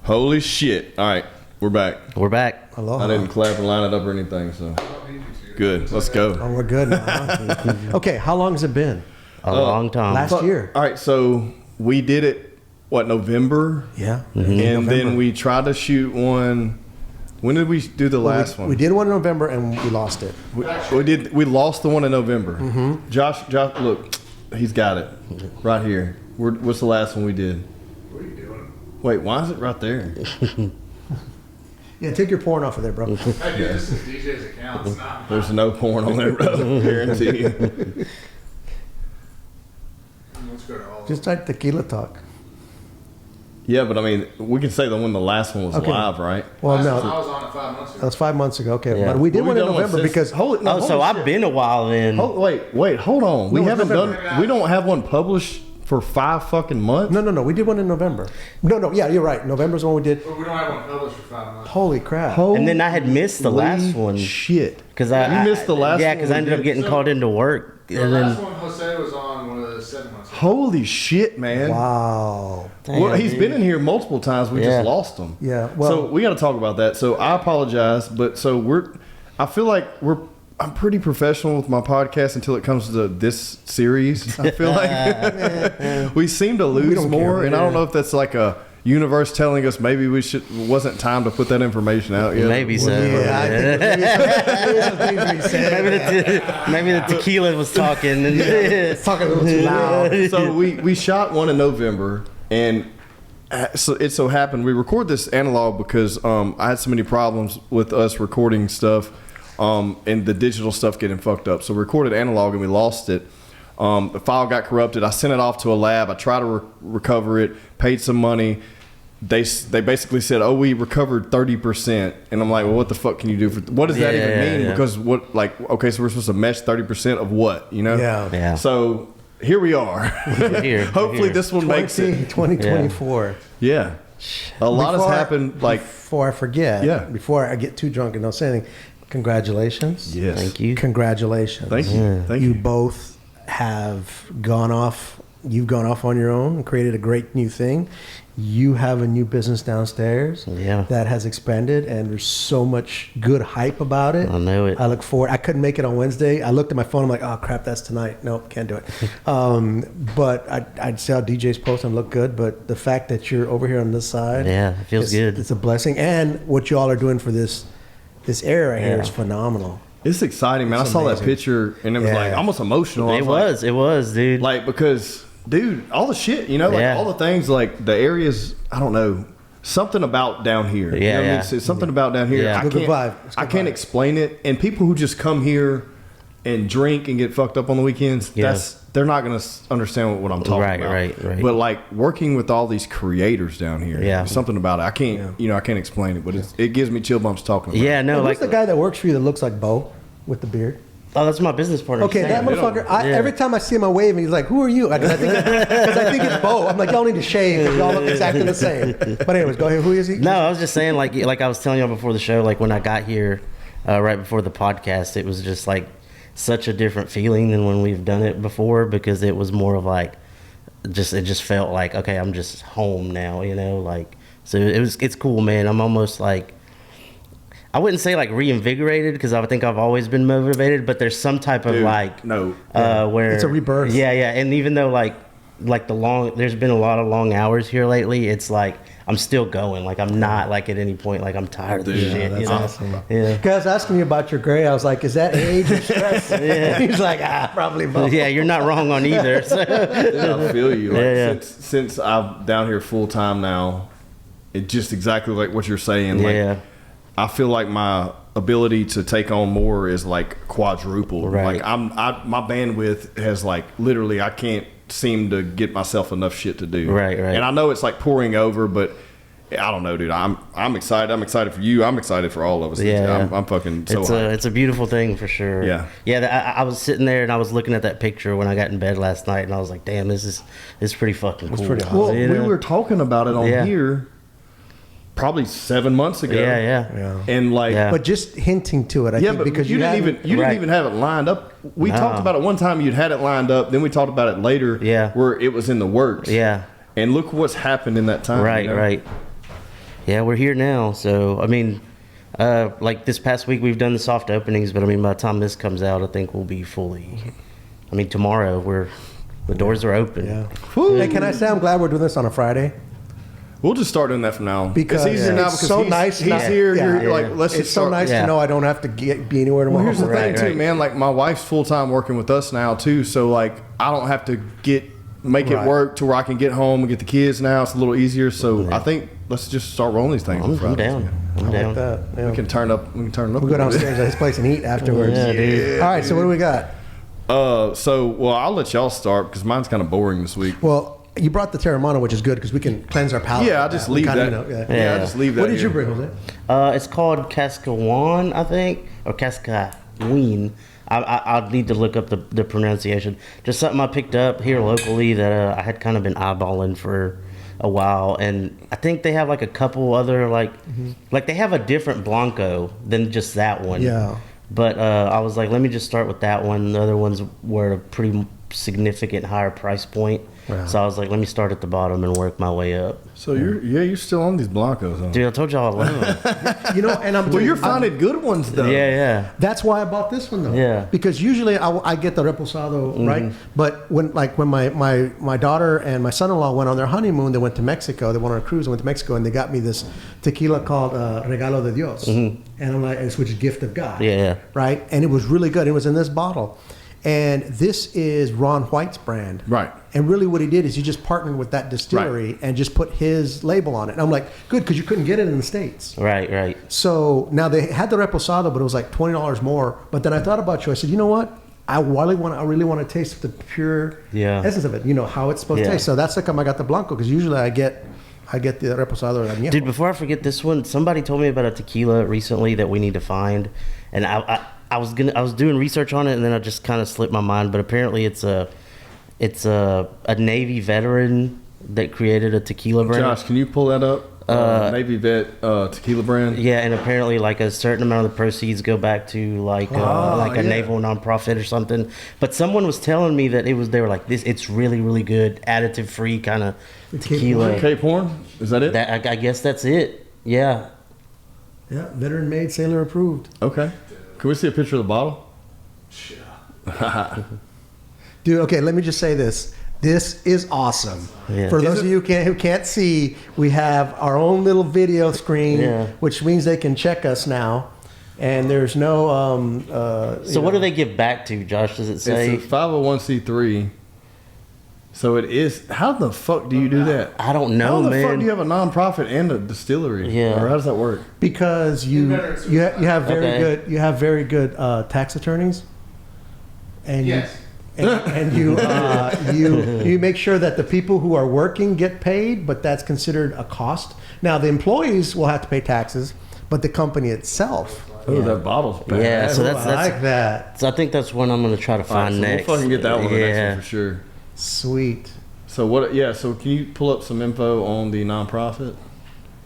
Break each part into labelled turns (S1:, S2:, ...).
S1: Holy shit. All right, we're back.
S2: We're back.
S1: I didn't clap or line it up or anything, so. Good, let's go.
S3: Oh, we're good now. Okay, how long has it been?
S2: A long time.
S3: Last year.
S1: All right, so we did it, November?
S3: Yeah.
S1: And
S3: November.
S1: then we tried to shoot one. When did we do the last one?
S3: We did one in November and we lost it.
S1: We lost the one in November. Mm-hmm. Josh, look, he's got it right here. What's the last one we did?
S4: What are you doing?
S1: Wait, why is it right there?
S3: Yeah, take your porn off of there, bro.
S4: Hey, dude, this is DJ's account. It's not mine.
S1: There's no porn on there, bro. Guarantee you.
S4: Let's go to all
S3: Just type tequila talk.
S1: Yeah, but I mean, we can say that when the last one was
S3: Okay.
S1: live, right?
S3: Well,
S4: I
S3: no,
S4: was on it 5 months
S3: that
S4: ago.
S3: was 5 months ago. Okay,
S2: Yeah.
S3: but we did
S1: Well,
S3: one in
S1: we've done one
S3: November
S1: since-
S3: because
S1: Holy
S2: I've
S1: shit.
S2: been a while then.
S1: Wait, hold on. We
S3: No,
S1: haven't
S3: November.
S1: done. We don't have one published for 5 fucking months.
S3: no, we did one in November. No, yeah, you're right. November's the one we did.
S4: But we don't have one published for 5 months.
S3: Holy crap!
S2: And then I had missed the last one.
S1: Shit.
S2: Because
S1: You missed the last
S2: Yeah,
S1: one
S2: because
S1: we
S2: I ended up
S1: did.
S2: getting called into work.
S4: The
S2: And
S4: last
S2: then,
S4: one Jose was on was 7 months ago.
S1: Holy shit, man.
S3: Wow.
S1: Well,
S2: Damn,
S1: he's
S2: dude.
S1: been in here multiple times. We
S2: Yeah.
S1: just lost him.
S3: Yeah, well-
S1: so we got to talk about that. So I apologize, but I feel like I'm pretty professional with my podcast until it comes to this series. I feel like we seem to lose
S3: don't
S1: more,
S3: care,
S1: and I don't
S3: yeah.
S1: know if that's like a universe telling us maybe wasn't time to put that information out yet.
S2: maybe so.
S3: Yeah, I think maybe some things we said.
S2: Maybe the tequila was talking. And
S3: It's talking a little too loud.
S1: So we shot one in November, and so it so happened we record this analog because I had so many problems with us recording stuff and the digital stuff getting fucked up. So we recorded analog and we lost it. The file got corrupted. I sent it off to a lab. I tried to recover it, paid some money. They basically said, "Oh, we recovered 30%," and I'm like, "Well, what the fuck can you do for? What does that even mean?
S2: Yeah.
S1: Because okay, so we're supposed to mesh 30% of what? You know?
S2: Yeah.
S1: So here we are.
S2: Here,
S1: Hopefully
S2: here.
S1: this one makes it.
S3: 2024.
S1: Yeah. A lot has happened.
S3: Before I forget,
S1: Yeah.
S3: before I get too drunk and don't say anything, congratulations.
S1: Yes.
S2: Thank you.
S3: Congratulations.
S1: Thank you. Thank
S3: You
S1: you.
S3: both have gone off. You've gone off on your own and created a great new thing. You have a new business downstairs that has expanded, and there's so much good hype about it.
S2: I know it.
S3: I look forward. I couldn't make it on Wednesday. I looked at my phone. I'm like, oh crap, that's tonight. Nope, can't do it. But I saw DJ's post and look good. But the fact that you're over here on this side,
S2: Yeah, it feels good.
S3: It's a blessing. And what you all are doing for this era here
S2: Yeah.
S3: is phenomenal.
S1: It's exciting, man.
S3: It's
S1: I saw
S3: amazing.
S1: that picture and it was
S3: Yeah.
S1: like almost emotional. I
S2: It
S1: like-
S2: was, dude.
S1: like because dude, all the shit, like
S2: Yeah.
S1: all the things, like the areas, I don't know, something about down here. You know what I mean? It's something about down here.
S2: Yeah.
S1: I
S3: Good
S1: can't,
S3: vibe. It's good
S1: I can't
S3: vibe.
S1: explain it. And people who just come here and drink and get fucked up on the weekends,
S2: Yeah.
S1: they're not going to understand what I'm talking
S2: Right,
S1: about.
S2: right.
S1: But like working with all these creators down here,
S2: Yeah.
S1: something about it. I can't, I can't explain it, but it gives me chill bumps talking about it.
S2: Yeah, no,
S3: Who's
S2: like,
S3: the guy that works for you that looks like Bo with the beard?
S2: oh, that's my business partner.
S3: Okay, that
S2: Sam.
S3: motherfucker.
S2: Yeah.
S3: Every time I see him, I wave, and he's like, "Who are you?" Because I think it's Bo. I'm like, y'all need to shave because y'all look exactly the same. But anyways, go ahead. Who is he?
S2: No, I was just saying, like I was telling y'all before the show, like when I got here, right before the podcast, it was just like such a different feeling than when we've done it before, because it was more of like, it just felt like, okay, I'm just home now, like, so it's cool, man. I'm almost like, I wouldn't say like reinvigorated, because I think I've always been motivated, but there's some type of
S1: Dude,
S2: like,
S1: no.
S2: where
S3: It's a rebirth.
S2: Yeah, and even though like there's been a lot of long hours here lately, it's like I'm still going. Like I'm not like at any point like I'm tired of this
S1: Dude,
S2: shit.
S3: that's
S2: you know?
S3: awesome.
S2: Yeah.
S3: Guys asking me about your gray. I was like, "Is that age or stress?" He's like, probably both.
S2: Yeah, you're not wrong on either. So.
S1: Yeah, I feel you. Like,
S2: Yeah.
S1: Since I'm down here full time now, it just exactly like what you're saying.
S2: Yeah.
S1: Like, I feel like my ability to take on more is like quadruple.
S2: Right.
S1: Like my bandwidth has like literally I can't seem to get myself enough shit to do.
S2: Right.
S1: And I know it's like pouring over, but I don't know, dude. I'm excited. I'm excited for you. I'm excited for all of us.
S2: Yeah.
S1: I'm fucking so
S2: It's a beautiful thing for sure.
S1: Yeah.
S2: Yeah. I was sitting there and I was looking at that picture when I got in bed last night, and I was like, damn, this is pretty fucking cool.
S3: pretty awesome.
S1: Well,
S2: You
S1: we
S2: know?
S1: were talking about it on
S2: Yeah.
S1: here probably 7 months ago.
S2: Yeah.
S1: And like,
S2: Yeah.
S3: But just hinting to it, I think,
S1: but
S3: because
S1: you didn't
S3: hadn't-
S1: even even have it lined up. We
S2: No.
S1: talked about it one time. You'd had it lined up. Then we talked about it later.
S2: Yeah.
S1: where it was in the works.
S2: Yeah.
S1: And look what's happened in that time.
S2: Right.
S1: you know?
S2: Right. Yeah, we're here now. So, I mean, like this past week, we've done the soft openings, but I mean, by the time this comes out, I think we'll be fully. I mean, tomorrow the doors are open.
S3: Yeah. Hey, can I say I'm glad we're doing this on a Friday?
S1: We'll just start doing that from now on.
S3: Because
S1: it's easier now
S3: it's
S1: because
S3: so
S1: he's,
S3: nice.
S1: he's
S3: Yeah.
S1: here.
S3: Yeah.
S1: You're like, let's
S3: It's
S1: just
S3: so
S1: start.
S3: nice to know I don't have to be anywhere tomorrow.
S1: Well, here's the
S2: Right,
S1: thing too,
S2: right.
S1: man. Like my wife's full time working with us now too, so like I don't have to make it
S3: Right.
S1: work to where I can get home and get the kids now. It's a little easier. So I think let's just start rolling these things. on
S2: I'm
S1: Fridays,
S2: down.
S1: man.
S2: I'm
S3: I
S2: down.
S3: like that. Yeah.
S1: We can turn up. We can turn it up.
S3: We'll go
S1: a little bit.
S3: downstairs at his place and eat afterwards.
S2: Yeah, dude.
S3: All right, so what do we got?
S1: Well, I'll let y'all start because mine's kind of boring this week.
S3: Well, you brought the Terramana, which is good because we can cleanse our palate.
S1: Yeah, I'll
S3: with
S1: just
S3: that. We
S1: leave
S3: kinda,
S1: that.
S3: you know,
S1: Yeah, I'll just leave that.
S3: What did you
S1: here.
S3: bring, Jose?
S2: It's called Cascawan, I think, or Cascaween. I'll need to look up the pronunciation. Just something I picked up here locally that I had kind of been eyeballing for a while, and I think they have like a couple other like they have a different Blanco than just that one.
S3: Yeah.
S2: But I was like, let me just start with that one. The other ones were a pretty significant higher price point.
S3: Wow.
S2: So I was like, let me start at the bottom and work my way up.
S1: So you're still on these Blancos, huh?
S2: Dude, I told y'all I love them.
S3: You know, and I'm
S1: Well, you're finding good ones though.
S2: Yeah.
S3: That's why I bought this one though.
S2: Yeah.
S3: Because usually I get the reposado, right? But when my daughter and my son-in-law went on their honeymoon, they went to Mexico. They went on a cruise and went to Mexico, and they got me this tequila called Regalo de Dios, and I'm like, which is gift of God.
S2: Yeah.
S3: Right. And it was really good. It was in this bottle, and this is Ron White's brand.
S1: Right.
S3: And really, what he did is he just partnered with that distillery and just put his label on it. And I'm like, good, because you couldn't get it in the States.
S2: Right.
S3: So now they had the reposado, but it was like $20 more. But then I thought about you. I said, you know what? I really want to taste the pure essence of it. You know how it's supposed to taste. So that's how come I got the Blanco, because usually I get the reposado. Or
S2: Dude, before I forget this one, somebody told me about a tequila recently that we need to find, and I was doing research on it, and then I just kind of slipped my mind. But apparently, it's a Navy veteran that created a tequila brand.
S1: Josh, can you pull that up? Navy vet tequila brand.
S2: Yeah, and apparently, like a certain amount of the proceeds go back to like a naval nonprofit or something. But someone was telling me that they were like this. It's really, really good, additive free kind of tequila.
S1: Cape Horn? Is that it?
S2: I guess that's it. Yeah.
S3: Yeah, veteran made, sailor approved.
S1: Okay. Can we see a picture of the bottle?
S3: Dude, okay, let me just say this. This is awesome.
S2: Yeah.
S3: For those of you who can't see, we have our own little video screen, which means they can check us now. And there's no.
S2: So what do they give back to, Josh? Does it say?
S1: It's a 501c3. So it is. How the fuck do you do that?
S2: I don't know,
S1: How the
S2: man.
S1: fuck do you have a nonprofit and a distillery?
S2: Yeah.
S1: Or how does that work?
S3: Because you have very good tax attorneys, and
S4: Yes.
S3: and you make sure that the people who are working get paid, but that's considered a cost. Now the employees will have to pay taxes, but the company itself.
S1: Oh, that bottle's bad.
S2: Yeah, so
S3: I
S2: that's
S3: like that.
S2: So I think that's one I'm going to try to
S1: All right,
S2: find
S1: so
S2: next.
S1: we'll fucking get that one the next
S2: Yeah.
S1: one for sure.
S3: Sweet.
S1: So what? Yeah. So can you pull up some info on the nonprofit,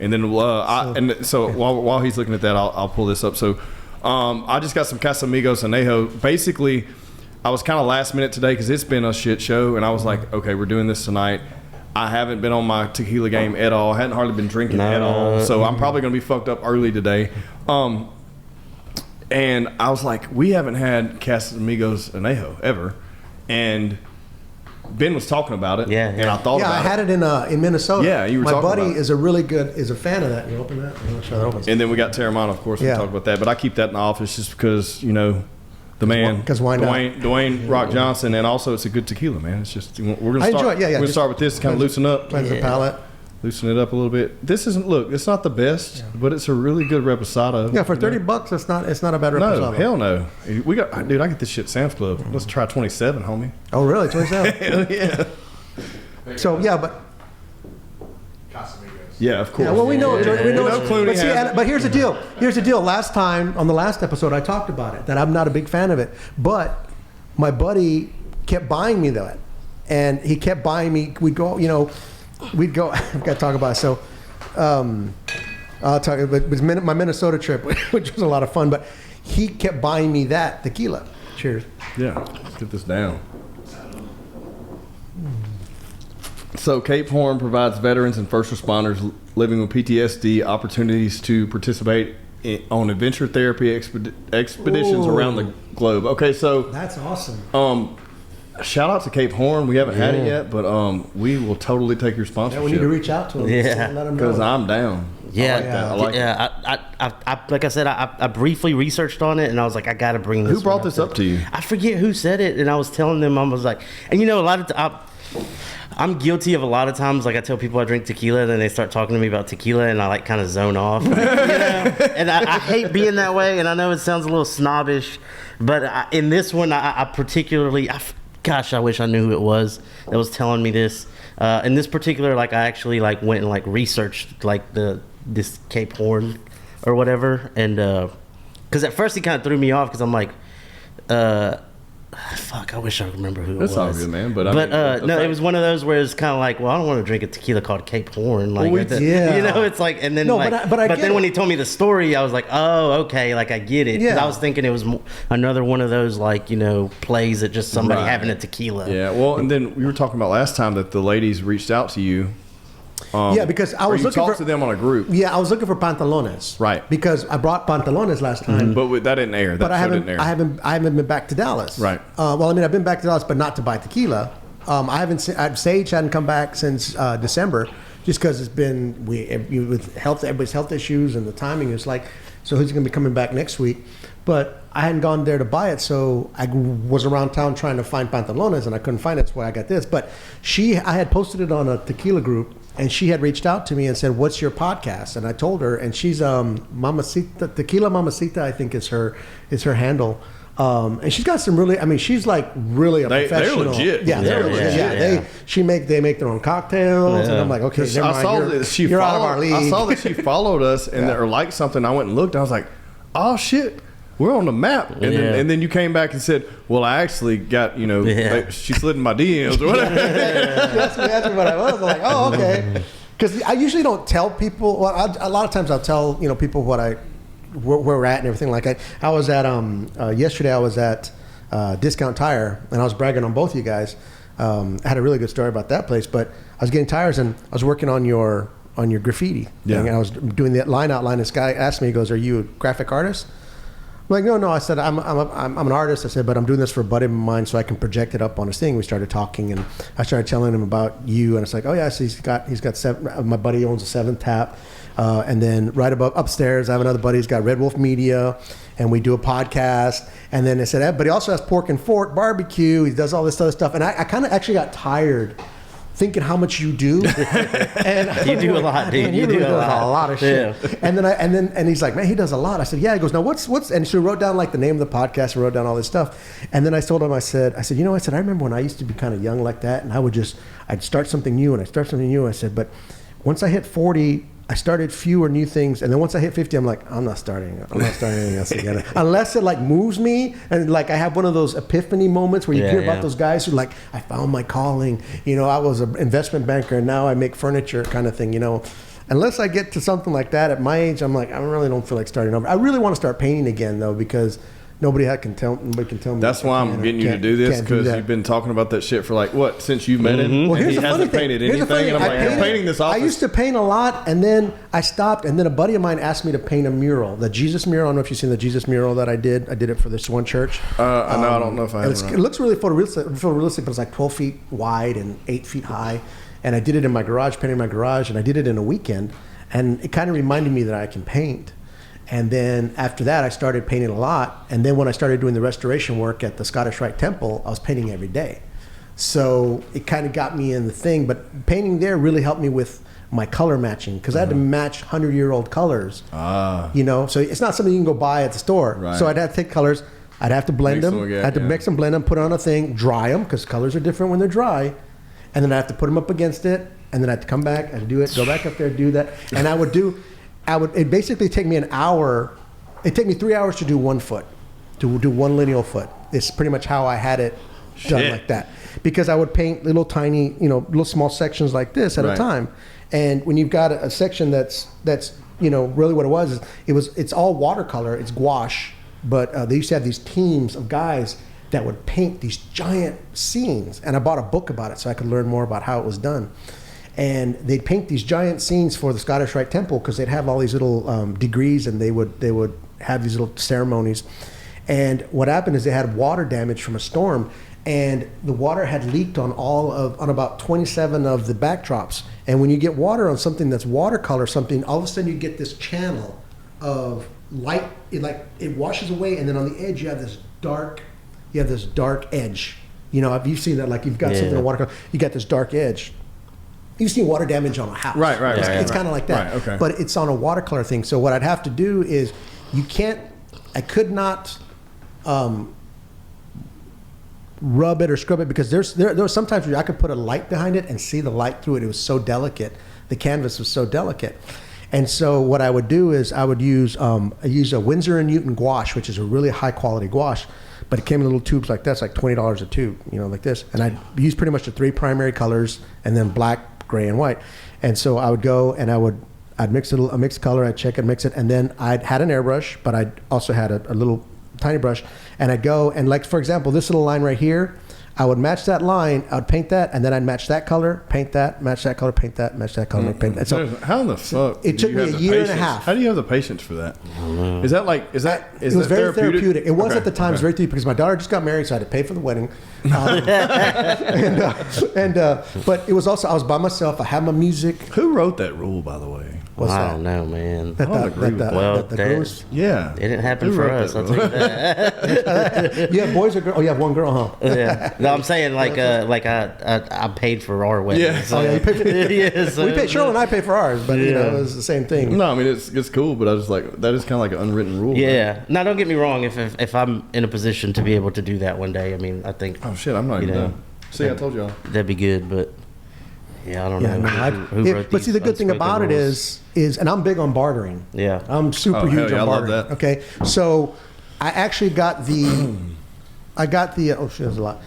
S1: and then while he's looking at that, I'll pull this up. So I just got some Casamigos Anejo. Basically, I was kind of last minute today because it's been a shit show, and I was like, okay, we're doing this tonight. I haven't been on my tequila game at all. I hadn't hardly been drinking at all, so I'm probably gonna be fucked up early today. And I was like, we haven't had Casamigos Anejo ever, and Ben was talking about it.
S2: Yeah.
S1: And I thought
S3: Yeah, I
S1: about
S3: had
S1: it.
S3: it in Minnesota.
S1: Yeah, you were
S3: My
S1: talking
S3: buddy
S1: about it.
S3: is a fan of that. You open that? I'm not sure that opens.
S1: And then we got Terramana, of course. We
S3: Yeah.
S1: talked about that, but I keep that in the office just because the man,
S3: 'Cause why not?
S1: Dwayne Rock Johnson, and also it's a good tequila, man. It's just we're gonna
S3: I
S1: start.
S3: enjoy it. Yeah, yeah.
S1: We're gonna
S3: Just
S1: start with this to kind of loosen up,
S3: Cleanse the palate.
S1: loosen it up a little bit. This isn't. Look, it's not the best, but it's a really good reposado.
S3: Yeah, for $30, it's not a bad
S1: No,
S3: reposado.
S1: hell no. We got, dude. I get this shit at Sam's Club. Let's try 27, homie.
S3: Oh, really? 27.
S1: Hell yeah.
S3: So yeah, but
S4: Casamigos.
S1: Yeah, of course.
S3: yeah, well, we know
S1: Clooney
S3: but, see,
S1: has it.
S3: but here's the deal. Here's the deal. Last time on the last episode, I talked about it that I'm not a big fan of it, but my buddy kept buying me that, and he kept buying me. We'd go. I've got to talk about it. So. I'll talk. But it was my Minnesota trip, which was a lot of fun. But he kept buying me that tequila. Cheers.
S1: Yeah, let's get this down. So Cape Horn provides veterans and first responders living with PTSD opportunities to participate on adventure therapy expeditions around the globe. Okay, so
S3: That's awesome.
S1: Shout out to Cape Horn. We haven't had it yet, but we will totally take your
S3: Yeah,
S1: sponsorship.
S3: we need to reach out to them.
S2: Yeah.
S3: Let them know.
S1: Because I'm down.
S2: Yeah,
S1: I like that. I like it.
S2: I like I said, I briefly researched on it, and I was like, I got to bring this.
S1: Who brought
S2: one
S1: this up to you?
S2: I forget who said it, and I was telling them, I was like, and you know, a lot of I'm guilty of a lot of times, like I tell people I drink tequila, and then they start talking to me about tequila, and I like kind of zone off. Like, you know? And I hate being that way, and I know it sounds a little snobbish, but in this one, I particularly, gosh, I wish I knew who it was that was telling me this. In this particular, like I actually like went and like researched like this Cape Horn or whatever, and because at first he kind of threw me off because I'm like, fuck, I wish I could remember who it was.
S1: That's all good, man. But
S2: No, it was one of those where it's kind of like, well, I don't want to drink a tequila called Cape Horn, like
S3: yeah.
S2: you know, it's like, and then
S3: No,
S2: like,
S3: but I get
S2: then when
S3: it.
S2: he told me the story, I was like, oh, okay, like I get it. 'Cause
S3: Yeah.
S2: I was thinking it was another one of those like, you know, plays that just somebody
S1: Right.
S2: having a tequila.
S1: Yeah, well, and then we were talking about last time that the ladies reached out to you.
S3: Yeah, because I was
S1: you
S3: looking
S1: talked
S3: for
S1: to them on a group.
S3: Yeah, I was looking for pantalones.
S1: Right.
S3: Because I brought pantalones last time.
S1: But that didn't air. That
S3: But I
S1: show didn't
S3: haven't,
S1: air.
S3: I haven't been back to Dallas.
S1: Right.
S3: Well, I mean, I've been back to Dallas, but not to buy tequila. I haven't. Sage hadn't come back since December, just because it's been with health, everybody's health issues, and the timing is like. So who's going to be coming back next week? But I hadn't gone there to buy it, so I was around town trying to find pantalones, and I couldn't find it. That's why I got this. But I had posted it on a tequila group. And she had reached out to me and said, "What's your podcast?" And I told her, and she's Mamacita, Tequila Mamacita, I think is her handle. And she's got some really, I mean, she's like really a professional.
S1: They're legit.
S3: Yeah, they're legit. Yeah. They make their own cocktails, and I'm like, okay, never
S1: I
S3: mind,
S1: saw
S3: you're,
S1: that she
S3: you're
S1: followed,
S3: out of our league.
S1: I saw that she followed us and or liked something. I went and looked. I was like, oh shit, we're on the map. And then you came back and said, well, I actually got she slid in my DMs or whatever.
S3: That's what I was. I'm like, oh, okay. Because I usually don't tell people. Well, a lot of times I'll tell people where we're at and everything like that. I was at yesterday. I was at Discount Tire, and I was bragging on both of you guys. I had a really good story about that place, but I was getting tires, and I was working on your graffiti.
S1: Yeah.
S3: And I was doing the line outline. This guy asked me, he goes, "Are you a graphic artist?" I'm like, no. I said, I'm an artist. I said, but I'm doing this for a buddy of mine so I can project it up on his thing. We started talking, and I started telling him about you, and it's like, oh yeah, so he's got seven. My buddy owns a 7th Tap, and then right above upstairs, I have another buddy who's got Red Wolf Media, and we do a podcast. And then I said, but he also has Pork and Fork Barbecue. He does all this other stuff, and I kind of actually got tired thinking how much you do. And
S2: You do a lot, dude.
S3: Man, he
S2: You
S3: really
S2: do a
S3: does
S2: lot.
S3: of shit.
S2: Yeah.
S3: And he's like, man, he does a lot. I said, yeah. He goes, now what's and so he wrote down like the name of the podcast and wrote down all this stuff. And then I told him, I said, I remember when I used to be kind of young like that, and I'd start something new, and I said, but once I hit 40, I started fewer new things, and then once I hit 50, I'm like, I'm not starting anything else again, unless it like moves me, and like I have one of those epiphany moments where you hear about those guys who like, I found my calling. I was an investment banker, and now I make furniture, kind of thing. Unless I get to something like that at my age, I'm like, I really don't feel like starting over. I really want to start painting again though, because nobody can tell me.
S1: That's why I'm getting you to do this, because you've been talking about that shit for like what, since you met him?
S3: Well,
S1: and
S3: here's
S1: he
S3: the funny
S1: hasn't
S3: thing.
S1: painted anything, and I'm like, you're painting this office.
S3: I used to paint a lot, and then I stopped, and then a buddy of mine asked me to paint a mural, the Jesus mural. I don't know if you've seen the Jesus mural that I did. I did it for this one church.
S1: I know. I don't know if I have.
S3: It looks really photorealistic, but it's like 12 feet wide and 8 feet high. And I did it in my garage, painting my garage, and I did it in a weekend. And it kind of reminded me that I can paint. And then after that, I started painting a lot. And then when I started doing the restoration work at the Scottish Rite Temple, I was painting every day. So it kind of got me in the thing. But painting there really helped me with my color matching, because I had to match 100-year-old colors. So it's not something you can go buy at the store.
S1: Right.
S3: So I'd have to take colors. I'd have to blend
S1: Mix
S3: them.
S1: them again,
S3: I had to mix them, blend them, put it on a thing, dry them, because colors are different when they're dry. And then I have to put them up against it. And then I had to come back and do it, go back up there, do that. And it basically take me an hour. It'd take me 3 hours to do 1 foot, to do one lineal foot. It's pretty much how I had it done like that. Because I would paint little tiny, little small sections like this at a time. And when you've got a section that's really what it was, it's all watercolor, it's gouache. But they used to have these teams of guys that would paint these giant scenes. And I bought a book about it so I could learn more about how it was done. And they'd paint these giant scenes for the Scottish Rite Temple because they'd have all these little degrees, and they would have these little ceremonies. And what happened is they had water damage from a storm, and the water had leaked on about 27 of the backdrops. And when you get water on something that's watercolor, all of a sudden you get this channel of light. It washes away, and then on the edge you have this dark edge. You know, if you've seen that, like you've got something in watercolor, you got this dark edge. You've seen water damage on a house.
S1: Right.
S3: It's kind of like that.
S1: Right, okay.
S3: But it's on a watercolor thing. So what I'd have to do is I could not rub it or scrub it, because there were sometimes where I could put a light behind it and see the light through it. It was so delicate. The canvas was so delicate. And so what I would do is I use a Winsor & Newton gouache, which is a really high quality gouache, but it came in little tubes like this, like $20 a tube, you know, like this. And I'd use pretty much the 3 primary colors, and then black, gray, and white. And so I would go and I'd mix a mixed color, I'd check it, mix it, and then I'd had an airbrush, but I'd also had a little tiny brush, and I'd go and, like, for example, this little line right here, I would match that line, I would paint that, and then I'd match that color, paint that, match that color, paint that, match that color, paint that. So
S1: how in the fuck?
S3: It took me a year and a half.
S1: How do you have the patience for that? Is that
S3: it was very therapeutic. It was
S1: Okay,
S3: at the time. It was very therapeutic because my daughter just got married, so I had to pay for the wedding. But it was also, I was by myself. I had my music.
S1: Who wrote that rule, by the way?
S3: What's
S2: I
S3: that?
S2: don't know, man.
S1: I don't agree with that.
S2: Well,
S3: the
S2: that-
S3: girls.
S1: Yeah.
S2: It didn't happen
S1: Who
S2: for
S1: wrote
S2: us.
S1: that
S2: I'll tell you that.
S3: You have boys or girls? Oh, you have one girl, huh?
S2: Yeah. No, I'm saying like I paid for our wedding.
S1: Yeah.
S2: So,
S3: Oh, yeah, you paid for
S2: yeah, so-
S3: we paid. Cheryl and I paid for ours, but you know, it was the same thing.
S1: No, I mean it's cool, but I was like, that is kind of like an unwritten rule.
S2: Yeah. Now, don't get me wrong. If I'm in a position to be able to do that one day, I mean, I think
S1: Oh shit, I'm not even done. See, I told y'all.
S2: that'd be good. But yeah, I don't
S3: Yeah,
S2: know.
S3: man,
S2: who wrote
S3: but see,
S2: these
S3: the good thing
S2: unspoken
S3: about it
S2: rules.
S3: is, and I'm big on bartering.
S2: Yeah.
S3: I'm super
S1: Oh,
S3: huge
S1: hell yeah,
S3: on
S1: I love
S3: bartering.
S1: that.
S3: Okay, so I actually got the, oh shit, there's a lot.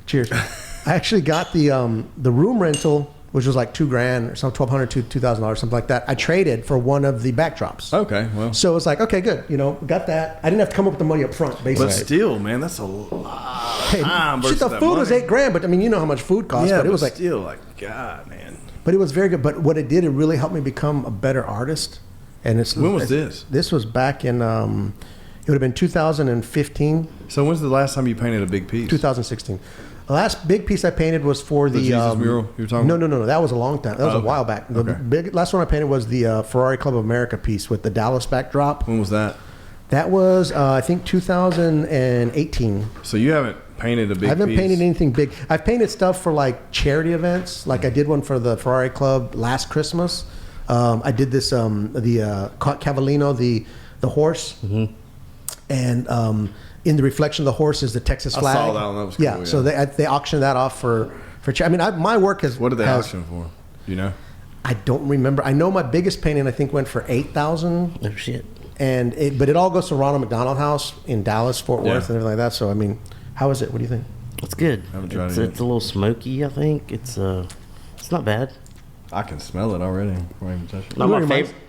S3: Cheers. I actually got the room rental, which was like $2,000 or some $1,200 to $2,000, something like that. I traded for one of the backdrops.
S1: Okay, well.
S3: So it's like, okay, good. You know, got that. I didn't have to come up with the money up front, basically.
S1: But still, man, that's a lot.
S3: Hey, shit, the food was $8,000, but I mean, you know how much food costs.
S1: Yeah,
S3: but it was like,
S1: still, like, God, man.
S3: but it was very good. But what it did, it really helped me become a better artist. And
S1: When was this?
S3: This was back in, it would have been 2015,
S1: So when's the last time you painted a big piece?
S3: 2016. The last big piece I painted was for the
S1: Jesus mural you were talking
S3: no,
S1: about?
S3: No. That was a long time. That was a while back. The last one I painted was the Ferrari Club of America piece with the Dallas backdrop.
S1: When was that?
S3: That was, I think, 2018.
S1: So you haven't painted a big piece?
S3: I haven't painted anything big. I've painted stuff for like charity events. Like I did one for the Ferrari Club last Christmas. I did this, the Cavallino, the horse. Mm-hmm. And in the reflection of the horse is the Texas flag.
S1: I saw that one. That was cool.
S3: Yeah, so they auctioned that off for charity. I mean, my work has.
S1: What did they auction for? Do you know?
S3: I don't remember. I know my biggest painting I think went for $8,000.
S2: Oh shit.
S3: But it all goes to Ronald McDonald House in Dallas, Fort Worth,
S1: Yeah.
S3: and everything like that. So I mean, how is it? What do you think?
S2: It's good.
S1: Haven't tried
S2: It's,
S1: it yet.
S2: it's a little smoky. I think it's not bad.
S1: I can smell it already before I even touch it.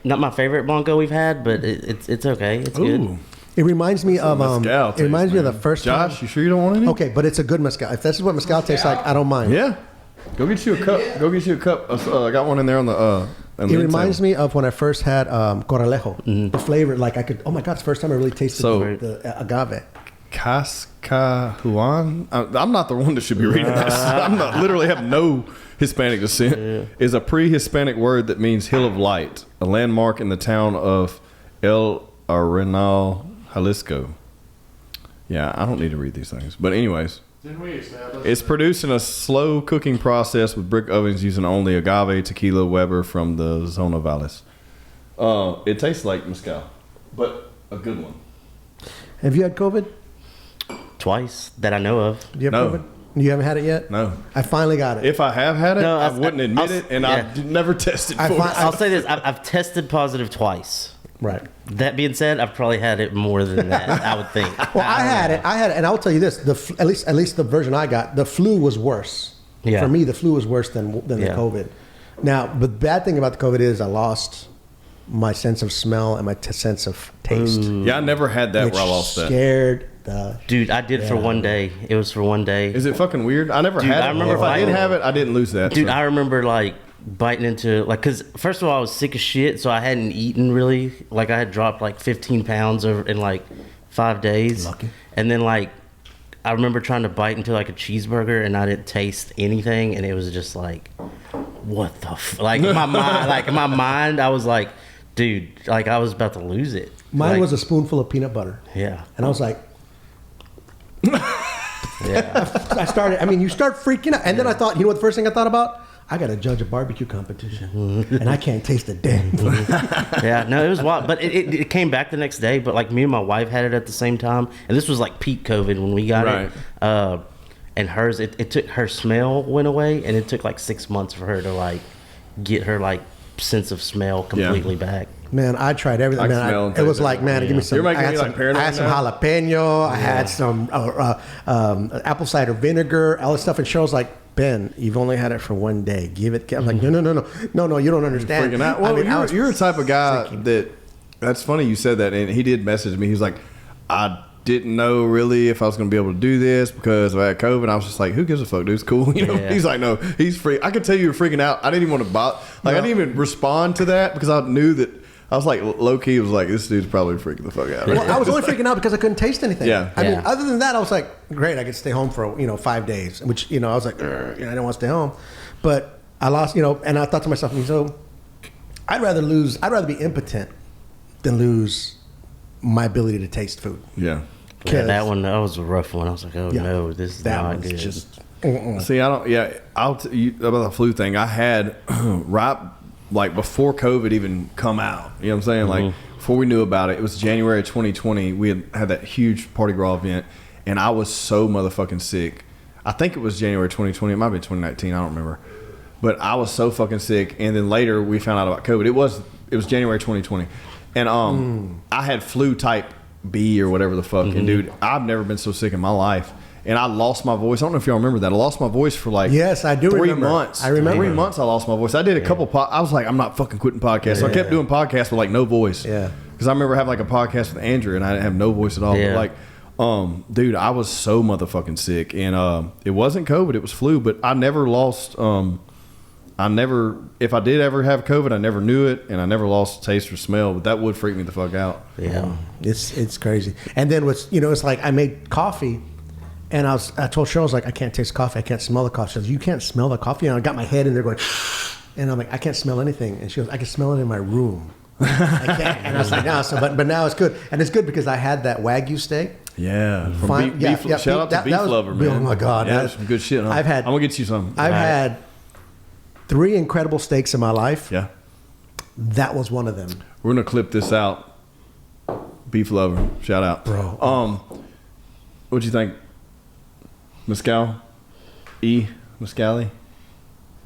S2: Not my favorite Blanco we've had, but it's okay. It's good.
S3: It reminds me of
S1: Mezcal
S3: it reminds
S1: taste,
S3: me of the
S1: man.
S3: first time.
S1: Josh, you sure you don't want any?
S3: Okay, but it's a good mezcal. If this is what mezcal tastes like, I don't mind.
S1: Yeah. Go get you a cup. Go get you a cup. I got one in there on the.
S3: It reminds me of when I first had Coralejo. The flavor, like I could. Oh my god, it's the first time I really tasted the agave.
S1: Cascajuan. I'm not the one that should be reading this. I'm not. Literally have no Hispanic descent.
S2: Yeah.
S1: Is a pre-Hispanic word that means hill of light, a landmark in the town of El Arenal, Jalisco. Yeah, I don't need to read these things. But anyways,
S4: Didn't we establish
S1: it's produced in a slow cooking process with brick ovens using only agave, tequila, Weber from the Zona Valles. It tastes like mezcal, but a good one.
S3: Have you had COVID?
S2: Twice that I know of.
S3: Do you have
S1: No.
S3: COVID? You haven't had it yet?
S1: No.
S3: I finally got it.
S1: If I have had it,
S2: No,
S1: I wouldn't admit it, and
S2: yeah.
S1: I've never tested for
S3: I
S1: it.
S3: find-
S2: I'll say this: I've tested positive twice.
S3: Right.
S2: That being said, I've probably had it more than that. I would think.
S3: Well, I had it, and I'll tell you this: at least the version I got, the flu was worse.
S2: Yeah.
S3: For me, the flu was worse than the
S2: Yeah.
S3: COVID. Now, the bad thing about the COVID is I lost my sense of smell and my sense of taste.
S1: Yeah, I never had that
S3: Which
S1: where I lost that.
S3: scared
S2: Dude, I did for one day. It was for one day.
S1: Is it fucking weird? I never
S2: Dude,
S1: had
S2: I
S1: it.
S2: remember
S1: If I did
S2: biting-
S1: have it, I didn't lose that.
S2: Dude,
S1: so.
S2: I remember like biting into like, cause first of all I was sick as shit, so I hadn't eaten really. Like I had dropped like 15 pounds in like 5 days.
S3: Lucky.
S2: And then like I remember trying to bite into like a cheeseburger and I didn't taste anything, and it was just like, what the like in my mind, I was like, dude, like I was about to lose it.
S3: Mine
S2: Like,
S3: was a spoonful of peanut butter.
S2: yeah,
S3: And I was like,
S2: yeah.
S3: I started, I mean, you start freaking out. And then I thought, you know what the first thing I thought about? I got to judge a barbecue competition. And I can't taste a damn thing.
S2: Yeah, no, it was wild, but it came back the next day. But like me and my wife had it at the same time, and this was like peak COVID when we got
S1: Right.
S2: it. And hers, it took her smell went away, and it took like 6 months for her to like get her like sense of smell completely back.
S3: Man, I tried everything.
S1: I can
S3: Man,
S1: smell and
S3: it was
S1: taste
S3: like,
S1: it.
S3: man, give me some.
S1: You're making
S3: I had
S1: me,
S3: some,
S1: like, paranoid
S3: I had some
S1: now?
S3: jalapeno. I had some apple cider vinegar, all this stuff. And Cheryl's like, Ben, you've only had it for one day. Give it. I'm like, no, you don't understand.
S1: Freaking out. Well,
S3: I was
S1: you're the type of guy
S3: freaking-
S1: that's funny you said that, and he did message me. He was like, I didn't know really if I was going to be able to do this because I had COVID. I was just like, who gives a fuck, dude? It's cool. You know?
S2: Yeah.
S1: He's like, no, he's free. I could tell you were freaking out. I didn't even want to bother. Like, I didn't even respond to that because I knew that I was like, low key was like, this dude's probably freaking the fuck out.
S3: Well, I was only freaking out because I couldn't taste anything.
S1: Yeah.
S3: I mean,
S2: Yeah.
S3: other than that, I was like, great, I could stay home for 5 days, which I was like, I didn't want to stay home, but I lost, and I thought to myself, so I'd rather be impotent than lose my ability to taste food.
S1: Yeah.
S2: Yeah, that was a rough one. I was like, oh
S3: Yeah.
S2: no, this is
S3: That
S2: not
S3: was
S2: good.
S3: just.
S1: See, I don't. Yeah, about the flu thing. I had right like before COVID even come out. You know what I'm saying? Like before we knew about it. It was January 2020. We had that huge Party Gras event, and I was so motherfucking sick. I think it was January 2020. It might have been 2019. I don't remember. But I was so fucking sick, and then later we found out about COVID. It was January 2020, and I had flu type B or whatever the fuck. And dude, I've never been so sick in my life. And I lost my voice. I don't know if y'all remember that. I lost my voice for like
S3: Yes, I do
S1: 3
S3: remember.
S1: months.
S3: I remember.
S1: 3 months I lost my voice. I did a couple I was like, I'm not fucking quitting podcasts. So I kept doing podcasts with like no voice.
S3: Yeah.
S1: Because I remember having like a podcast with Andrew and I didn't have no voice at all.
S2: Yeah.
S1: But like, dude, I was so motherfucking sick. And it wasn't COVID, it was flu. But I never lost if I did ever have COVID, I never knew it, and I never lost taste or smell. But that would freak me the fuck out.
S2: yeah.
S3: It's crazy. And then it's like I made coffee, and I told Cheryl, I was like, I can't taste coffee, I can't smell the coffee. She goes, you can't smell the coffee? And I got my head in there going, and I'm like, I can't smell anything. And she goes, I can smell it in my room. I can't. And I was like, no. So, but now it's good, and it's good because I had that Wagyu steak.
S1: Yeah. From
S3: Fine-
S1: beef,
S3: yeah,
S1: shout out to
S3: that
S1: Beef
S3: was-
S1: Lover, man.
S3: oh my God,
S1: Yeah,
S3: that-
S1: that's some good shit. Huh?
S3: I've had-
S1: I'm gonna get you some.
S3: I've had 3 incredible steaks in my life.
S1: Yeah.
S3: That was one of them.
S1: We're gonna clip this out. Beef Lover, shout out,
S3: Bro.
S1: What'd you think? Mescal, Mescali.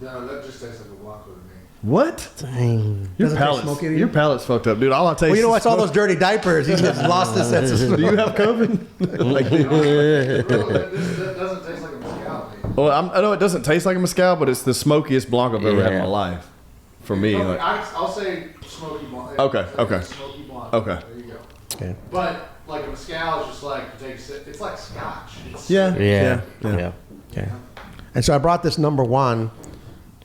S4: No, that just tastes like a Blanco to me.
S1: What?
S2: Dang.
S1: Your
S3: Doesn't taste
S1: palate's
S3: smoky to you?
S1: your palate's fucked up, dude. All I taste.
S3: Well, you know, I
S1: is
S3: saw those
S1: smoke.
S3: dirty diapers. He just lost his sense of smell.
S1: Do you have COVID? Like,
S4: Really, that doesn't taste like a mezcal to me.
S1: well, I know it doesn't taste like a mezcal, but it's the smokiest blanc I've ever had in my
S2: Yeah.
S1: life. For me, like,
S4: I'll say smoky Blanc.
S1: Okay, okay.
S4: Smoky Blanc.
S1: Okay.
S4: There you go.
S3: Okay.
S4: But like a mezcal is just like you take a sip. It's like scotch. It's
S1: yeah,
S2: Yeah.
S1: yeah.
S2: Yeah.
S3: Okay. And so I brought this number one,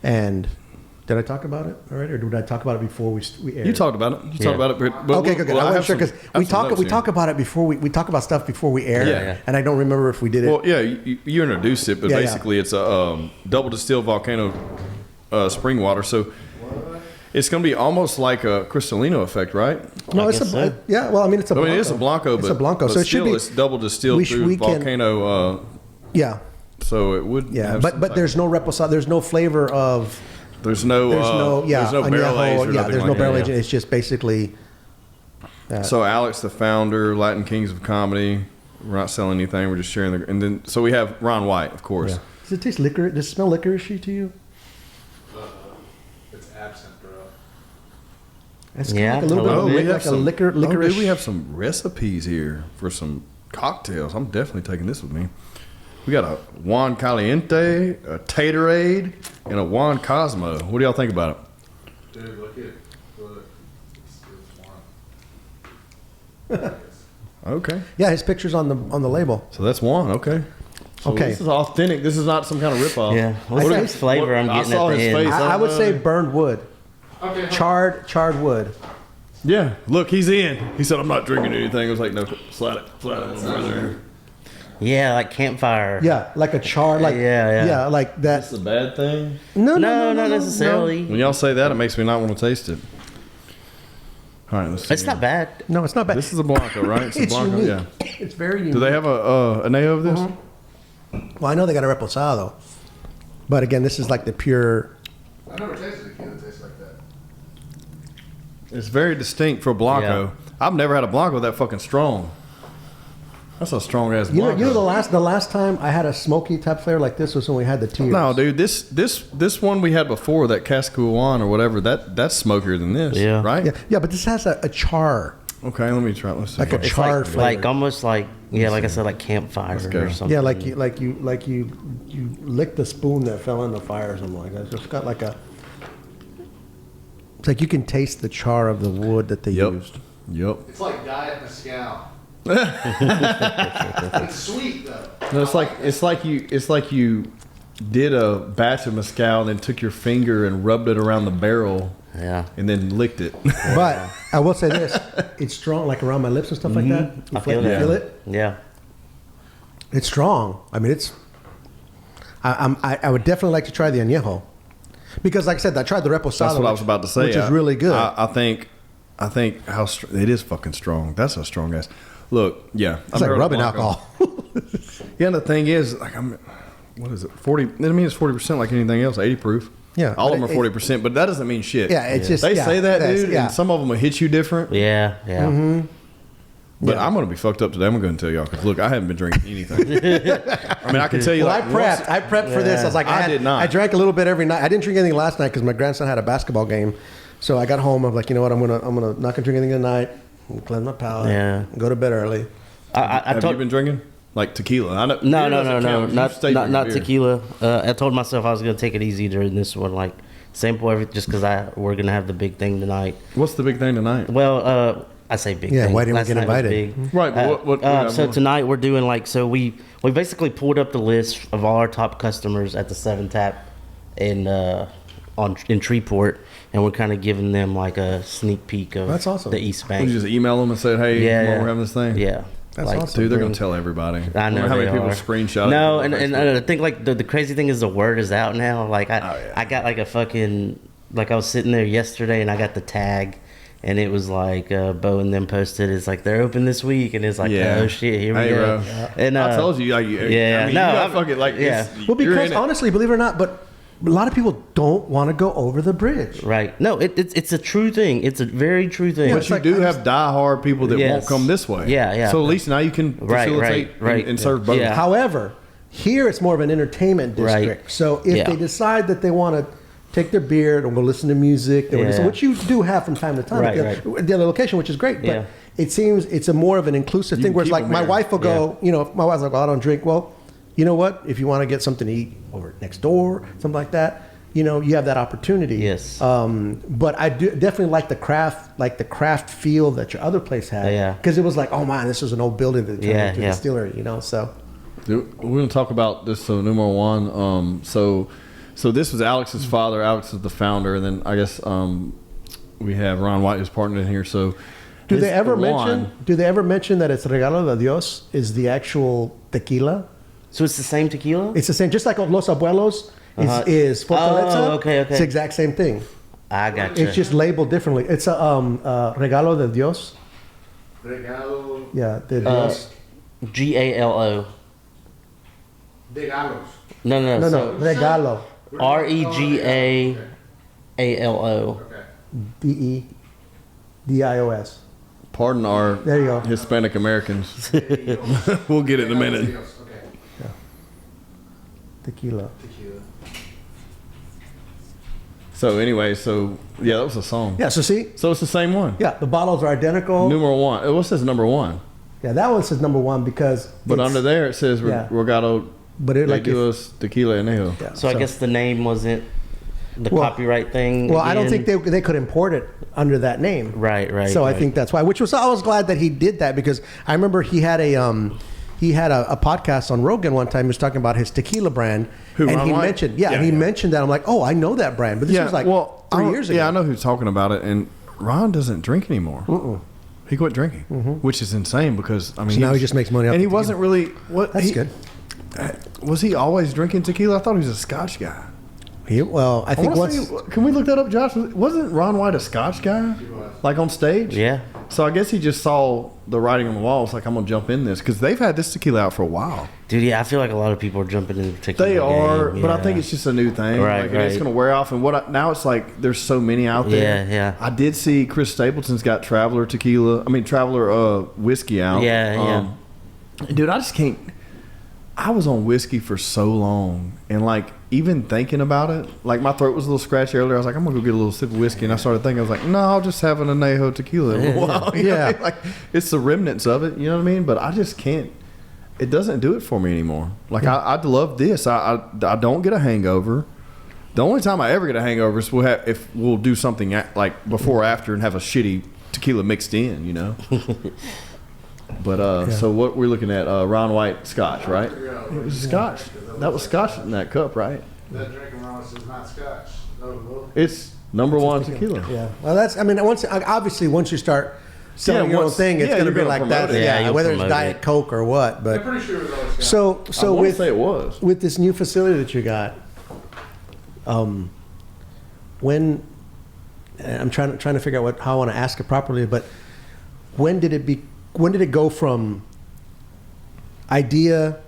S3: and did I talk about it already, or did I talk about it before we aired?
S1: You talked about it. You
S2: Yeah.
S1: talked about it. But
S3: Okay, good.
S1: well,
S3: I
S1: have
S3: wasn't sure
S1: some-
S3: because
S1: I
S3: we
S1: have some
S3: talk
S1: notes here.
S3: about it before we talk about stuff before we air,
S1: Yeah.
S3: and I don't remember if we did it.
S1: Well, yeah, you introduced it, but
S3: Yeah, yeah.
S1: basically it's a double distilled volcano spring water. So it's going to be almost like a Cristalino effect, right?
S3: no,
S2: I
S3: it's a
S2: guess so.
S3: yeah. Well, I mean, it's a
S1: I mean,
S3: Blanco.
S1: it is a Blanco,
S3: It's
S1: but
S3: a Blanco,
S1: but
S3: so it should
S1: still
S3: be.
S1: it's double distilled
S3: we
S1: through
S3: can-
S1: volcano.
S3: Yeah,
S1: So it would.
S3: yeah.
S1: have some
S3: But
S1: type-
S3: there's no reposado. There's no flavor of.
S1: there's no
S3: There's no
S1: there's no barrel
S3: añejo,
S1: aged or
S3: yeah.
S1: nothing
S3: There's no
S1: like
S3: barrel
S1: that.
S3: aging. It's just basically.
S1: So Alex, the founder, Latin Kings of Comedy. We're not selling anything. We're just sharing the. And then so we have Ron White, of course.
S3: Yeah. Does it taste liquor? Does it smell licoricey to you?
S4: It's absent, bro.
S3: It's
S2: Yeah,
S3: like a little bit.
S2: a little
S3: Of
S2: bit.
S3: like a licorice.
S1: dude, we have some recipes here for some cocktails. I'm definitely taking this with me. We got a Juan Caliente, a Taterade, and a Juan Cosmo. What do y'all think about it?
S4: Dude, look. It's one.
S1: Okay.
S3: Yeah, his picture's on the label.
S1: So that's one. Okay. So
S3: Okay.
S1: This is authentic. This is not some kind of ripoff.
S2: Yeah. What's
S3: I
S2: the
S3: guess-
S2: flavor I'm
S1: I
S2: getting
S1: saw
S2: at the
S1: his
S2: end?
S1: face.
S3: I would say burned wood,
S4: Okay.
S3: charred wood.
S1: Yeah. Look, he's in. He said, "I'm not drinking anything." I was like, "No, slide it over there."
S2: Yeah, like campfire.
S3: Yeah, like a char, like
S2: Yeah.
S3: like that.
S1: That's a bad thing.
S3: No,
S2: No, not necessarily.
S1: When y'all say that, it makes me not want to taste it. All right, let's see.
S2: It's not bad.
S3: No, it's not bad.
S1: This is a Blanco, right? It's a
S3: It's
S1: Blanco,
S3: unique.
S1: yeah.
S3: It's very unique.
S1: Do they have a Añejo of this?
S3: Well, I know they got a reposado, but again, this is like the pure.
S4: I never tasted a tequila that tastes like that.
S1: It's very distinct for a Blanco.
S2: Yeah.
S1: I've never had a Blanco that fucking strong. That's a strong ass
S3: You
S1: Blanco.
S3: know, the last time I had a smoky type flavor like this was when we had the tears.
S1: No, dude, this one we had before, that Cascuan or whatever, that's smokier than this.
S2: Yeah.
S1: Right?
S3: Yeah, but this has a char,
S1: Okay, let me try. Let's see.
S3: like a
S2: It's
S3: charred
S2: like,
S3: flavor.
S2: like almost like like I said, like campfire
S1: go.
S2: or something.
S3: Yeah, like you licked the spoon that fell in the fire or something like that. So it's got like a. It's like you can taste the char of the wood that they
S1: Yep.
S3: used.
S1: Yep.
S4: It's like diet mezcal. It's sweet though.
S1: No, it's like you did a batch of mezcal and then took your finger and rubbed it around the barrel
S2: Yeah.
S1: and then licked it.
S3: But I will say this: it's strong, like around my lips and stuff like that. You
S2: I feel
S3: you
S2: that.
S3: feel it.
S2: Yeah.
S3: It's strong. I mean, it's. I would definitely like to try the añejo, because, like I said, I tried the reposado.
S1: That's what I was about to say.
S3: which is really good.
S1: I think how it is fucking strong. That's a strong ass. Look, yeah,
S3: it's like rubbing alcohol.
S1: Yeah, and the thing is, like, what is it? 40. I mean, it's 40% like anything else. 80 proof.
S3: Yeah,
S1: all of them
S3: but
S1: are 40%, but that doesn't mean shit.
S3: Yeah, it's just-
S1: they
S3: yeah,
S1: say that,
S3: that's-
S1: dude,
S3: yeah.
S1: and some of them will hit you different.
S2: Yeah. Yeah.
S1: But I'm gonna be fucked up today. I'm gonna tell y'all because look, I haven't been drinking anything. I mean, I can tell you.
S3: Well,
S1: like,
S3: I prepped for this. I was like,
S1: I did not.
S3: I drank a little bit every night. I didn't drink anything last night because my grandson had a basketball game. So I got home. I'm like, you know what? I'm gonna not gonna drink anything tonight. I'm gonna cleanse my palate.
S2: Yeah.
S3: Go to bed early.
S2: I
S1: Have
S2: told
S1: you been drinking like tequila? I know,
S2: No,
S1: beer
S2: no,
S1: doesn't
S2: no, no,
S1: count. You stay
S2: not
S1: drinking beer.
S2: tequila. I told myself I was gonna take it easy during this one, like sample everything, just because we're gonna have the big thing tonight.
S1: What's the big thing tonight?
S2: Well, I say big.
S3: Yeah,
S2: thing.
S3: why didn't we
S2: Last
S3: get
S2: night was
S3: invited?
S2: big.
S1: Right, but what
S2: So tonight we're doing we basically pulled up the list of all our top customers at the 7 Tap in Treeport, and we're kind of giving them like a sneak peek of
S3: That's awesome.
S2: the East
S1: Would
S2: Bank.
S1: you just email them and say, "Hey,
S2: Yeah,
S1: come on,
S2: yeah.
S1: we're having this thing"?
S2: Yeah.
S3: That's
S2: Like,
S3: awesome.
S1: Dude, they're gonna tell everybody.
S2: I know
S1: wonder how many
S2: they
S1: people
S2: are.
S1: screenshot it.
S2: No,
S1: on
S2: and
S1: Facebook.
S2: I think like the crazy thing is the word is out now. Like I got like a fucking like I was sitting there yesterday and I got the tag, and it was like Bo and them posted. It's like they're open this week, and it's like
S1: Yeah.
S2: oh shit, here we
S1: Hey,
S2: go.
S1: bro.
S2: And
S1: I told you, like,
S2: yeah,
S1: I mean,
S2: no,
S1: you got
S2: I'm-
S1: fucking like,
S2: yeah.
S3: Well,
S1: you're
S3: because
S1: in it.
S3: honestly, believe it or not, but a lot of people don't want to go over the bridge.
S2: Right? No, it's a true thing. It's a very true thing.
S3: Yeah,
S1: But
S3: it's
S1: you
S3: like,
S1: do
S3: I
S1: have diehard people that won't
S2: Yes.
S1: come this way.
S2: Yeah, yeah.
S1: So at least now you can
S2: Right,
S1: facilitate
S2: right.
S1: and serve both.
S2: Yeah.
S3: However, here it's more of an entertainment district.
S2: Right.
S3: So if
S2: Yeah.
S3: they decide that they want to take their beer and go listen to music, they wanna listen-
S2: Yeah.
S3: which you do have from time to time
S2: Right,
S3: at the other location, which is great. But
S2: Yeah.
S3: it seems it's a more of an inclusive
S1: You
S3: thing
S1: can
S3: where it's
S1: keep
S3: like
S1: them
S3: my
S1: here.
S3: wife will go, you know, if my wife's like, well, I don't drink. Well, you know what? If you want to get something to eat over next door, something like that, you know, you have that opportunity.
S2: Yes.
S3: But I do definitely like the craft feel that your other place had.
S2: Yeah.
S3: Because it was like, oh man, this is an old building that turned
S2: Yeah,
S3: into a
S2: yeah.
S3: distillery, you know. So
S1: We're going to talk about this. So numero one. So this was Alex's father. Alex is the founder, and then I guess we have Ron White, who's partnered in here. So
S3: Do
S1: his
S3: they ever
S1: Juan-
S3: mention that it's Regalo de Dios is the actual tequila?
S2: So it's the same tequila.
S3: It's the same, just like Los Abuelos
S2: Uh-huh.
S3: is Fortaleza.
S2: Oh, okay.
S3: It's the exact same thing.
S2: I got you.
S3: It's just labeled differently. It's a Regalo de Dios.
S4: Regalo
S3: Yeah, de Dios.
S2: GALO.
S4: de galos.
S2: No,
S3: no,
S2: so
S3: Regalo.
S2: REGAALO.
S4: Okay.
S3: DEDIOS.
S1: Pardon our
S3: There you go.
S1: Hispanic Americans. We'll get it in a minute.
S4: Okay.
S3: Tequila.
S4: Tequila.
S1: So anyway, so yeah, that was a song.
S3: Yeah, so see?
S1: So it's the same one.
S3: Yeah, the bottles are identical.
S1: Numero one. What says number one?
S3: Yeah, that one says number one because.
S1: But
S3: it's-
S1: under there it says
S3: Yeah.
S1: Regalo
S3: But it
S1: de
S3: like.
S1: Dios Tequila Añejo.
S3: Yeah,
S2: So I guess the name wasn't. the copyright thing.
S3: Well, I don't
S2: again.
S3: think they could import it under that name.
S2: Right.
S3: So I think that's why. I was glad that he did that, because I remember he had a podcast on Rogan one time. He was talking about his tequila brand, and
S1: Ron
S3: he
S1: White?
S3: mentioned he mentioned that. I'm like, oh, I know that brand, but this was like 3 years ago.
S1: Yeah, I know who's talking about it, and Ron doesn't drink anymore. He quit drinking, which is insane because I mean,
S3: So now he just makes money off
S1: and he
S3: the tequila.
S1: wasn't really what.
S3: That's good.
S1: Was he always drinking tequila? I thought he was a Scotch guy.
S3: I think
S1: Can we look that up, Josh? Wasn't Ron White a Scotch guy, like on stage?
S2: Yeah.
S1: So I guess he just saw the writing on the wall. It's like, I'm gonna jump in this because they've had this tequila out for a while.
S2: Dude, yeah, I feel like a lot of people are jumping into the tequila
S1: They are,
S2: game,
S1: but I
S2: yeah.
S1: think it's just a new thing.
S2: Right,
S1: Like, and it's
S2: right.
S1: gonna wear off. And now it's like there's so many out there.
S2: Yeah.
S1: I did see Chris Stapleton's got Traveler whiskey out.
S2: Yeah.
S1: Dude, I just can't. I was on whiskey for so long, and like even thinking about it, like my throat was a little scratchy earlier. I was like, I'm gonna go get a little sip of whiskey, and I started thinking, I was like, no, I'll just have an añejo tequila. You know what I mean? Like it's the remnants of it. You know what I mean? But I just can't. It doesn't do it for me anymore. Like I'd love this. I don't get a hangover. The only time I ever get a hangover is if we'll do something like before or after and have a shitty tequila mixed in. You know. But so what we're looking at, Ron White Scotch, right? It was Scotch. That was Scotch in that cup, right?
S4: That drinking Ron's is not Scotch. No.
S1: It's number one tequila.
S3: Yeah. Well, once you start selling your own
S1: once-
S3: thing, it's
S1: yeah,
S3: going to
S1: you're
S3: be
S1: gonna
S3: like
S1: promote
S3: that.
S1: it.
S2: Yeah,
S3: Yeah,
S2: you'll
S3: whether it's
S2: promote
S3: Diet
S2: it.
S3: Coke or what.
S4: I'm
S3: But
S4: pretty sure it was always Scotch.
S3: so
S1: I wanna
S3: with
S1: say it was.
S3: with this new facility that you got, when I'm trying to figure out how I want to ask it properly, but when did it go from idea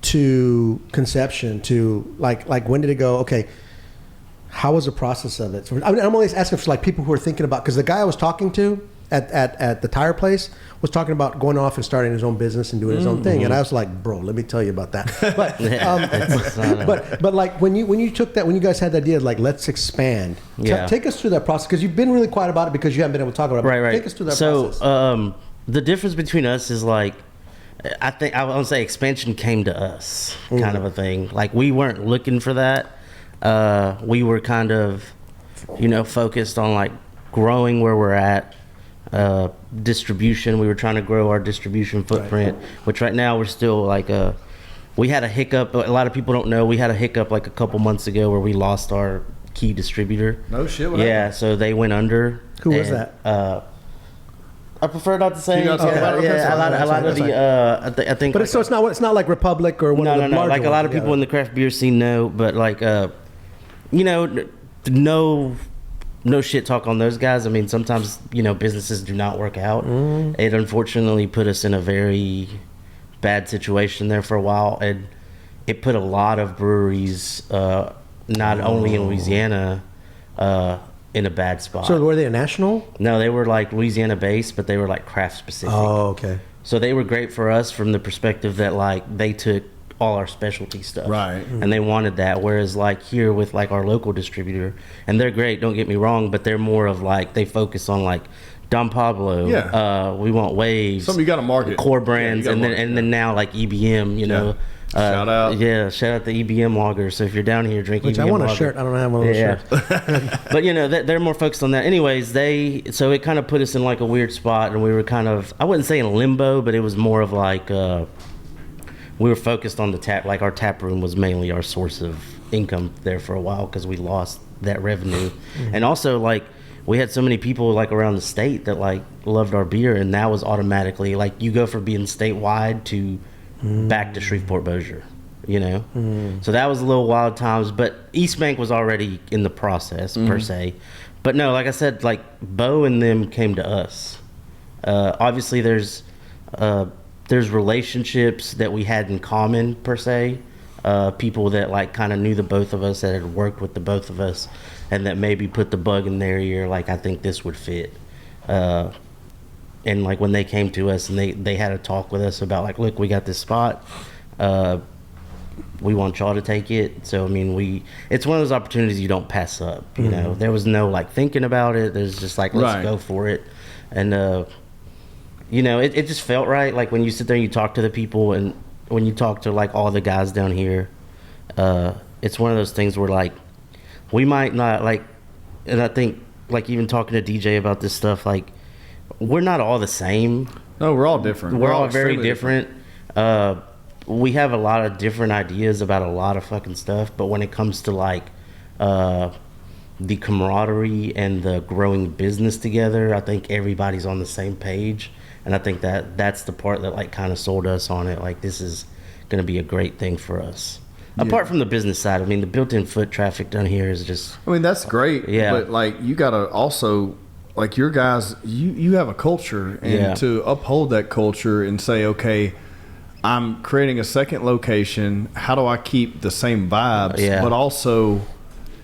S3: to conception to like when did it go? Okay, how was the process of it? So, I'm always asking for like people who are thinking about, because the guy I was talking to at the tire place was talking about going off and starting his own business and doing his own thing, and I was like, bro, let me tell you about that. But like when you took that, when you guys had the idea like let's expand, take us through that process, because you've been really quiet about it because you haven't been able to talk about it.
S2: Right.
S3: Take us through that process.
S2: So the difference between us is like, I think I would say expansion came to us, kind of a thing. Like we weren't looking for that. We were kind of, focused on like growing where we're at. Distribution. We were trying to grow our distribution footprint, which right now we're still like we had a hiccup. A lot of people don't know we had a hiccup like a couple months ago where we lost our key distributor.
S1: No shit.
S2: So they went under.
S3: Who was that?
S2: I prefer not to say.
S1: You not talking about it? Okay,
S2: A lot of
S3: that's
S2: the I think.
S3: But it's not like Republic or one of the larger
S2: Like a lot of
S3: ones.
S2: people in the craft beer scene know, but like no shit talk on those guys. I mean, sometimes businesses do not work out. It unfortunately put us in a very bad situation there for a while, and it put a lot of breweries, not only in Louisiana, in a bad spot.
S3: So were they a national?
S2: No, they were like Louisiana based, but they were like craft specific.
S3: Oh, okay.
S2: So they were great for us from the perspective that like they took all our specialty stuff,
S1: Right.
S2: And they wanted that. Whereas like here with like our local distributor, and they're great, don't get me wrong, but they're more of like they focus on like Don Pablo.
S1: Yeah.
S2: We want Waves.
S1: Something you got to market.
S2: Core brands,
S1: Yeah, you
S2: and
S1: gotta
S2: then
S1: market,
S2: now like EBM.
S1: Shout out.
S2: Yeah, shout out the EBM lager. So if you're down here drinking,
S3: Which
S2: EBM
S3: I want a
S2: lager,
S3: shirt. I don't have one of those shirts.
S2: But they're more focused on that. Anyways, so it kind of put us in like a weird spot, and we were kind of, I wouldn't say in limbo, but it was more of like we were focused on the tap. Like our tap room was mainly our source of income there for a while because we lost that revenue, and also like we had so many people like around the state that like loved our beer, and that was automatically like you go from being statewide to back to Shreveport Bossier. So that was a little wild times, but East Bank was already in the process per se. But no, like I said, like Bo and them came to us. Obviously there's relationships that we had in common per se. People that like kind of knew the both of us, that had worked with the both of us, and that maybe put the bug in their ear, like I think this would fit. And like when they came to us and they had a talk with us about like, look, we got this spot. We want y'all to take it. So I mean, it's one of those opportunities you don't pass up. There was no like thinking about it. There's just like let's go for it, and it just felt right. Like when you sit there and you talk to the people, and when you talk to like all the guys down here, it's one of those things where like we might not like, and I think like even talking to DJ about this stuff, like we're not all the same.
S1: No, we're all different.
S2: We're all very different. We have a lot of different ideas about a lot of fucking stuff, but when it comes to like the camaraderie and the growing business together, I think everybody's on the same page, and I think that's the part that like kind of sold us on it. Like this is going to be a great thing for us. Yeah. Apart from the business side, I mean, the built-in foot traffic down here is just.
S1: I mean, that's great.
S2: Yeah.
S1: But like, you gotta also like your guys. You have a culture, and to uphold that culture and say, okay, I'm creating a second location. How do I keep the same vibes, but also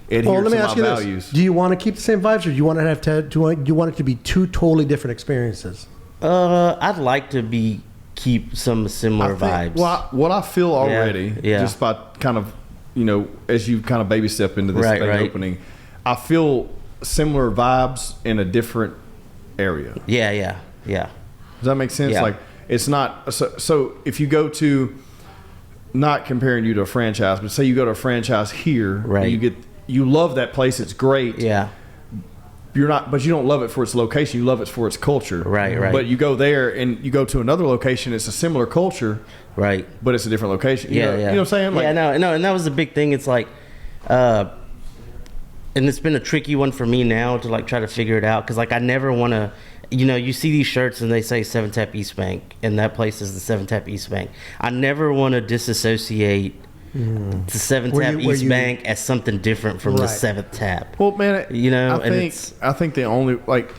S1: adhere to my values?
S3: Do you want to keep the same vibes, or do you want to have do you want it to be two totally different experiences?
S2: I'd like to keep some similar vibes.
S1: What I feel already, just by kind of, as you kind of baby step into this thing opening, I feel similar vibes in a different area.
S2: Yeah.
S1: Does that make sense?
S2: Yeah.
S1: Like, it's not so if you go to, not comparing you to a franchise, but say you go to a franchise here, and you love that place, it's great.
S2: Yeah.
S1: But you don't love it for its location, you love it for its culture.
S2: Right.
S1: But you go there and you go to another location, it's a similar culture.
S2: Right.
S1: But it's a different location.
S2: Yeah.
S1: You know what I'm saying? Like,
S2: no, and that was the big thing. It's like and it's been a tricky one for me now to like try to figure it out, because like I never want to, you see these shirts and they say 7 Tap East Bank, and that place is the 7 Tap East Bank. I never want to disassociate the 7 Tap East Bank as something different from the 7th Tap.
S1: Well, man, I think the only, like,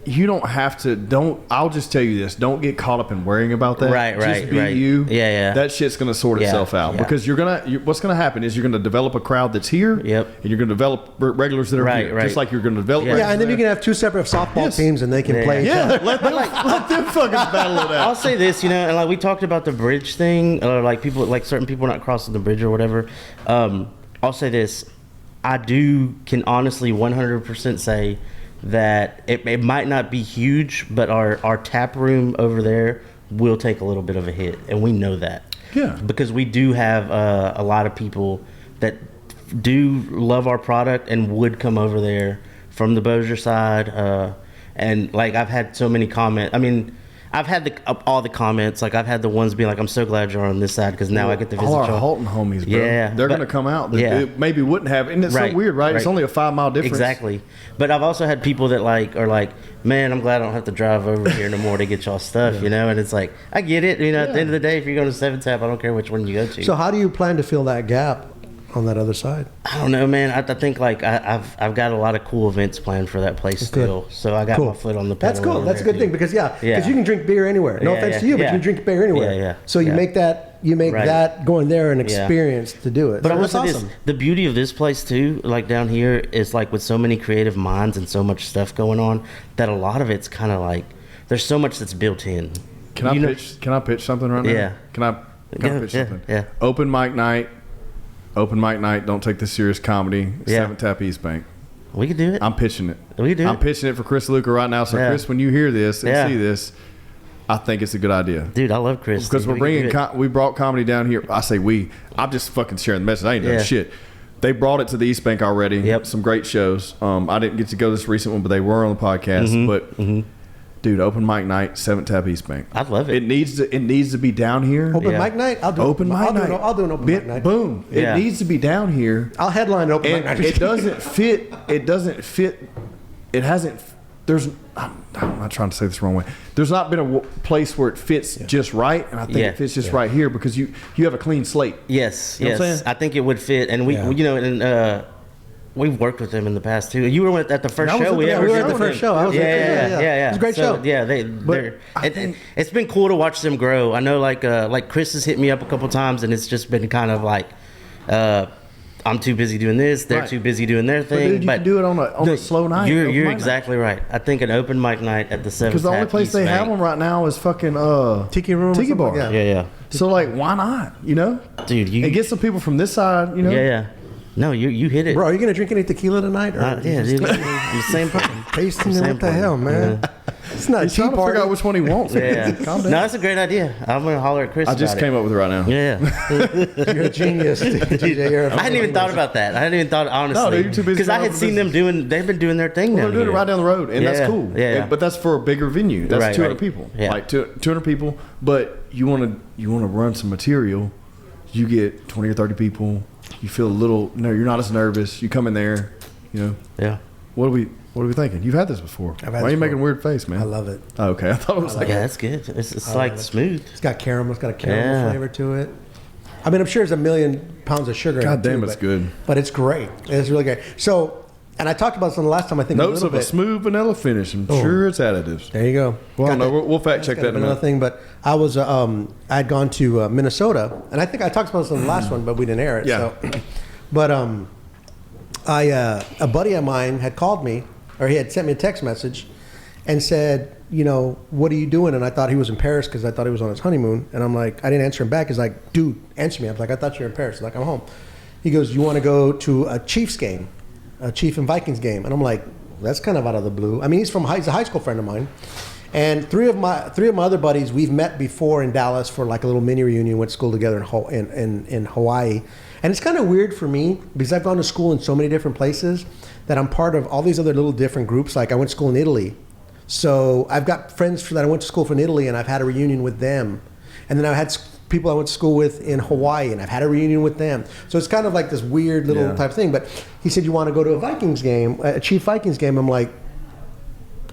S1: you don't have to, I'll just tell you this, don't get caught up in worrying about that.
S2: Right.
S1: Just be you.
S2: Yeah.
S1: That shit's going to sort itself out, because what's going to happen is you're going to develop a crowd that's here.
S2: Yep.
S1: And you're going to develop regulars that are here. Just like you're going to develop regulars.
S3: And then you can have two separate softball teams and they can play each other.
S1: Let them fucking battle it out.
S2: I'll say this, and like we talked about the bridge thing, or like people, like certain people not crossing the bridge or whatever. I'll say this, I can honestly 100% say that it might not be huge, but our tap room over there will take a little bit of a hit, and we know that.
S1: Yeah.
S2: Because we do have a lot of people that do love our product and would come over there from the Bossier side. And like I've had so many comments. I mean, I've had all the comments. Like I've had the ones being like, "I'm so glad you're on this side because now I get to visit."
S1: All our
S2: y'all.
S1: Halton homies, bro.
S2: Yeah,
S1: they're going to come out. It maybe wouldn't have, and it's so weird, right? It's only a 5-mile difference.
S2: Exactly. But I've also had people that are like, "Man, I'm glad I don't have to drive over here no more to get y'all stuff," And it's like, I get it. At the end of the day, if you're going to 7 Tap, I don't care which one you go to.
S3: So how do you plan to fill that gap on that other side?
S2: I don't know, man. I think like I've got a lot of cool events planned for that place still. So I got my foot on the pedal.
S3: That's cool. That's a good thing because you can drink beer anywhere. No offense to you, but you can drink beer anywhere.
S2: Yeah.
S3: So you make that that going there an experience to do it.
S2: But
S3: that's
S2: awesome. The beauty of this place too, like down here, is like with so many creative minds and so much stuff going on, that a lot of it's kind of like there's so much that's built in.
S1: Can I pitch something right now?
S2: Yeah.
S1: Can I pitch something?
S2: Yeah.
S1: Open mic night. Don't take this serious comedy. 7 Tap East Bank.
S2: We can do it.
S1: I'm pitching it.
S2: We can do it.
S1: I'm pitching it for Chris Luca right now. So Chris, when you hear this and see this, I think it's a good idea.
S2: Dude, I love Chris.
S1: Because we brought comedy down here. I say we. I'm just fucking sharing the message. I ain't doing shit. They brought it to the East Bank already.
S2: Yep.
S1: Some great shows. I didn't get to go this recent one, but they were on the podcast. But dude, open mic night, 7 Tap East Bank.
S2: I love it.
S1: It needs to be down here.
S3: Open mic night? I'll do
S1: open mic night.
S3: I'll do an open mic night.
S1: Boom.
S2: Yeah.
S1: It needs to be down here.
S3: I'll headline open mic night.
S1: It doesn't fit. It hasn't. I'm not trying to say this the wrong way. There's not been a place where it fits just right, and I think it fits just right here because you have a clean slate.
S2: Yes,
S1: you know what I'm saying?
S2: I think it would fit, and we've worked with them in the past too. You were at the first show.
S3: We were at the first show. I was
S2: yeah.
S3: It was a great show.
S2: Yeah, it's been cool to watch them grow. I know, like Chris has hit me up a couple times, and it's just been kind of like, I'm too busy doing this. They're too busy doing their thing.
S1: But you can do it on a slow night.
S2: You're exactly right. I think an open mic night at the 7th.
S1: Because the only place they have them right now is fucking
S3: Tiki Room,
S1: Tiki Bar.
S2: Yeah.
S1: So like, why not?
S2: Dude,
S1: and get some people from this side.
S2: Yeah. No, you hit it,
S3: bro. Are you gonna drink any tequila tonight?
S2: Yeah, dude. I'm the same person.
S3: Tasting it. What the hell, man? It's not
S1: He's
S3: a tea
S1: trying to
S3: party.
S1: figure out which one he wants.
S2: Yeah.
S1: Calm
S2: No,
S1: down.
S2: that's a great idea. I'm gonna holler at Chris.
S1: I just
S2: about
S1: came up with it right now.
S2: it. Yeah.
S3: You're a genius, DJ. You're a
S2: I hadn't even thought about that. I hadn't even thought honestly.
S1: No, dude, you're too busy
S2: Because I
S1: going
S2: had
S1: over
S2: seen them doing. They've been doing their thing
S1: Well,
S2: down
S1: they're doing
S2: here.
S1: it right down the road, and
S2: Yeah,
S1: that's cool.
S2: yeah.
S1: But that's for a bigger venue. That's
S2: Right,
S1: 200
S2: right.
S1: people.
S2: Yeah.
S1: Like 200 people. But you want to run some material. You get 20 or 30 people. You feel a little. No, you're not as nervous. You come in there. You know.
S2: Yeah.
S1: What are we thinking? You've had this before.
S3: I've had
S1: Why are
S3: this
S1: you making a
S3: before.
S1: weird face, man?
S3: I love it.
S1: Oh, okay, I thought it was like.
S2: Yeah, that's good. It's
S3: I
S2: like
S3: love it.
S2: smooth.
S3: It's got caramel. It's got a caramel
S2: Yeah.
S3: flavor to it. I mean, I'm sure there's 1,000,000 pounds of sugar in it.
S1: God damn,
S3: too,
S1: it's
S3: but-
S1: good.
S3: But it's great. It's really great. So, and I talked about this on the last time, I think, a
S1: Notes
S3: little
S1: of a
S3: bit.
S1: smooth vanilla finish. I'm
S3: Oh.
S1: sure it's additives.
S3: There you go.
S1: Well,
S3: Got
S1: no,
S3: that-
S1: we'll fact check
S3: That's
S1: that in a
S3: another
S1: minute.
S3: thing, but I was I'd gone to Minnesota, and I think I talked about this in the last one, but we didn't air it.
S1: Yeah.
S3: So. But a buddy of mine had called me, or he had sent me a text message, and said, you know, what are you doing? And I thought he was in Paris because I thought he was on his honeymoon, and I'm like, I didn't answer him back. He's like, dude, answer me. I was like, I thought you were in Paris. He's like, I'm home. He goes, you want to go to a Chiefs game, a Chief and Vikings game? And I'm like, that's kind of out of the blue. I mean, he's a high school friend of mine. And three of my other buddies we've met before in Dallas for like a little mini reunion. Went to school together in Hawaii, and it's kind of weird for me because I've gone to school in so many different places that I'm part of all these other little different groups. Like I went to school in Italy, so I've got friends that I went to school for in Italy, and I've had a reunion with them. And then I've had people I went to school with in Hawaii, and I've had a reunion with them. So it's kind of like this weird little
S1: Yeah.
S3: type thing. But he said, "You want to go to a Vikings game, a Chief Vikings game?" I'm like.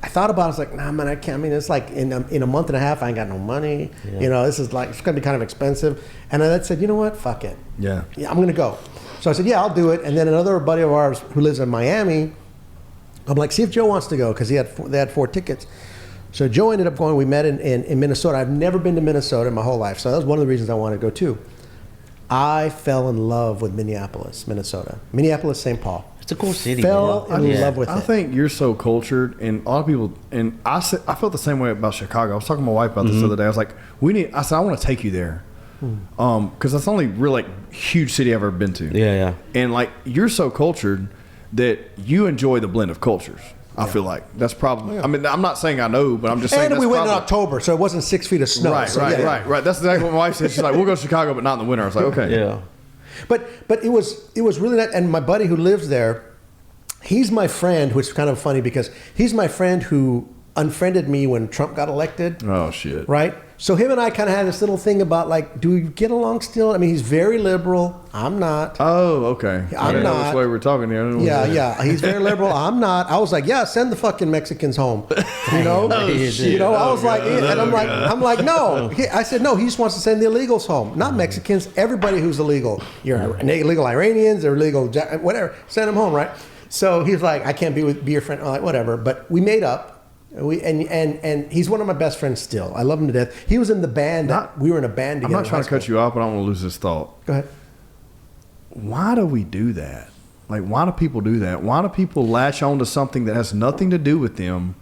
S3: I thought about it. I was like, nah, man, I can't. I mean, it's like in a month and a half, I ain't got no money.
S2: Yeah.
S3: You know, this is like, it's going to be kind of expensive. And I said, you know what? Fuck it.
S1: Yeah.
S3: Yeah, I'm going to go. So I said, yeah, I'll do it. And then another buddy of ours who lives in Miami, I'm like, see if Joe wants to go because they had 4 tickets. So Joe ended up going. We met in Minnesota. I've never been to Minnesota in my whole life. So that was one of the reasons I wanted to go too. I fell in love with Minneapolis, Minnesota. Minneapolis, St. Paul.
S2: It's a cool city.
S3: Fell
S2: man.
S3: in love with
S1: I
S3: it.
S1: think you're so cultured, and a lot of people, and I felt the same way about Chicago. I was talking to my wife about this the other day. I was like, I said, I want to take you there. Because that's the only real like huge city I've ever been to.
S2: Yeah, yeah.
S1: And like you're so cultured that you enjoy the blend of cultures. I feel like that's probably. I mean, I'm not saying I know, but I'm just saying.
S3: And we
S1: that's
S3: went in
S1: probably-
S3: October, so it wasn't 6 feet of snow.
S1: Right,
S3: so
S1: right,
S3: yeah.
S1: right. That's exactly what my wife said. She's like, "We'll go to Chicago, but not in the winter." I was like, "Okay."
S2: Yeah.
S3: But it was really nice. And my buddy who lives there, he's my friend, which is kind of funny because he's my friend who unfriended me when Trump got elected.
S1: Oh shit.
S3: Right? So him and I kind of had this little thing about like, do we get along still? I mean, he's very liberal. I'm not.
S1: Oh, okay. I
S3: I'm
S1: didn't know
S3: not.
S1: which way we're talking here. I didn't know
S3: Yeah,
S1: what-
S3: yeah. He's very liberal. I'm not. I was like, yeah, send the fucking Mexicans home. You know, you know. I was like, and I'm like, no. I said no. He just wants to send the illegals home, not Mexicans. Everybody who's illegal. You're illegal Iranians or illegal whatever. Send them home, right? So he's like, I can't be your friend. I'm like, whatever. But we made up. And he's one of my best friends still. I love him to death. He was in the band. We were in a band together.
S1: I'm not trying to cut you off, but I don't want to lose this thought.
S3: Go ahead.
S1: Why do we do that? Like, why do people do that? Why do people latch on to something that has nothing to do with them,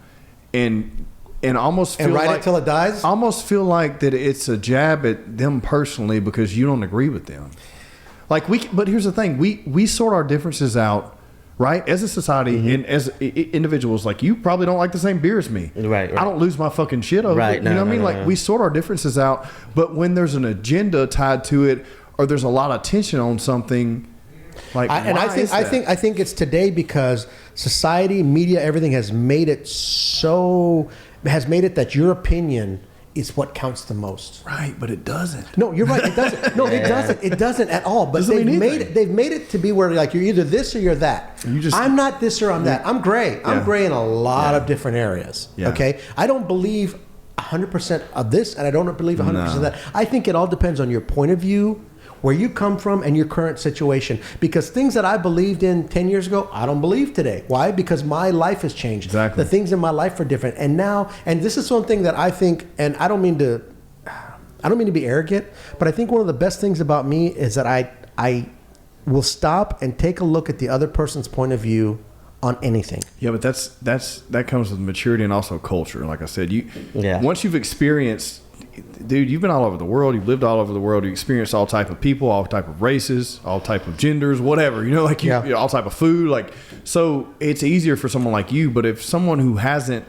S1: and almost feel
S3: And ride
S1: like,
S3: it till it dies?
S1: Almost feel like that it's a jab at them personally because you don't agree with them. Like but here's the thing: we sort our differences out. Right, as a society and as individuals, like you probably don't like the same beer as me.
S2: Right.
S1: I don't lose my fucking shit over
S2: Right,
S1: it.
S2: no,
S1: You know what I
S2: no,
S1: mean?
S2: no,
S1: Like
S2: no.
S1: we sort our differences out, but when there's an agenda tied to it, or there's a lot of tension on something, like
S3: I think it's today because society, media, everything has made it that your opinion is what counts the most.
S1: right, but it doesn't.
S3: No, you're right. It doesn't. No, it doesn't. It doesn't at all. But
S1: Doesn't
S3: they've
S1: mean
S3: made
S1: anything.
S3: it. They've made it to be where like you're either this or you're that. I'm not this or I'm that. I'm gray. I'm
S1: Yeah.
S3: gray in a lot
S1: Yeah.
S3: of different areas.
S1: Yeah.
S3: Okay. I don't believe 100% of this, and I don't believe 100% of
S1: No.
S3: that. I think it all depends on your point of view, where you come from, and your current situation. Because things that I believed in 10 years ago, I don't believe today. Why? Because my life has changed.
S1: Exactly.
S3: The things in my life are different. And now, and this is something that I think, and I don't mean to be arrogant, but I think one of the best things about me is that I will stop and take a look at the other person's point of view on anything.
S1: Yeah, but that comes with maturity and also culture. Like I said, once you've experienced, dude, you've been all over the world. You've lived all over the world. You experienced all type of people, all type of races, all type of genders, whatever. You know, like you know, all type of food. Like, so it's easier for someone like you. But if someone who hasn't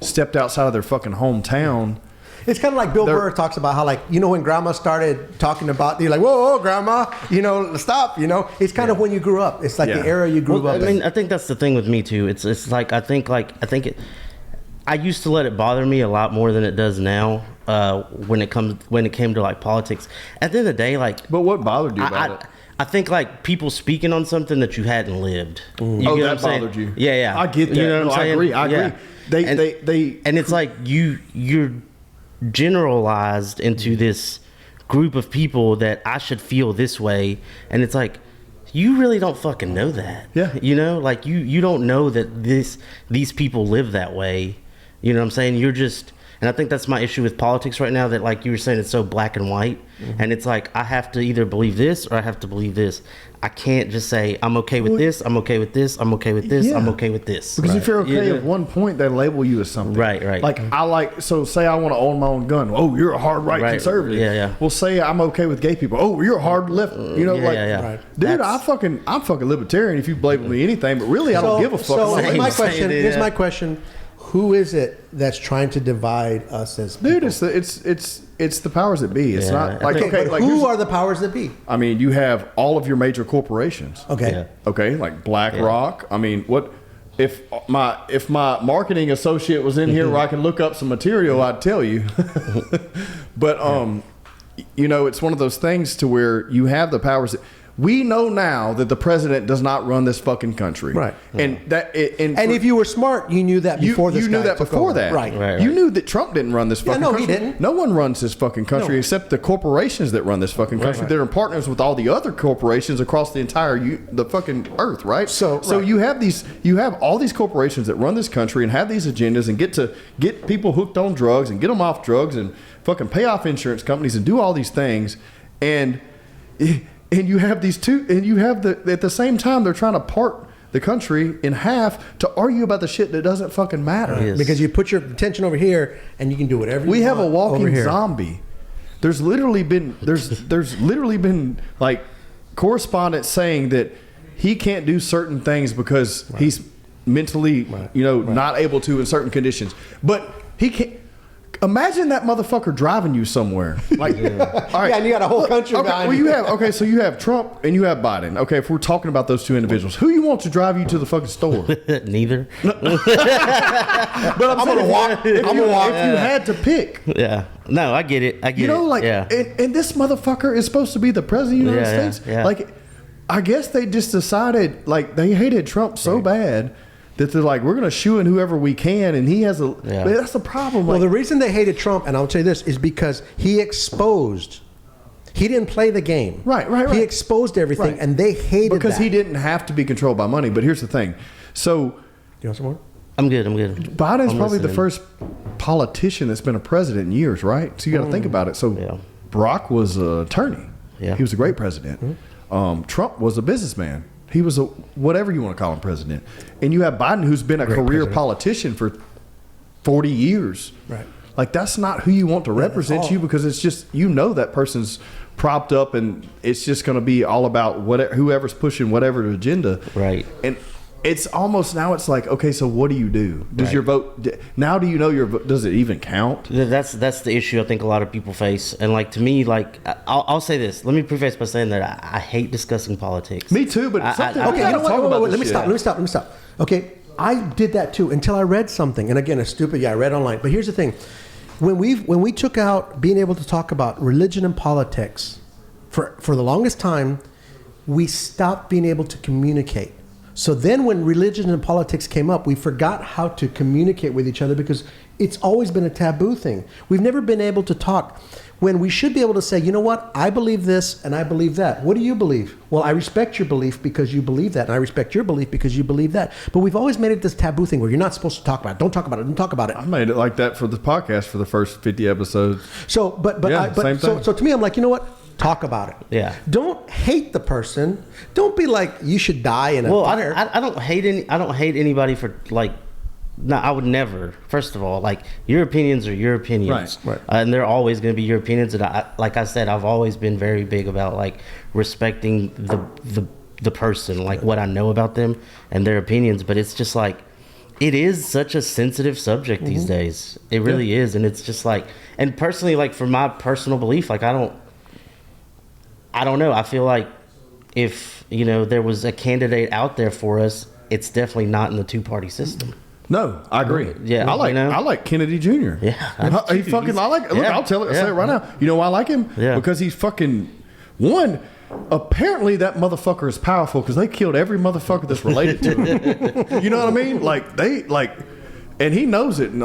S1: stepped outside of their fucking hometown.
S3: It's kind of like Bill Burr talks about how, like, when grandma started talking about, you're like, whoa, grandma, stop, It's kind of when you grew up. It's like the era you grew up in.
S2: I mean, I think that's the thing with me too. It's like, I think I used to let it bother me a lot more than it does now. When it came to like politics, at the end of the day, like.
S1: But what bothered you about it?
S2: I think like people speaking on something that you hadn't lived.
S1: That bothered you.
S2: Yeah.
S1: I get that.
S2: You know what I'm saying?
S1: I agree. They
S2: and it's like you're generalized into this group of people that I should feel this way, and it's like you really don't fucking know that.
S1: Yeah.
S2: Like you don't know that these people live that way. You know what I'm saying? You're just. And I think that's my issue with politics right now, that like you were saying, it's so black and white. And it's like, I have to either believe this or I have to believe this. I can't just say, I'm okay with this, I'm okay with this, I'm okay with this, I'm okay with this.
S1: Because if you're okay at one point, they label you as something.
S2: Right.
S1: Like, so say I want to own my own gun. Oh, you're a hard right conservative.
S2: Yeah.
S1: Well, say I'm okay with gay people. Oh, you're a hard left. Dude, I'm fucking libertarian if you label me anything, but really I don't give a fuck.
S3: So here's my question. Who is it that's trying to divide us as people?
S1: Dude, it's the powers that be. It's not like
S3: who are the powers that be?
S1: I mean, you have all of your major corporations.
S3: Okay.
S1: Okay, like BlackRock. I mean, what if my marketing associate was in here where I can look up some material, I'd tell you. But it's one of those things to where you have the powers that. We know now that the president does not run this fucking country,
S3: right?
S1: And
S3: if you were smart, you knew that before this.
S1: You knew that before that,
S3: right?
S1: You knew that Trump didn't run this fucking country.
S3: He didn't.
S1: No one runs this fucking country except the corporations that run this fucking country. They're in partners with all the other corporations across the entire the fucking earth, right? So you have all these corporations that run this country and have these agendas and get people hooked on drugs and get them off drugs and fucking pay off insurance companies and do all these things and you have these two, and you have at the same time they're trying to part the country in half to argue about the shit that doesn't fucking matter.
S3: Yes. Because you put your attention over here and you can do whatever you want.
S1: We have a walking zombie. There's literally been like correspondence saying that he can't do certain things because he's mentally not able to in certain conditions, but he can't. Imagine that motherfucker driving you somewhere. Like, all right.
S3: Yeah, and you got a whole country behind you.
S1: So you have Trump and you have Biden. Okay, if we're talking about those two individuals, who you want to drive you to the fucking store?
S2: Neither.
S1: But I'm gonna walk. If you had to pick.
S2: Yeah. No, I get it.
S1: And this motherfucker is supposed to be the president of the United States.
S2: Yeah.
S1: Like, I guess they just decided, like, they hated Trump so bad that they're like, we're going to shoe in whoever we can, and he has that's the problem.
S3: Well, the reason they hated Trump, and I'll tell you this, is because he didn't play the game.
S1: Right.
S3: He exposed everything, and they hated
S1: because
S3: that.
S1: he didn't have to be controlled by money. But here's the thing. So,
S3: you want some more?
S2: I'm good.
S1: Biden's probably the first politician that's been a president in years, right? So you got to think about it. So Barack was an attorney.
S2: Yeah.
S1: He was a great president. Trump was a businessman. He was a whatever you want to call him president. And you have Biden, who's been a career politician for 40 years.
S3: Right.
S1: Like, that's not who you want to represent you, because it's just, that person's propped up and it's just going to be all about whoever's pushing whatever agenda.
S2: Right.
S1: And it's almost now it's like, okay, so what do you do? Does your vote, now do you know your vote, does it even count?
S2: That's the issue I think a lot of people face. And like, to me, like, I'll say this. Let me preface by saying that I hate discussing politics.
S1: Me too, but
S3: let me stop. Okay, I did that too until I read something. And again, I read online. But here's the thing. When we took out being able to talk about religion and politics, for the longest time, we stopped being able to communicate. So then when religion and politics came up, we forgot how to communicate with each other because it's always been a taboo thing. We've never been able to talk when we should be able to say, you know what, I believe this and I believe that. What do you believe? Well, I respect your belief because you believe that, and I respect your belief because you believe that. But we've always made it this taboo thing where you're not supposed to talk about it. Don't talk about it. Don't talk about it.
S1: I made it like that for the podcast for the first 50 episodes.
S3: So, so to me, I'm like, you know what? Talk about it.
S2: Yeah.
S3: Don't hate the person. Don't be like you should die in a fire.
S2: I don't hate anybody for like. No, I would never. First of all, like, your opinions are your opinions,
S3: right.
S2: And they're always going to be your opinions. And like I said, I've always been very big about like respecting the person, like what I know about them and their opinions. But it's just like, It is such a sensitive subject these days. It really is, and it's just like, and personally, like for my personal belief, like I don't know. I feel like if there was a candidate out there for us, it's definitely not in the two-party system.
S1: No, I agree.
S2: Yeah,
S1: I like Kennedy Jr.
S2: Yeah,
S1: he fucking. I like. Look, I'll tell it. Say it right now. You know why I like him?
S2: Yeah.
S1: Because he's fucking one. Apparently, that motherfucker is powerful because they killed every motherfucker that's related to him. You know what I mean? Like and he knows it. And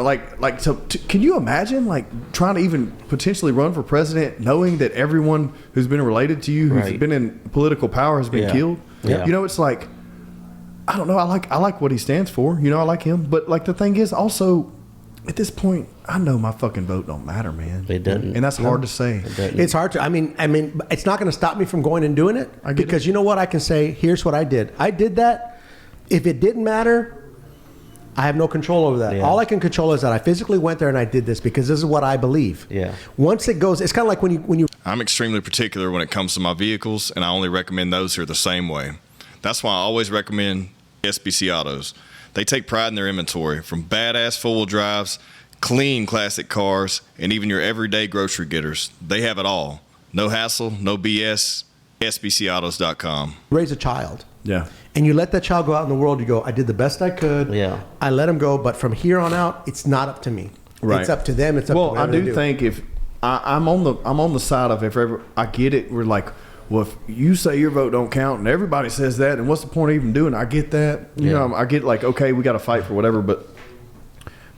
S1: can you imagine trying to even potentially run for president, knowing that everyone who's been related to you, who's been in political power, has been killed?
S2: Yeah.
S1: It's like, I don't know. I like what he stands for. I like him. But the thing is, also, at this point, I know my fucking vote don't matter, man.
S2: It doesn't,
S1: and that's hard to say.
S3: It's hard to. I mean, it's not going to stop me from going and doing it because you know what? I can say, here's what I did. I did that. If it didn't matter, I have no control over that.
S2: Yeah.
S3: All I can control is that I physically went there and I did this because this is what I believe.
S2: Yeah.
S3: Once it goes, it's kind of like when you.
S5: I'm extremely particular when it comes to my vehicles, and I only recommend those who are the same way. That's why I always recommend SBC Autos. They take pride in their inventory, from badass four-wheel drives, clean classic cars, and even your everyday grocery getters. They have it all. No hassle, no BS. SBCautos.com.
S3: Raise a child.
S1: Yeah.
S3: And you let that child go out in the world. You go, I did the best I could.
S2: Yeah.
S3: I let him go, but from here on out, it's not up to me.
S1: Right.
S3: It's up to them. It's up to them.
S1: Well, I do think if I'm on the side of if ever I get it, we're like, well, if you say your vote don't count and everybody says that, and what's the point of even doing it? I get that. I get okay, we got to fight for whatever, but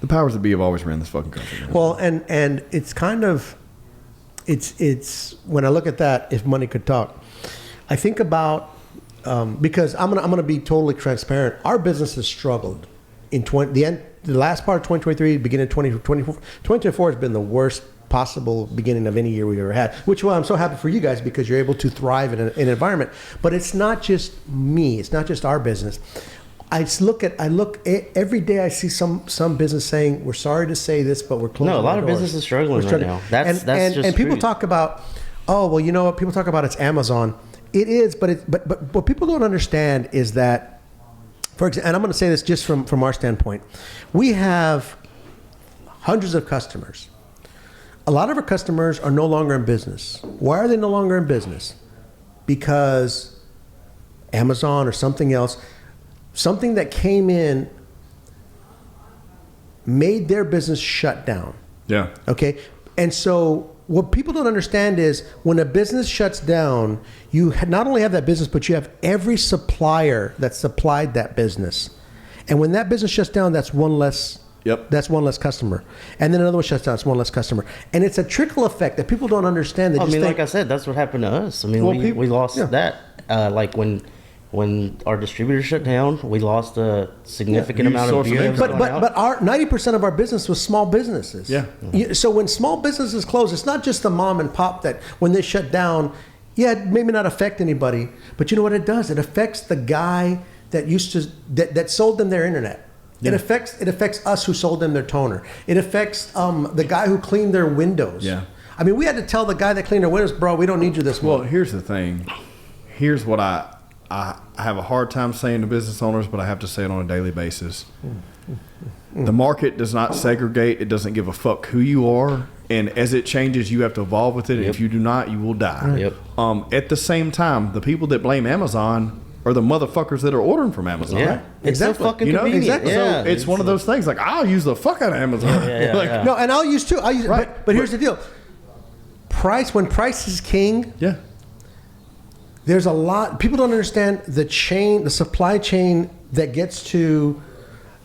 S1: the powers that be have always ran this fucking country. Man.
S3: Well, and it's kind of, it's when I look at that, if money could talk, I think about, because I'm gonna be totally transparent. Our business has struggled in the last part of 2023, beginning of 2024. 2024 has been the worst possible beginning of any year we've ever had, which I'm so happy for you guys because you're able to thrive in an environment. But it's not just me. It's not just our business. I look every day. I see some business saying, "We're sorry to say this, but we're closing."
S2: No, a lot of
S3: doors.
S2: business is struggling right now. That's just
S3: and people
S2: true.
S3: talk about, oh well, you know what? People talk about it's Amazon. It is, but what people don't understand is that, for example, and I'm going to say this just from our standpoint, we have hundreds of customers. A lot of our customers are no longer in business. Why are they no longer in business? Because Amazon or something else, something that came in, made their business shut down.
S1: Yeah.
S3: Okay. And so what people don't understand is when a business shuts down, you not only have that business, but you have every supplier that supplied that business. And when that business shuts down, that's one less.
S1: Yep.
S3: That's one less customer. And then another one shuts down, it's one less customer. And it's a trickle effect that people don't understand. They
S2: like I said, that's what happened to us. I mean, we lost that. Like when our distributor shut down, we lost a significant amount of beer.
S3: But our 90% of our business was small businesses.
S1: Yeah.
S3: So when small businesses close, it's not just the mom and pop that when they shut down, it maybe not affect anybody, but you know what it does? It affects the guy that that sold them their internet. Yeah. It affects us who sold them their toner. It affects the guy who cleaned their windows.
S1: Yeah.
S3: I mean, we had to tell the guy that cleaned their windows, bro, we don't need you this month.
S1: Well, here's the thing. Here's what I have a hard time saying to business owners, but I have to say it on a daily basis. The market does not segregate. It doesn't give a fuck who you are. And as it changes, you have to evolve with it. Yep. If you do not, you will die.
S2: Yep.
S1: At the same time, the people that blame Amazon are the motherfuckers that are ordering from Amazon.
S2: Yeah.
S1: Right?
S2: It's so fucking convenient.
S1: Exactly.
S2: Yeah.
S1: So it's one of those things. Like, I'll use the fuck out of Amazon.
S2: Yeah.
S3: No, and I'll use too.
S1: Right.
S3: But here's the deal. When price is king.
S1: Yeah.
S3: There's a lot. People don't understand the supply chain that gets to.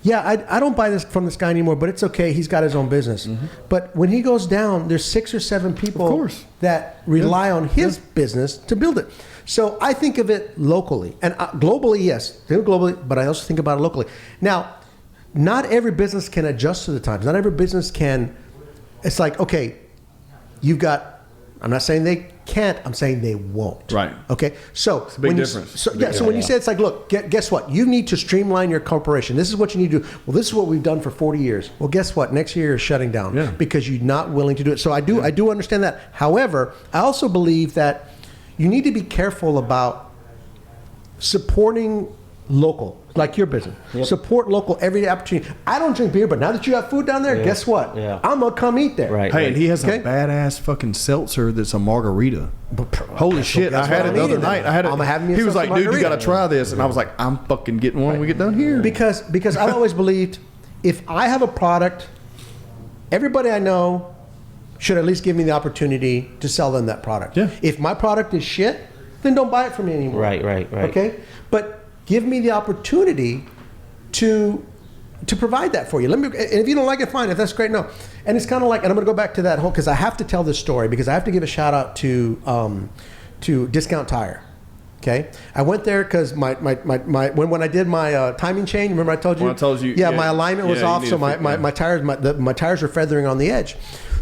S3: Yeah, I don't buy this from this guy anymore, but it's okay. He's got his own business. Mm-hmm. But when he goes down, there's 6 or 7 people that rely on his business to build it. So I think of it locally and globally, yes, globally, but I also think about it locally. Now, not every business can adjust to the times. Not every business can. It's like, okay, you've got. I'm not saying they can't. I'm saying they won't.
S1: Right.
S3: Okay. So
S1: it's a big difference.
S3: So when you say it's like, look, guess what? You need to streamline your corporation. This is what you need to do. Well, this is what we've done for 40 years. Well, guess what? Next year you're shutting down because you're not willing to do it. So I do understand that. However, I also believe that you need to be careful about supporting local. like your business.
S2: Yep.
S3: Support local every opportunity. I don't drink beer, but now that you have food down there,
S2: Yeah.
S3: guess what?
S2: Yeah.
S3: I'm gonna come eat there.
S2: Right.
S1: Hey, and he has
S3: Okay.
S1: a badass fucking seltzer that's a margarita. Holy shit!
S3: guess
S1: I had
S3: what
S1: it
S3: I'm
S1: the other
S3: eating
S1: night.
S3: then?
S1: I had it.
S3: I'm having me a
S1: He was
S3: seltzer
S1: like, "Dude, you got to
S3: margarita."
S1: try this," and I was like, "I'm fucking getting one when we get done here."
S3: Because I've always believed if I have a product, everybody I know should at least give me the opportunity to sell them that product.
S1: Yeah.
S3: If my product is shit, then don't buy it from me anymore.
S2: Right.
S3: Okay? But give me the opportunity to provide that for you. Let me. And if you don't like it, fine. If that's great, no. And it's kind of like, and I'm going to go back to that whole, because I have to tell this story because I have to give a shout out to Discount Tire. Okay, I went there because when I did my timing chain. Remember I told you?
S1: When I told you,
S3: Yeah,
S1: yeah,
S3: my alignment was
S1: yeah, you
S3: off,
S1: need
S3: so
S1: to fix-
S3: my tires my tires were feathering on the edge.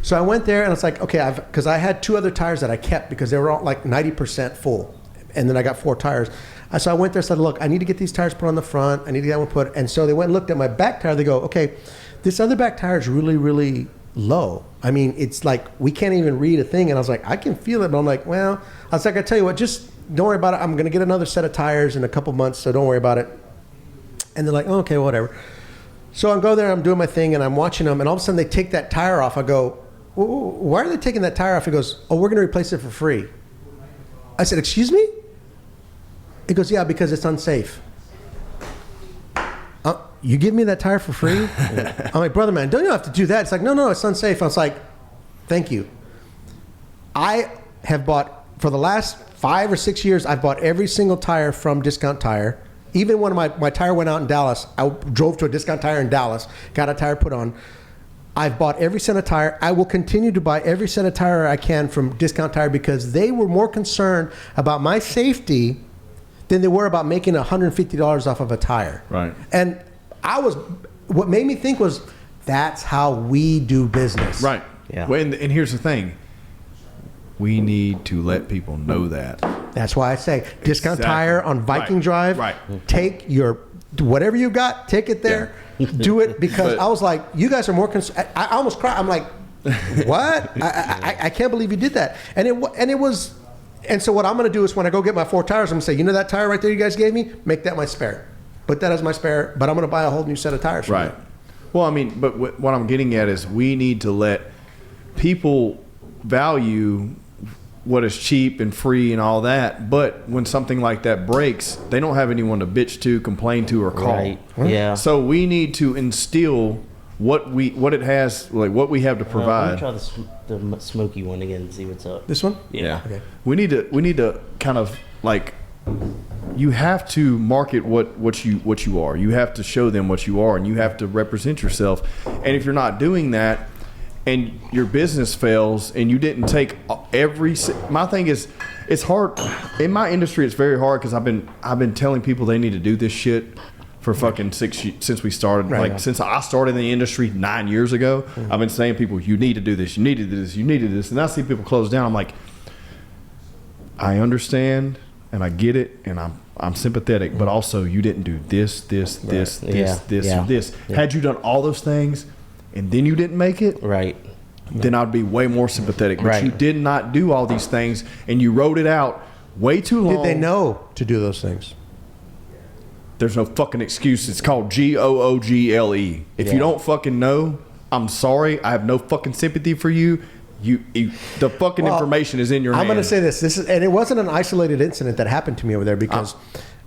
S3: So I went there and it's like, okay, because I had 2 other tires that I kept because they were all like 90% full, and then I got 4 tires. So I went there and said, look, I need to get these tires put on the front. I need to get one put. And so they went and looked at my back tire. They go, okay, this other back tire is really, really low. I mean, it's like we can't even read a thing. And I was like, I can feel it, but I'm like, well, I was like, I tell you what, just don't worry about it. I'm going to get another set of tires in a couple months, so don't worry about it. And they're like, oh, okay, whatever. So I go there, I'm doing my thing, and I'm watching them, and all of a sudden they take that tire off. I go, why are they taking that tire off? He goes, oh, we're going to replace it for free. I said, excuse me? He goes, yeah, because it's unsafe. You give me that tire for free? I'm like, brother, man, don't you have to do that? It's like, no, it's unsafe. I was like, thank you. I have bought, for the last 5 or 6 years, I've bought every single tire from Discount Tire. Even when my tire went out in Dallas, I drove to a Discount Tire in Dallas, got a tire put on. I've bought every set of tire. I will continue to buy every set of tire I can from Discount Tire because they were more concerned about my safety than they were about making $150 off of a tire.
S1: Right.
S3: And what made me think was, that's how we do business.
S1: Right.
S2: Yeah.
S1: Well, and here's the thing. We need to let people know that.
S3: That's why I say Discount
S1: Exactly.
S3: Tire on Viking
S1: Right.
S3: Drive.
S1: Right.
S3: Take your whatever you got, take it there, do it, because
S1: But-
S3: I was like, you guys are more concerned. I almost cried. I'm like, what? I can't believe you did that. And it was. And so what I'm going to do is when I go get my 4 tires, I'm going to say, you know that tire right there you guys gave me? Make that my spare. Put that as my spare. But I'm going to buy a whole new set of tires. From
S1: Right.
S3: you.
S1: Well, I mean, but what I'm getting at is we need to let people value what is cheap and free and all that. But when something like that breaks, they don't have anyone to bitch to, complain to, or call.
S2: Right. Yeah.
S1: So we need to instill what it has, like what we have to
S2: Let
S1: provide.
S2: me try the smoky one again and see what's up.
S3: This one?
S1: Yeah.
S3: Okay.
S1: We need to kind of like, you have to market what you are. You have to show them what you are, and you have to represent yourself. And if you're not doing that, and your business fails, and you didn't take my thing is, it's hard in my industry. It's very hard because I've been telling people they need to do this shit for fucking 6 years since we started.
S3: Right.
S1: Like since I started in the industry 9 years ago, I've been saying to people, you need to do this, you need to do this, you need to do this, and I see people close down. I'm like, I understand and I get it, and I'm sympathetic, but also you didn't do this,
S2: Yeah.
S1: and this. Had you done all those things and then you didn't make it,
S2: Right.
S1: then I'd be way more sympathetic. But
S2: Right.
S1: you did not do all these things, and you wrote it out way too long.
S3: Did they know to do those things?
S1: There's no fucking excuse. It's called GOOGLE. If
S2: Yeah.
S1: you don't fucking know, I'm sorry. I have no fucking sympathy for you. The fucking
S3: Well,
S1: information is in your
S3: I'm
S1: hand.
S3: going to say this is, and it wasn't an isolated incident that happened to me over there because,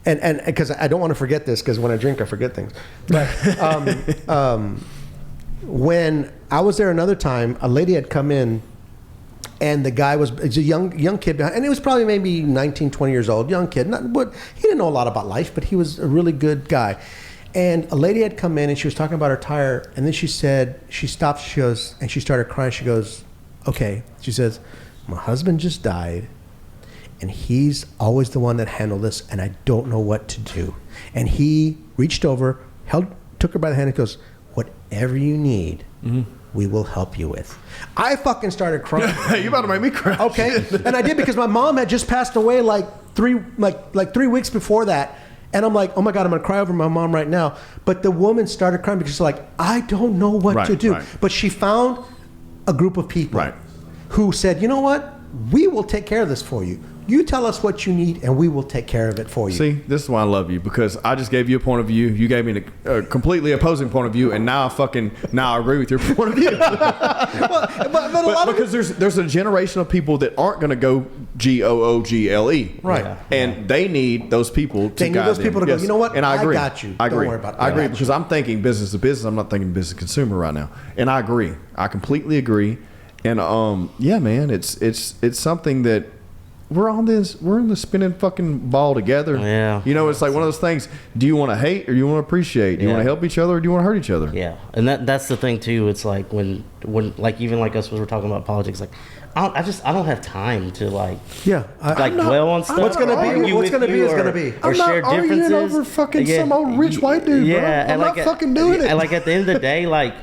S3: and because I don't want to forget this because when I drink I forget things. But when I was there another time, a lady had come in, and the guy was a young kid behind, and he was probably maybe 19, 20 years old, young kid. But he didn't know a lot about life, but he was a really good guy. And a lady had come in, and she was talking about her tire, and then she said, she stopped, she goes, and she started crying. She goes, okay. She says, my husband just died, and he's always the one that handled this, and I don't know what to do. And he reached over, took her by the hand, and goes, whatever you need, we will help you with. I fucking started crying.
S1: You about to make me cry.
S3: Okay, and I did because my mom had just passed away like 3 weeks before that, and I'm like, oh my god, I'm gonna cry over my mom right now. But the woman started crying because she's like, I don't know what
S1: Right,
S3: to do.
S1: right.
S3: But she found a group of people
S1: Right.
S3: who said, you know what, we will take care of this for you. You tell us what you need, and we will take care of it for you.
S1: See, this is why I love you, because I just gave you a point of view. You gave me a completely opposing point of view, and now I agree with your point of view. but because there's a generation of people that aren't going to go GOOGLE,
S3: Right.
S1: And they need those people to
S3: They need
S1: guide
S3: those
S1: them.
S3: people to go, you know what?
S1: And I agree.
S3: got you.
S1: I agree.
S3: Don't worry about it.
S1: I agree
S3: got
S1: because I'm thinking business to business. I'm not thinking business to consumer right now, and I agree. I completely agree. And yeah, man, it's something that. We're in the spinning fucking ball together.
S2: Yeah.
S1: You know, it's like one of those things. Do you want to hate or do you want to appreciate? Do you want to help each other or do you want to hurt each other?
S2: Yeah, and that's the thing too. It's like when like even like us when we're talking about politics, like I don't have time to like dwell on stuff.
S3: What's gonna be?
S2: argue
S3: What's
S2: with
S3: gonna be
S2: you
S3: is
S2: or-
S3: gonna be.
S2: Or
S1: I'm not
S2: share
S1: arguing
S2: differences
S1: over fucking some old rich white dude, bro.
S2: Yeah,
S1: I'm
S2: and
S1: not fucking doing it.
S2: And like at the end of the day, like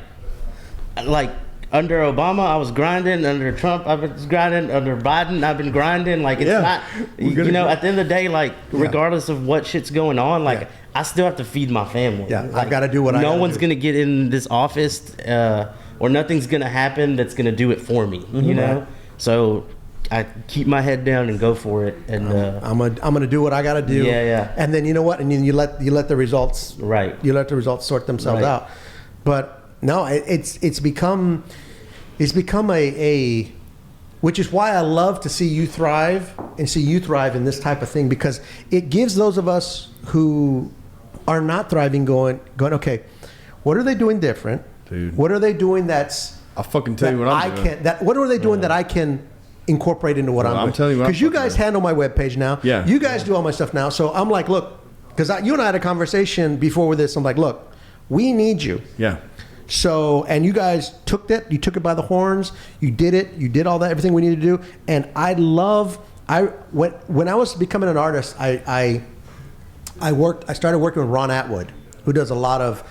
S2: under Obama, I was grinding. Under Trump, I was grinding. Under Biden, I've been grinding. Like it's not, you know. At the end of the day, like regardless of what shit's going on, like I still have to feed my family.
S3: Yeah,
S2: like,
S3: I've got to do what I.
S2: No one's gonna get in this office, or nothing's gonna happen that's gonna do it for me. You know, so I keep my head down and go for it. And
S3: I'm gonna do what I got to do.
S2: Yeah.
S3: And then you know what? And then you let the results.
S2: Right.
S3: You let the results sort themselves out. But no, it's become a which is why I love to see you thrive and see you thrive in this type of thing, because it gives those of us who are not thriving going okay, what are they doing different?
S1: Dude.
S3: What are they doing that's
S1: I'll fucking tell you what I'm doing.
S3: what are they doing that I can incorporate into what I'm doing?
S1: I'm telling you what I'm
S3: because you
S1: fucking
S3: guys
S1: doing.
S3: handle my webpage now.
S1: Yeah.
S3: You guys do all my stuff now. So I'm like, look, because you and I had a conversation before with this. I'm like, look, we need you.
S1: Yeah.
S3: So, and you guys took it by the horns. You did it. You did all that, everything we needed to do. And when I was becoming an artist, I started working with Ron Atwood, who does a lot of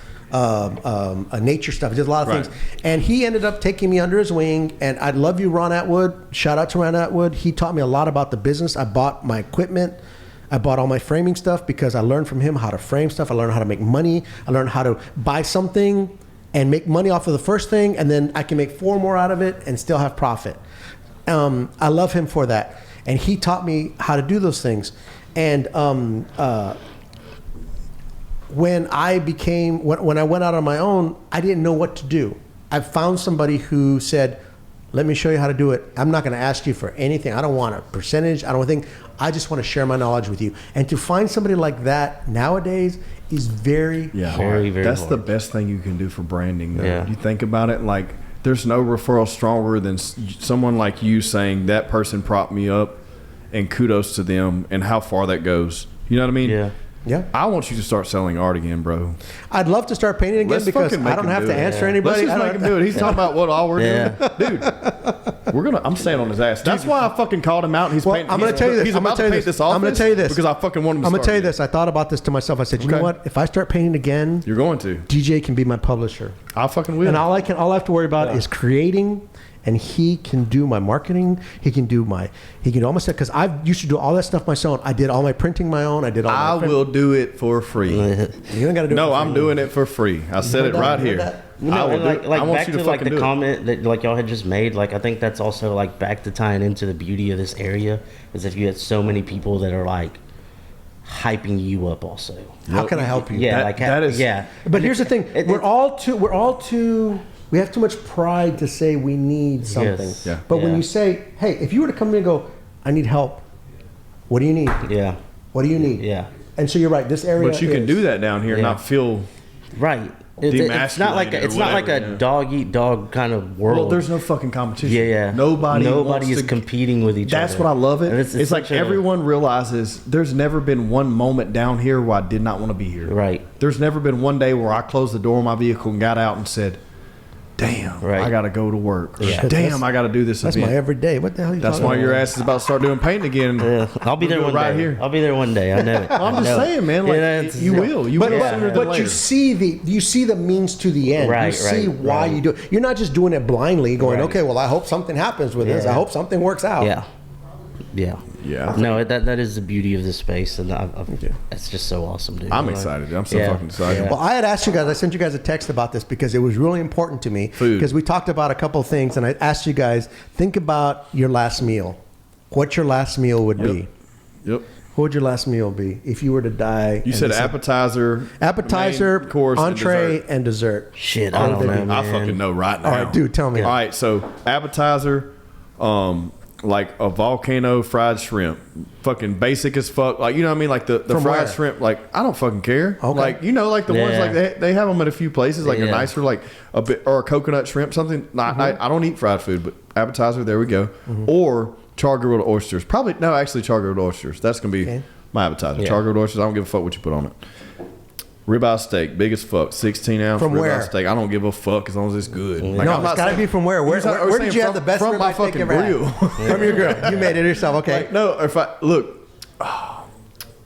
S3: nature stuff. He does a lot of things. And he ended up taking me under his wing. And I love you, Ron Atwood. Shout out to Ron Atwood. He taught me a lot about the business. I bought my equipment. I bought all my framing stuff because I learned from him how to frame stuff. I learned how to make money. I learned how to buy something and make money off of the first thing, and then I can make 4 more out of it and still have profit. I love him for that. And he taught me how to do those things. And when I went out on my own, I didn't know what to do. I found somebody who said, let me show you how to do it. I'm not going to ask you for anything. I don't want a percentage. I don't want anything. I just want to share my knowledge with you. And to find somebody like that nowadays is very hard.
S2: very
S1: That's
S2: hard.
S1: the best thing you can do for branding, though.
S2: Yeah.
S1: You think about it, like there's no referral stronger than someone like you saying that person propped me up, and kudos to them, and how far that goes. You know what I mean?
S2: Yeah.
S3: Yeah.
S1: I want you to start selling art again, bro.
S3: I'd love to start painting again
S1: Let's
S3: because
S1: fucking make
S3: I don't
S1: him
S3: have
S1: do
S3: to
S1: it.
S3: answer
S2: Yeah.
S3: anybody.
S1: Let's just make him do it. He's talking about what all we're doing, dude. I'm staying on his ass. That's why I fucking called him out. And he's
S3: Well,
S1: painting.
S3: I'm going to tell you this.
S1: He's
S3: I'm going
S1: about
S3: to
S1: to paint this office.
S3: I'm going to tell you this
S1: because I fucking want him to.
S3: I'm going to tell you
S1: start
S3: this. I thought about this to myself. I said, you know
S1: Okay.
S3: what? If I start painting again,
S1: You're going to.
S3: DJ can be my publisher,
S1: I fucking will.
S3: and all I have to worry about is creating. And he can do my marketing. He can do all my stuff because I used to do all that stuff myself. I did all my printing my own. I did all.
S1: I will do it for free.
S3: You ain't got to do.
S1: No,
S3: it for
S1: I'm
S3: free.
S1: doing it for free. I said it
S3: that?
S1: right
S3: You heard
S1: here.
S3: that?
S2: No,
S1: I will
S2: and
S1: do
S2: like
S1: it. I want
S2: back
S1: you
S2: to
S1: to
S2: like
S1: fucking
S2: the
S1: do it.
S2: comment that like y'all had just made. Like I think that's also like back to tying into the beauty of this area is if you had so many people that are like hyping you up also.
S3: How can I help you?
S2: Yeah,
S1: That is-
S2: yeah.
S3: But here's the thing: we're all too. We have too much pride to say we need something.
S2: Yes.
S1: Yeah.
S3: But when
S2: Yeah.
S3: you say, "Hey, if you were to come in and go, I need help. What do you need?
S2: Yeah,
S3: What do you need?"
S2: yeah,
S3: And so you're right. This area.
S1: But you can
S3: is-
S1: do that down here and
S2: Yeah.
S1: not feel.
S2: right. It's not like
S1: Demasculated or
S2: it's not like a
S1: whatever, yeah.
S2: dog eat dog kind of world.
S1: Well, there's no fucking competition.
S2: yeah.
S1: Nobody
S2: Nobody
S1: wants
S2: is
S1: to-
S2: competing with each other.
S1: That's what I love it.
S2: And
S1: It's like
S2: such a-
S1: everyone realizes there's never been one moment down here where I did not want to be here.
S2: Right.
S1: There's never been one day where I closed the door of my vehicle and got out and said, damn,
S2: Right.
S1: I got to go to work. Or,
S2: Yeah.
S1: damn,
S3: That's-
S1: I got to do this
S3: That's
S1: event.
S3: my everyday. What the hell? Are you
S1: That's
S3: talking
S1: why
S3: about?
S1: your ass is about to start doing painting again.
S2: Yeah, I'll be
S1: We'll
S2: there
S1: do it
S2: one
S1: right
S2: day.
S1: here.
S2: I'll be there one day. I know it.
S1: I'm
S2: I
S1: just
S2: know it.
S1: saying, man. Like,
S2: it's-
S1: you will. You
S3: But,
S1: will
S3: but,
S1: sooner than
S3: but
S1: later.
S3: you see the means to the end.
S2: Right,
S3: you see
S2: right,
S3: why
S2: right.
S3: you do it. You're not just doing it blindly, going,
S2: Right.
S3: okay, well, I hope something happens with this.
S2: Yeah.
S3: I hope something works out.
S2: Yeah, yeah.
S1: Yeah.
S2: No, that is the beauty of this space, and it's just so awesome, dude.
S1: I'm
S2: Like,
S1: excited. I'm so
S2: yeah,
S1: fucking excited.
S2: yeah.
S3: Well, I had asked you guys. I sent you guys a text about this because it was really important to me.
S1: Food.
S3: Because we talked about a couple of things, and I asked you guys think about your last meal. what your last meal would be.
S1: Yep.
S3: What would your last meal be if you were to die?
S1: You said appetizer,
S3: appetizer,
S1: main course,
S3: entree, and dessert.
S2: Shit, I don't know, man.
S1: I fucking know right now.
S3: All right, dude, tell me.
S1: All right, so appetizer, like a volcano fried shrimp, fucking basic as fuck. Like, you know what I mean? Like the
S3: From
S1: fried
S3: where?
S1: shrimp. Like, I don't fucking care.
S3: Okay.
S1: Like, you know, like the ones
S2: Yeah.
S1: like they have them at a few places, like a
S2: Yeah.
S1: nicer, like a bit or a coconut shrimp, something. I don't eat fried food, but appetizer. There we go. Or char grilled oysters. Probably no, actually char grilled oysters. That's gonna be
S3: Okay.
S1: my appetizer.
S2: Yeah.
S1: Char grilled oysters. I don't give a fuck what you put on it. Ribeye steak, big as fuck, 16-ounce
S3: From
S1: ribeye
S3: where?
S1: steak. I don't give a fuck as long as it's good. Like,
S3: No,
S1: I'm
S3: it's
S1: not
S3: got to
S1: saying-
S3: be from where? Where
S1: You're
S3: did
S1: saying
S3: you have the best
S1: from my
S3: ribeye steak
S1: fucking
S3: you ever had?
S1: grill?
S3: From your grill. You made it yourself. Okay.
S1: Like, no, if I look,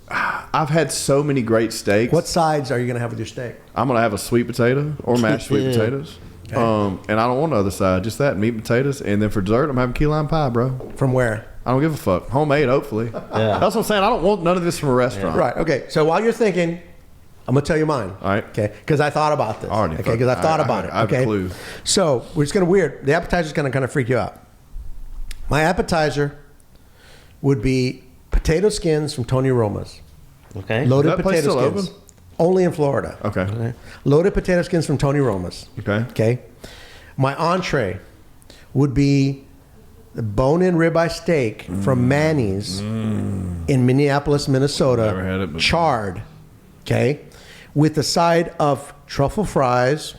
S1: I've had so many great steaks.
S3: What sides are you going to have with your steak?
S1: I'm gonna have a sweet potato or mashed sweet
S2: Yeah.
S1: potatoes. And I don't want the other side, just that meat and potatoes. And then for dessert, I'm having key lime pie, bro.
S3: From where?
S1: I don't give a fuck. Homemade, hopefully.
S2: Yeah.
S1: That's what I'm saying. I don't want none of this from a restaurant.
S3: Right. Okay. So while you're thinking, I'm going to tell you mine.
S1: All right.
S3: Okay. Because I thought about this.
S1: Already
S3: Okay.
S1: fucking-
S3: Because I thought
S1: I-
S3: about it.
S1: I have a
S3: Okay.
S1: clue.
S3: So we're just going to weird. The appetizer's going to kind of freak you out. My appetizer would be potato skins from Tony Roma's.
S2: Okay.
S3: Loaded
S1: Is that place
S3: potato
S1: still
S3: skins.
S1: open?
S3: Only in Florida.
S1: Okay.
S3: Loaded potato skins from Tony Roma's.
S1: Okay.
S3: Okay. My entree would be the bone-in ribeye steak from Manny's in Minneapolis, Minnesota.
S1: Never had it, but-
S3: charred. Okay. With a side of truffle fries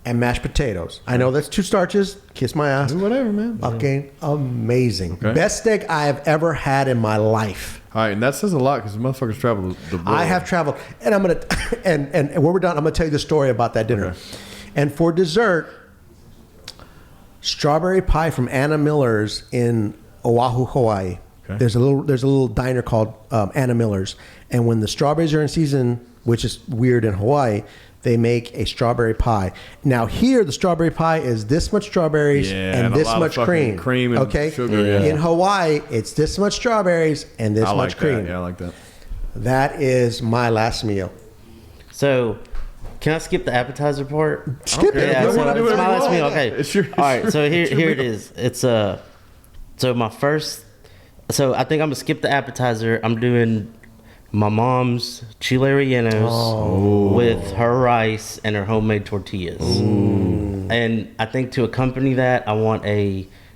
S3: and mashed potatoes. I know that's two starches. Kiss my ass.
S1: Do whatever, man.
S3: Fucking amazing.
S1: Okay.
S3: Best steak I have ever had in my life.
S1: All right, and that says a lot because the motherfuckers travel the world.
S3: I have traveled, and I'm gonna, and when we're done, I'm gonna tell you the story about that dinner.
S1: Okay.
S3: And for dessert, strawberry pie from Anna Miller's in Oahu, Hawaii.
S1: Okay.
S3: There's a little diner called Anna Miller's, and when the strawberries are in season, which is weird in Hawaii, they make a strawberry pie. Now here, the strawberry pie is this much strawberries
S1: Yeah,
S3: and
S1: and a
S3: this
S1: lot of
S3: much
S1: fucking
S3: cream.
S1: cream and
S3: okay,
S1: sugar, yeah.
S3: in Hawaii, it's this much strawberries and this
S1: I
S3: much
S1: like
S3: cream.
S1: that. Yeah, I like that.
S3: That is my last meal.
S2: So, can I skip the appetizer part?
S3: Skip it.
S2: Yeah,
S3: You
S2: so
S3: wanna do
S2: it's
S3: whatever
S2: my
S3: you
S2: last
S3: want.
S2: meal. Okay.
S1: It's your-
S2: All right. So
S1: it's your
S2: here it
S1: meal.
S2: is. It's so my first. So I think I'm gonna skip the appetizer. I'm doing my mom's chile rellenos with her rice and her homemade tortillas. And I think to accompany that, I want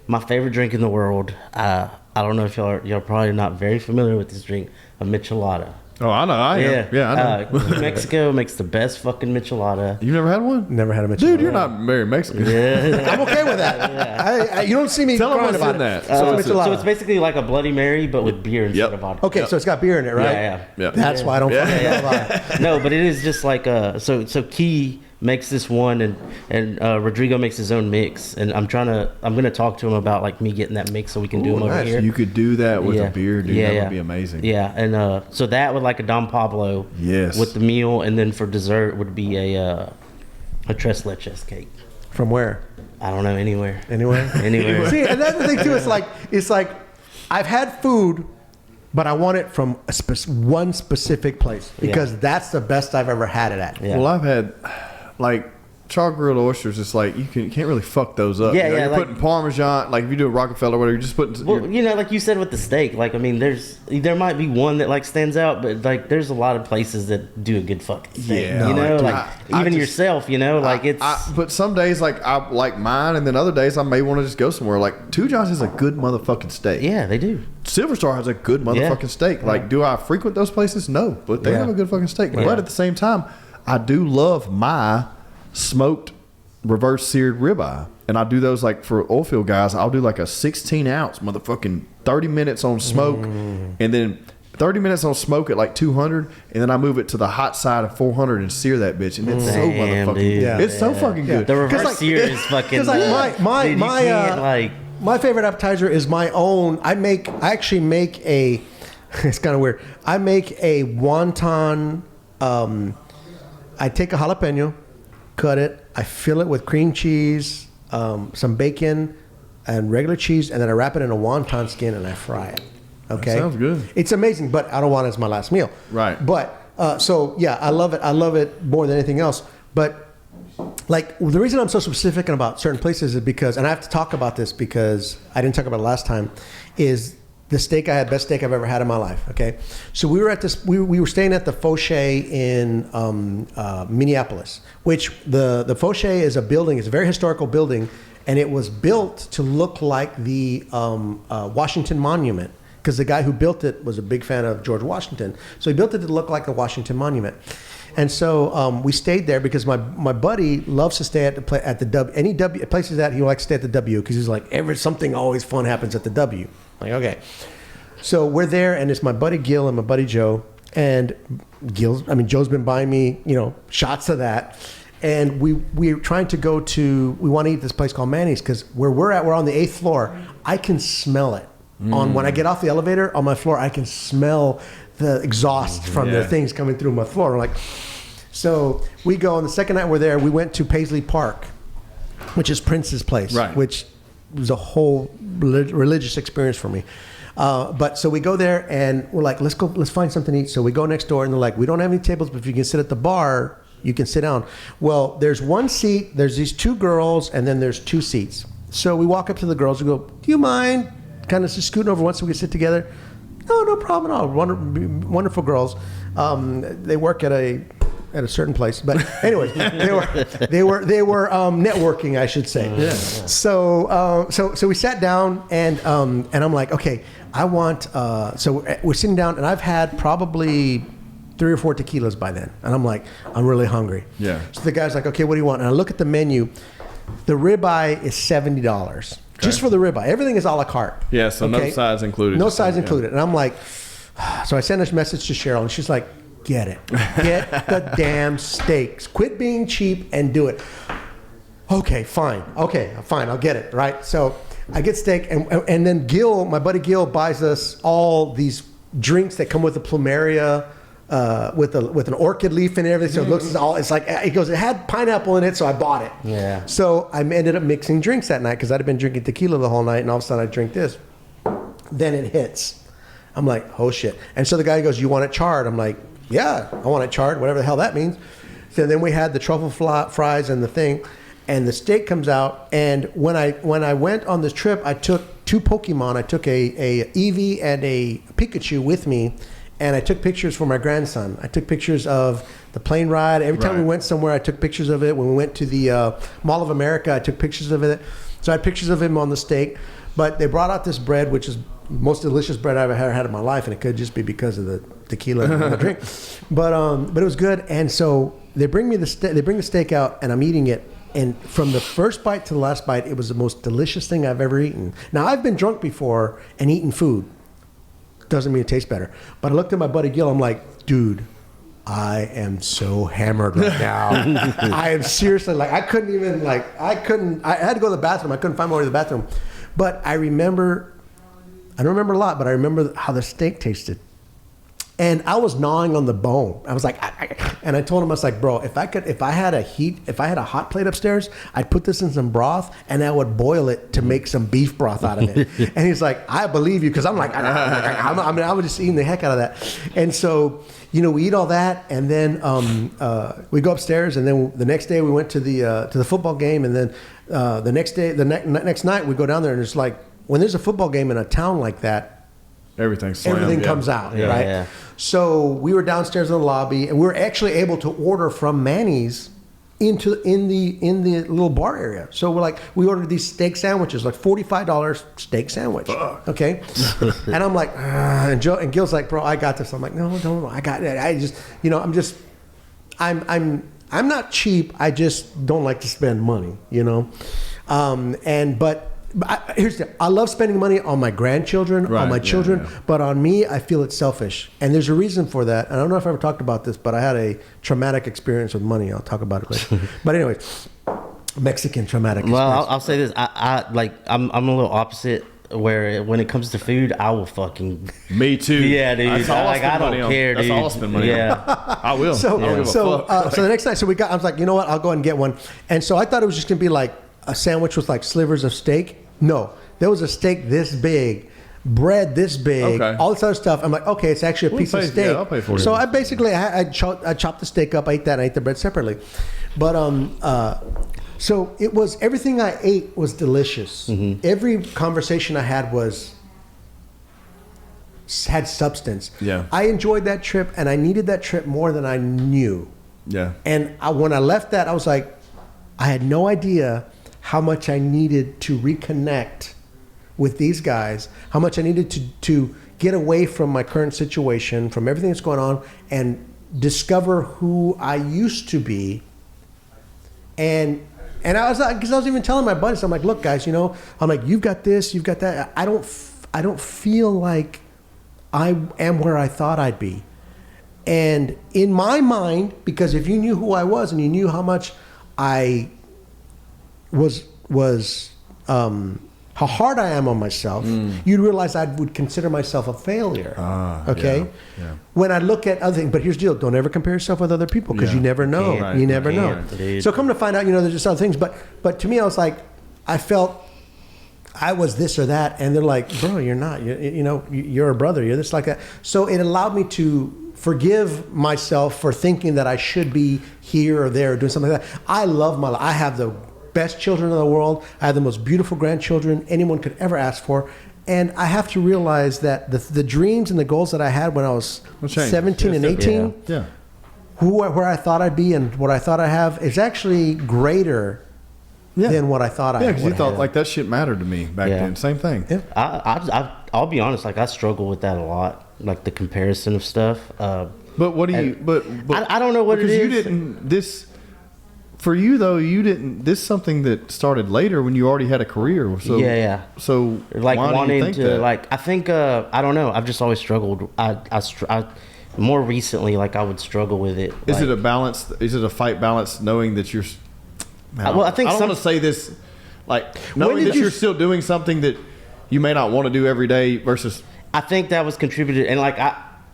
S2: my favorite drink in the world. I don't know if y'all probably not very familiar with this drink, a michelada.
S1: Oh, I know. I am. Yeah, I know.
S2: Mexico makes the best fucking michelada.
S1: You've never had one?
S3: Never had a Michelada.
S1: Dude, you're not very Mexican.
S2: Yeah.
S3: I'm okay with that. You don't see me
S1: Tell 'em
S3: crying
S1: what's
S3: about
S1: in
S3: it.
S1: that.
S3: So
S1: So
S3: it's
S1: it's-
S2: So it's basically like a Bloody Mary, but with beer instead
S1: Yep.
S2: of vodka.
S3: okay, so it's got beer in it, right?
S2: Yeah,
S1: Yeah.
S3: That's why I don't fucking know about it.
S2: No, but it is just like so Key makes this one and Rodrigo makes his own mix, and I'm gonna talk to him about like me getting that mix so we can do
S3: Ooh,
S2: them over
S3: nice.
S2: here.
S1: You could do that with
S2: Yeah.
S1: a beer, dude.
S2: Yeah,
S1: that
S2: yeah.
S1: would be amazing.
S2: Yeah, and so that would like a Don Pablo.
S1: Yes.
S2: With the meal, and then for dessert would be a tres leches cake.
S3: From where?
S2: I don't know, anywhere.
S3: Anywhere?
S2: Anywhere.
S3: See, and that's the thing too. It's like I've had food, but I want it from one specific place because that's the best I've ever had it at.
S2: Yeah.
S1: Well, I've had like char grilled oysters. It's like you can't really fuck those up.
S2: Yeah,
S1: You know,
S2: yeah,
S1: You're
S2: like-
S1: putting Parmesan, like if you do a Rockefeller or whatever, you're just putting.
S2: Well, you know, like you said with the steak, like I mean, there might be one that like stands out, but like there's a lot of places that do a good fucking steak.
S1: Yeah,
S2: you know,
S1: like,
S2: like
S1: I
S2: even
S1: just-
S2: yourself, you know, like it's.
S1: But some days, like I like mine, and then other days I may want to just go somewhere. Like Two John's has a good motherfucking steak.
S2: Yeah, they do.
S1: Silver Star has a good motherfucking
S2: Yeah.
S1: steak. Like, do I frequent those places? No, but they
S3: Yeah.
S1: have a good fucking steak.
S2: Yeah.
S1: But at the same time, I do love my smoked reverse seared ribeye, and I do those like for oil field guys. I'll do like a 16-ounce motherfucking 30 minutes on smoke, and then 30 minutes on smoke at like 200, and then I move it to the hot side of 400 and sear that bitch, and it's so
S2: Damn,
S1: motherfucking
S2: dude.
S1: good. It's so fucking good.
S2: The reverse
S3: like-
S2: sear is fucking.
S3: Because like my
S2: dude, you
S3: my
S2: can't, like.
S3: my favorite appetizer is my own. I actually make a. It's kind of weird. I make a wonton. I take a jalapeno, cut it. I fill it with cream cheese, some bacon, and regular cheese, and then I wrap it in a wonton skin and I fry it. Okay,
S1: sounds good.
S3: It's amazing, but I don't want it as my last meal.
S1: Right.
S3: But so yeah, I love it. I love it more than anything else. But like the reason I'm so specific about certain places is because, and I have to talk about this because I didn't talk about it last time, is the steak I had, best steak I've ever had in my life. Okay, so we were at this, we were staying at the Fauché in Minneapolis, which the Fauché is a building, it's a very historical building, and it was built to look like the Washington Monument, because the guy who built it was a big fan of George Washington, so he built it to look like the Washington Monument. And so we stayed there because my buddy loves to stay at the W. Any W places that he likes to stay at the W because he's like something always fun happens at the W. Like, okay, so we're there, and it's my buddy Gil and my buddy Joe. And Joe's been buying me, shots of that. And we're trying to we want to eat this place called Manny's because where we're on the 8th floor. I can smell it. When I get off the elevator on my floor, I can smell the exhaust from the things coming through my floor. I'm like, so we go on the second night we're there. We went to Paisley Park, which is Prince's place, which was a whole religious experience for me. But so we go there and we're like, let's find something to eat. So we go next door and they're like, we don't have any tables, but if you can sit at the bar, you can sit down. Well, there's one seat, there's these two girls, and then there's two seats. So we walk up to the girls and go, do you mind kind of just scooting over once so we can sit together? No problem at all. Wonderful girls. They work at a certain place, but anyways, they were networking, I should say. Yeah. So we sat down and I'm like, okay, I want. So we're sitting down, and I've had probably 3 or 4 tequilas by then, and I'm like, I'm really hungry. Yeah. So the guy's like, okay, what do you want? And I look at the menu. The ribeye is $70. Just for the ribeye. Everything is a la carte.
S1: Yeah, so no sides included.
S3: No sides included. And I'm like, so I sent a message to Cheryl, and she's like, get it. Get the damn steaks. Quit being cheap and do it. Okay, fine. I'll get it, right? So I get steak, and then Gil, my buddy Gil, buys us all these drinks that come with the plumeria, with an orchid leaf and everything, so it looks it had pineapple in it, so I bought it. Yeah. So I ended up mixing drinks that night because I'd been drinking tequila the whole night, and all of a sudden I drink this. Then it hits. I'm like, oh shit! And so the guy goes, "You want it charred?" I'm like, "Yeah, I want it charred, whatever the hell that means." So then we had the truffle fries and the thing, and the steak comes out. And when I went on this trip, I took 2 Pokemon. I took a Eevee and a Pikachu with me. And I took pictures for my grandson. I took pictures of the plane ride. Every time we went somewhere, I took pictures of it. When we went to the Mall of America, I took pictures of it. So I had pictures of him on the steak. But they brought out this bread, which is the most delicious bread I've ever had in my life. And it could just be because of the tequila and the drink. But it was good. And so they bring the steak out, and I'm eating it. And from the first bite to the last bite, it was the most delicious thing I've ever eaten. Now, I've been drunk before and eaten food. Doesn't mean it tastes better. But I looked at my buddy Gil. I'm like, dude, I am so hammered right now. I am seriously I had to go to the bathroom. I couldn't find my way to the bathroom. But I don't remember a lot, but I remember how the steak tasted. And I was gnawing on the bone. I was like, and I told him, I was like, bro, if I had a hot plate upstairs, I'd put this in some broth and I would boil it to make some beef broth out of it. And he's like, I believe you, because I'm like, I was just eating the heck out of that. And so, we eat all that, and then we go upstairs, and then the next day we went to the football game, and then the next night we go down there, and it's like, when there's a football game in a town like that, everything comes out, right? Yeah. So we were downstairs in the lobby, and we were actually able to order from Manny's in the little bar area. So we ordered these steak sandwiches, like $45 steak sandwich. Okay, and I'm like, and Gil's like, bro, I got this. I'm like, no, I got it. I just, I'm not cheap. I just don't like to spend money, But I love spending money on my grandchildren, on my children, but on me, I feel it's selfish. And there's a reason for that. And I don't know if I ever talked about this, but I had a traumatic experience with money. I'll talk about it later. But anyway, Mexican traumatic experience.
S2: Well, I'll say this. I'm a little opposite, where when it comes to food, I will fucking...
S1: Me too.
S2: Yeah, dude. I don't care, dude.
S1: That's all I spend money on. I will.
S3: So the next night, I was like, you know what? I'll go ahead and get one. And so I thought it was just going to be like a sandwich with like slivers of steak. No, there was a steak this big, bread this big,
S1: Okay.
S3: all this other stuff. I'm like, okay, it's actually a
S1: We'll
S3: piece of
S1: pay-
S3: steak.
S1: yeah, I'll pay for it.
S3: So I basically I chopped the steak up, I ate that, and I ate the bread separately. But so it was everything I ate was delicious. Every conversation I had had substance.
S1: Yeah.
S3: I enjoyed that trip, and I needed that trip more than I knew.
S1: Yeah.
S3: And when I left that, I was like, I had no idea how much I needed to reconnect with these guys, how much I needed to get away from my current situation, from everything that's going on, and discover who I used to be. And I was like, because I was even telling my buddies, I'm like, look, guys, I'm like, you've got this, you've got that. I don't feel like I am where I thought I'd be. And in my mind, because if you knew who I was and you knew how much I was how hard I am on myself, you'd realize I would consider myself a failure. Okay?
S1: Yeah.
S3: When I look at other things, but here's the deal: don't ever compare yourself with other people because
S1: Yeah.
S3: you never know.
S2: You can't.
S3: You never
S2: You
S3: know.
S2: can't, dude.
S3: So come to find out, there's just other things. But to me, I was like, I felt I was this or that, and they're like, bro, you're not. You're a brother. You're this like that. So it allowed me to forgive myself for thinking that I should be here or there or doing something like that. I love my life. I have the best children in the world. I have the most beautiful grandchildren anyone could ever ask for. And I have to realize that the dreams and the goals that I had when I was
S1: Will change.
S3: 17 and
S1: Yes,
S3: 18,
S1: Yeah.
S3: where I thought I'd be and what I thought I have is actually greater
S1: Yeah.
S3: than what I thought I
S1: Yeah, because you
S3: would
S1: thought
S3: have.
S1: like that shit mattered to me back
S2: Yeah.
S1: then. Same thing.
S3: Yeah.
S2: I'll be honest, like I struggle with that a lot, like the comparison of stuff.
S1: But what do you?
S2: And
S1: But
S2: I don't know what it
S1: because you
S2: is.
S1: didn't this. For you though, you didn't. This is something that started later when you already had a career. So
S2: Yeah.
S1: So
S2: Like
S1: why do you
S2: wanting
S1: think
S2: to,
S1: that?
S2: like I think I don't know. I've just always struggled. I more recently, like I would struggle with it.
S1: Is
S2: like,
S1: it a balance? Is it a fight balance? Knowing that you're. Man,
S2: Well, I think
S1: I don't
S2: some-
S1: want to say this. Like knowing
S3: did
S1: that
S3: you-
S1: you're still doing something that you may not want to do every day versus.
S2: I think that was contributed, and like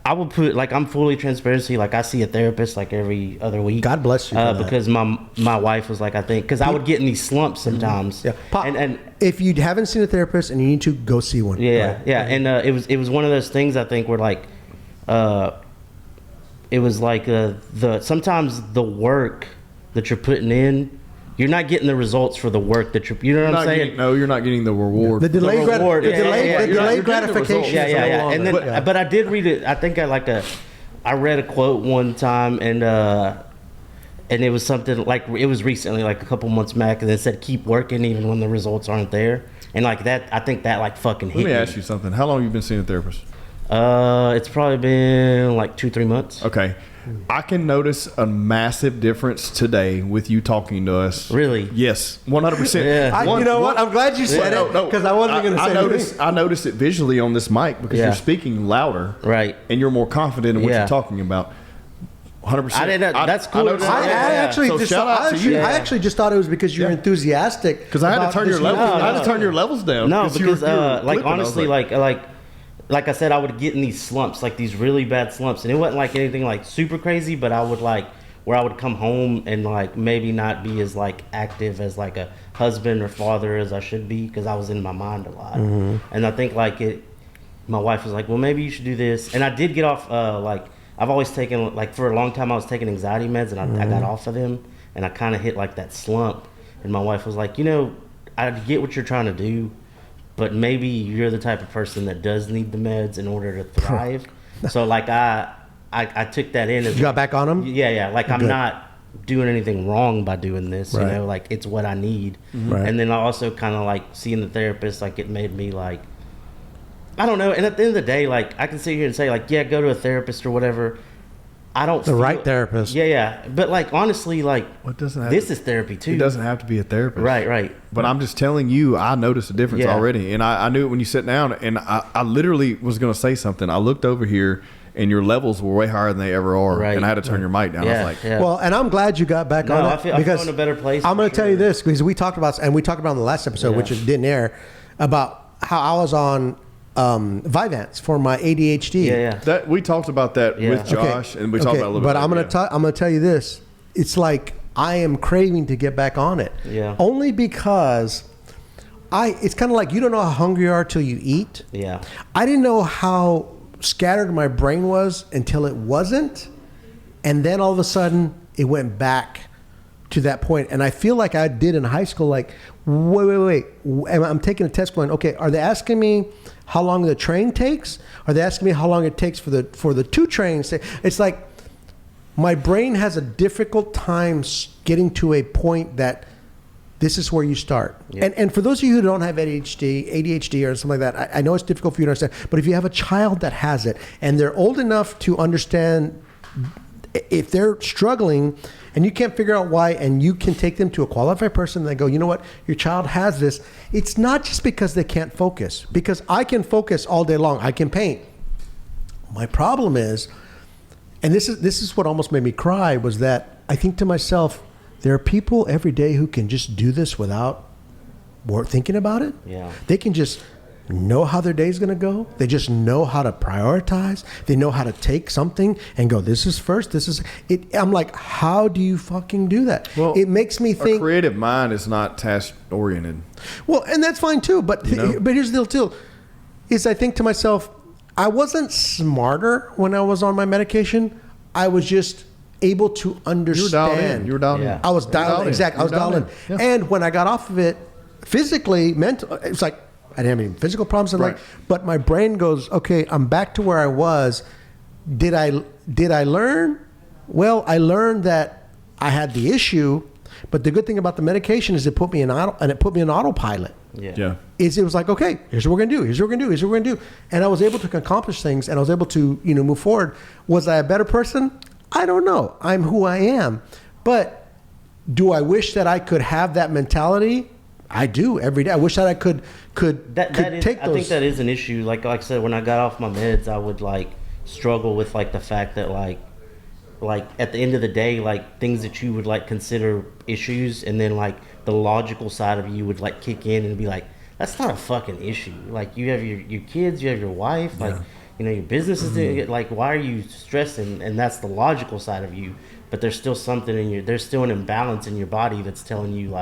S2: I would put like I'm fully transparency. Like I see a therapist like every other week.
S3: God bless you for that.
S2: because my wife was like, I think because I would get in these slumps sometimes.
S3: Yeah. Pop,
S2: and
S3: if you haven't seen a therapist and you need to, go see one.
S2: yeah,
S3: Right.
S2: yeah, and it was one of those things I think where like, it was like sometimes the work that you're putting in, you're not getting the results for the work that you know what I'm saying.
S1: You're not getting the reward.
S3: The delayed,
S2: The reward. Yeah,
S3: delayed,
S2: yeah,
S3: the
S2: yeah.
S3: delayed
S1: You're getting the
S3: gratification.
S1: results.
S2: Yeah,
S3: is
S2: yeah,
S3: no
S2: yeah.
S3: longer-
S2: And then,
S3: yeah.
S2: but I did read it. I think I read a quote one time, and it was something like it was recently, like a couple months back, and it said keep working even when the results aren't there. And like that, I think that like fucking hit
S1: Let me ask you something. How long have you been seeing a therapist?
S2: It's probably been like 2-3 months.
S1: Okay. I can notice a massive difference today with you talking to us.
S2: Really?
S1: Yes, 100%.
S2: Yeah.
S3: You know what? I'm glad you said it because I wasn't going to say anything.
S1: I noticed it visually on this mic because
S2: Yeah.
S1: you're speaking louder,
S2: Right.
S1: and you're more confident in what
S2: Yeah.
S1: you're talking about. 100%.
S2: I didn't know- that's cool.
S1: noticed
S3: I
S1: that.
S3: actually
S1: So
S3: just
S1: shout out to you.
S3: I actually just thought it was because you're
S1: Yeah.
S3: enthusiastic.
S1: Because I had
S3: about
S1: to turn your
S3: this
S1: levels.
S3: new-
S1: I had to turn your levels down.
S2: No,
S1: you were-
S2: because
S1: you were
S2: like
S1: clipping. I was
S2: honestly, like I said, I would get in these slumps, like these really bad slumps, and it wasn't like anything like super crazy, but I would like where I would come home and like maybe not be as like active as like a husband or father as I should be because I was in my mind a lot. And I think like my wife was like, well, maybe you should do this, and I did get off. Like I've always taken like for a long time I was taking anxiety meds, and I got off of them, and I kind of hit like that slump, and my wife was like, I get what you're trying to do, but maybe you're the type of person that does need the meds in order to thrive. So like I took that in as
S3: You got back on them?
S2: yeah, like I'm
S3: Good.
S2: not doing anything wrong by doing this,
S3: Right.
S2: like it's what I need.
S3: Right.
S2: And then I also kind of like seeing the therapist, like it made me like, I don't know. And at the end of the day, like I can sit here and say like, yeah, go to a therapist or whatever. I don't
S3: The right therapist.
S2: Yeah. But like honestly, like
S1: What doesn't have
S2: this
S1: to-
S2: is therapy too.
S1: It doesn't have to be a therapist.
S2: Right.
S1: But I'm just telling you, I noticed a difference
S2: Yeah.
S1: already. And I knew it when you sat down, and I literally was going to say something. I looked over here, and your levels were way higher than they ever are.
S2: Right.
S1: And I had to turn your mic down. I
S2: Yeah.
S1: was like,
S2: yeah.
S3: Well, and I'm glad you got back
S2: No,
S3: on
S2: I
S3: it
S2: feel
S3: because
S2: in a better place.
S3: I'm
S2: for
S3: going to tell you
S2: sure.
S3: this because we talked about on the last episode,
S2: Yeah.
S3: which it didn't air, about how I was on Vyvanse for my ADHD.
S2: Yeah.
S1: that we talked about that
S2: Yeah.
S1: with
S2: Okay.
S1: Josh, and we talked about it a little bit.
S3: But I'm
S1: later,
S3: gonna I'm gonna tell you this. It's like I am craving to get back on it.
S2: Yeah.
S3: Only because it's kind of like you don't know how hungry you are till you eat.
S2: Yeah.
S3: I didn't know how scattered my brain was until it wasn't. And then all of a sudden it went back to that point. And I feel like I did in high school, like, wait. I'm taking a test going, okay, are they asking me how long the train takes? Are they asking me how long it takes for the 2 trains? It's like my brain has a difficult time getting to a point that this is where you start. Yep. And for those of you who don't have ADHD or something like that, I know it's difficult for you to understand, but if you have a child that has it and they're old enough to understand if they're struggling and you can't figure out why, and you can take them to a qualified person and they go, you know what, your child has this. It's not just because they can't focus, because I can focus all day long. I can paint. My problem is, and this is what almost made me cry, was that I think to myself, there are people every day who can just do this without thinking about it.
S2: Yeah.
S3: They can just know how their day's going to go. They just know how to prioritize. They know how to take something and go, this is first, this is it. I'm like, how do you fucking do that?
S1: Well,
S3: it makes me think.
S1: A creative mind is not task oriented.
S3: Well, and that's fine too. But but here's the deal too, is I think to myself, I wasn't smarter when I was on my medication. I was just able to understand.
S1: You were dialed in.
S2: Yeah.
S3: I was dialed in. Exactly. I was dialed in.
S1: Yeah.
S3: And when I got off of it, physically, mental, it's like I didn't have any physical problems.
S1: Right.
S3: But my brain goes, okay, I'm back to where I was. Did I learn? Well, I learned that I had the issue, but the good thing about the medication is it put me in autopilot.
S2: Yeah.
S3: It was like, okay, here's what we're gonna do. Here's what we're gonna do. Here's what we're gonna do. And I was able to accomplish things, and I was able to, move forward. Was I a better person? I don't know. I'm who I am. But do I wish that I could have that mentality? I do every day. I wish that I could take those.
S2: I think that is an issue. Like I said, when I got off my meds, I would struggle with the fact that like at the end of the day, things that you would consider issues, and then the logical side of you would kick in and be like, that's not a fucking issue. You have your kids, you have your wife, your business is doing why are you stressing? And that's the logical side of you. But there's still something there's still an imbalance in your body that's telling you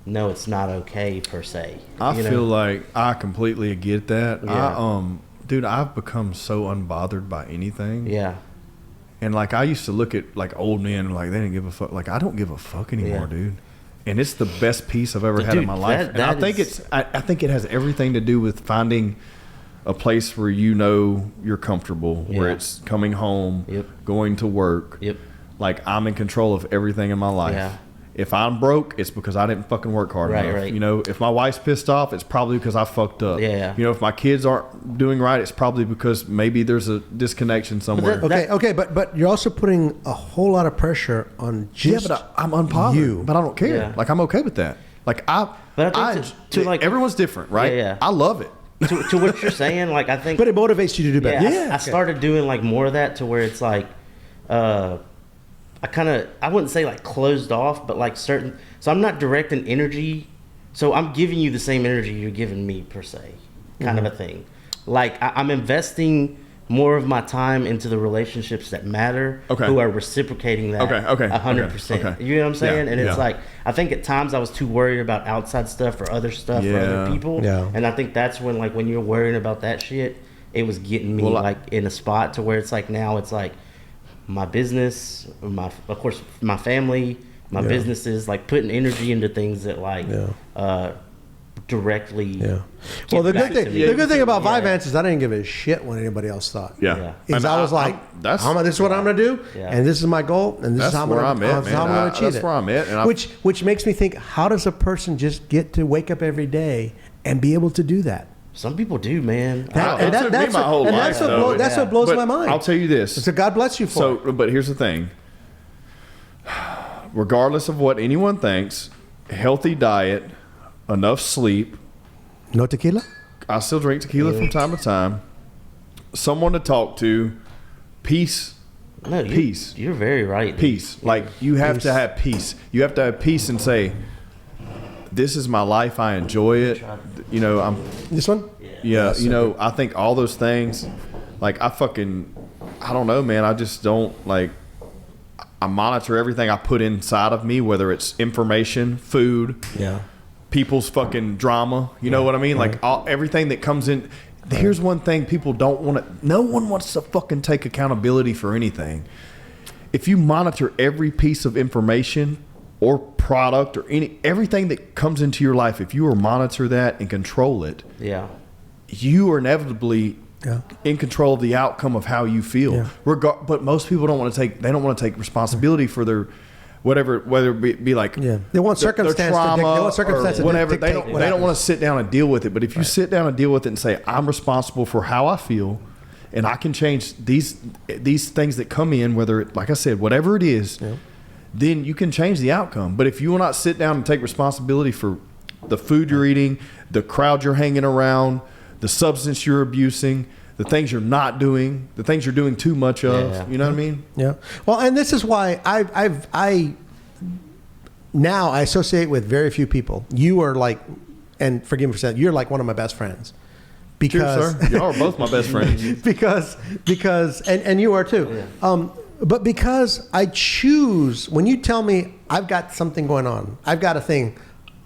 S2: no, it's not okay per se.
S1: I feel like I completely get that.
S2: Yeah.
S1: Dude, I've become so unbothered by anything.
S2: Yeah.
S1: And I used to look at old men they didn't give a fuck. I don't give a fuck anymore, dude. And it's the best peace I've ever had in my life. And I think it has everything to do with finding a place where you're comfortable, where it's coming home, going to work.
S2: Yep.
S1: I'm in control of everything in my life.
S2: Yeah.
S1: If I'm broke, it's because I didn't fucking work hard enough.
S2: Right.
S1: If my wife's pissed off, it's probably because I fucked up.
S2: Yeah.
S1: If my kids aren't doing right, it's probably because maybe there's a disconnection somewhere.
S3: Okay, but you're also putting a whole lot of pressure on just
S1: I'm unbothered. But I don't care.
S2: Yeah.
S1: I'm okay with that. Everyone's different, right?
S2: Yeah.
S1: I love it.
S2: to what you're saying, I think.
S3: But it motivates you to do better.
S2: Yeah. I started doing more of that to where it's I wouldn't say closed off, but certain. So I'm not directing energy. So I'm giving you the same energy you're giving me per se, kind of a thing. I'm investing more of my time into the relationships that matter, who are reciprocating that 100%. You know what I'm saying?
S1: Yeah,
S2: and it's I think at times I was too worried about outside stuff or other stuff for other people.
S3: Yeah.
S2: And I think that's when when you're worrying about that shit, it was getting me in a spot to where it's now it's my business, of course my family, my businesses, putting energy into things that directly.
S3: Yeah. Well, the good thing about Vyvanse is I didn't give a shit what anybody else thought.
S1: Yeah.
S3: Is I was this is what I'm going to do, and this is my goal, and this is how I'm going to achieve it.
S1: That's where I'm at.
S3: Which makes me think, how does a person just get to wake up every day and be able to do that?
S2: Some people do, man.
S1: That's my whole life.
S3: That's what blows my mind.
S1: I'll tell you this.
S3: So God bless you for it.
S1: But here's the thing. Regardless of what anyone thinks, healthy diet, enough sleep.
S3: No tequila?
S1: I still drink tequila from time to time. Someone to talk to. Peace.
S2: No,
S1: peace.
S2: You're very right. Dude.
S1: Peace. You have to have peace. You have to have peace and say, this is my life. I enjoy it. I'm
S3: this one.
S1: Yeah. I think all those things. I don't know, man. I just don't I monitor everything I put inside of me, whether it's information, food, people's fucking drama. You know what I mean? Like everything that comes in. Here's one thing people don't want to. No one wants to fucking take accountability for anything. If you monitor every piece of information or product or everything that comes into your life, if you were monitor that and control it, you are inevitably in control of the outcome of how you feel.
S3: Yeah.
S1: But most people don't want to take. They don't want to take responsibility for their whatever, whether it be like
S3: they want circumstance,
S1: their trauma,
S3: they want circumstance
S1: or whatever.
S3: They don't
S1: want to sit down and deal with it. But if you sit down and deal with it and say, I'm responsible for how I feel, and I can change these things that come in, whether it, like I said, whatever it is, then you can change the outcome. But if you will not sit down and take responsibility for the food you're eating, the crowd you're hanging around, the substance you're abusing, the things you're not doing, the things you're doing too much of, you know what I mean?
S3: Yeah. Well, and this is why I now I associate with very few people. You are like, and forgive me for saying, you're like one of my best friends. Because
S1: Cheers, sir. Y'all are both my best friends.
S3: because and you are too. But because I choose, when you tell me I've got something going on, I've got a thing,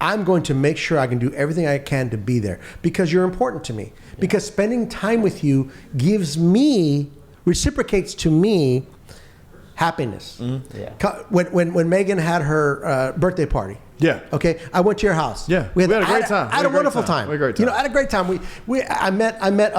S3: I'm going to make sure I can do everything I can to be there because you're important to me. Because spending time with you reciprocates to me happiness. When Megan had her birthday party.
S1: Yeah.
S3: Okay. I went to your house.
S1: Yeah. We had a great time.
S3: I had a wonderful time.
S1: We had a great time.
S3: You know, I had a great time. I met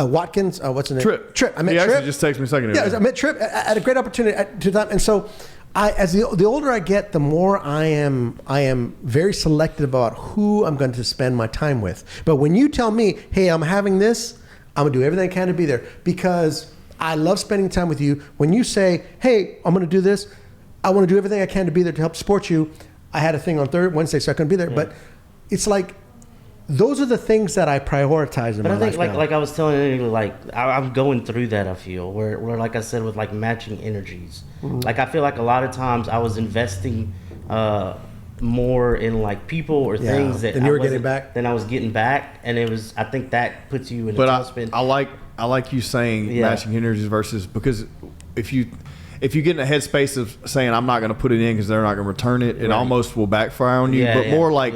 S3: Watkins. What's his name?
S1: Trip.
S3: I met
S1: he
S3: Trip.
S1: Actually just texted me a second ago.
S3: Yeah. I met Trip. I had a great opportunity to time. And so, as the older I get, the more I am very selective about who I'm going to spend my time with. But when you tell me, hey, I'm having this, I'm gonna do everything I can to be there because I love spending time with you. When you say, hey, I'm gonna do this, I want to do everything I can to be there to help support you. I had a thing on Wednesday, so I couldn't be there. But it's like those are the things that I prioritize in my life. But I think,
S2: like I was telling you, like I'm going through that. I feel where like I said, with like matching energies. Like I feel like a lot of times I was investing more in like people or things that
S3: you were getting back
S2: than I was getting back, and it was. I think that puts you in a tailspin.
S1: I like you saying matching energies versus because if you get in a headspace of saying I'm not going to put it in because they're not going to return it, it almost will backfire on you. But more like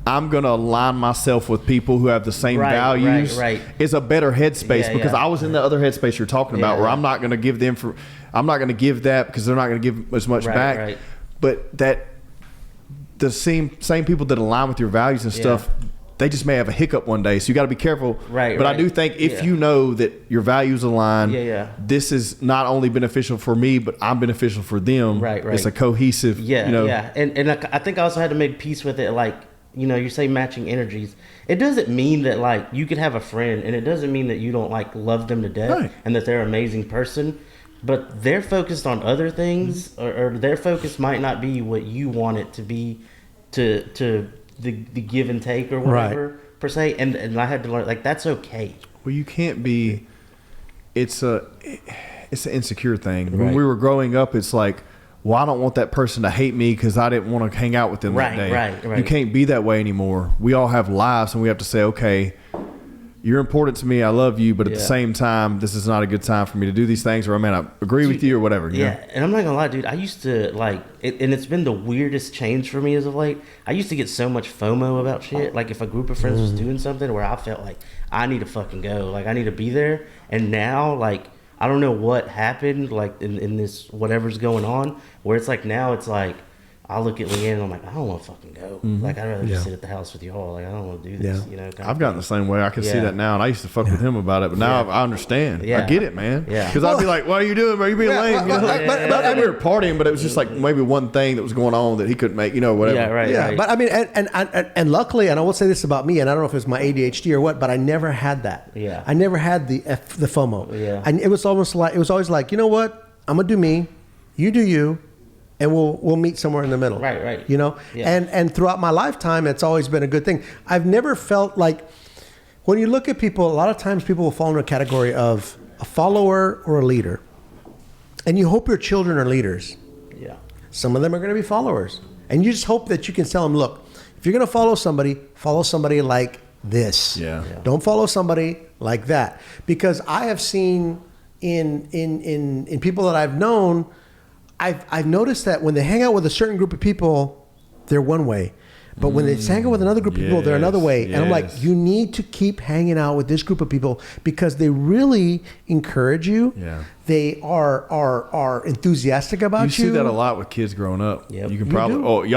S1: I'm going to align myself with people who have the same values. Is a better headspace because I was in the other headspace you're talking about where I'm not going to give them I'm not going to give that because they're not going to give as much back. But that the same people that align with your values and stuff. They just may have a hiccup one day, so you got to be careful. But I do think if you know that your values align, this is not only beneficial for me, but I'm beneficial for them. It's a cohesive.
S2: And I think I also had to make peace with it. Like you say matching energies. It doesn't mean that like you could have a friend, and it doesn't mean that you don't like love them to death and that they're an amazing person. But they're focused on other things, or their focus might not be what you want it to be. To the give and take or whatever per se, and I had to learn like that's okay.
S1: Well, you can't be. It's an insecure thing. When we were growing up, it's like, well, I don't want that person to hate me because I didn't want to hang out with them that day. Right. You can't be that way anymore. We all have lives, and we have to say, okay, you're important to me. I love you, but at the same time, this is not a good time for me to do these things, or I may not agree with you or whatever. You know?
S2: And I'm not gonna lie, dude. I used to like it, and it's been the weirdest change for me as of late. I used to get so much FOMO about shit. Like if a group of friends was doing something where I felt like I need to fucking go, like I need to be there. And now, like I don't know what happened, like in this whatever's going on, where it's like now it's like. I look at Leanne and I'm like, I don't want to fucking go. Like, I'd rather just sit at the house with you all. Like, I don't want to do this,
S1: I've gotten the same way. I can see that now. And I used to fuck with him about it. But now I understand. I get it, man. Because I'd be like, what are you doing? Are you being lame? But we were partying, but it was just like maybe one thing that was going on that he couldn't make, whatever.
S2: Right.
S3: But I mean, and luckily, and I will say this about me, and I don't know if it was my ADHD or what, but I never had that. I never had the FOMO. And it was always like, you know what? I'm going to do me. You do you. And we'll meet somewhere in the middle.
S2: Right.
S3: And throughout my lifetime, it's always been a good thing. I've never felt like when you look at people, a lot of times people will fall into a category of a follower or a leader. And you hope your children are leaders. Some of them are going to be followers. And you just hope that you can tell them, look, if you're going to follow somebody like this. Don't follow somebody like that. Because I have seen in people that I've known, I've noticed that when they hang out with a certain group of people, they're one way. But when they hang out with another group of people, they're another way. And I'm like, you need to keep hanging out with this group of people because they really encourage you.
S1: Yeah.
S3: They are enthusiastic about you.
S1: You see that a lot with kids growing up.
S2: Yep.
S1: You can
S3: You
S1: probably
S3: do.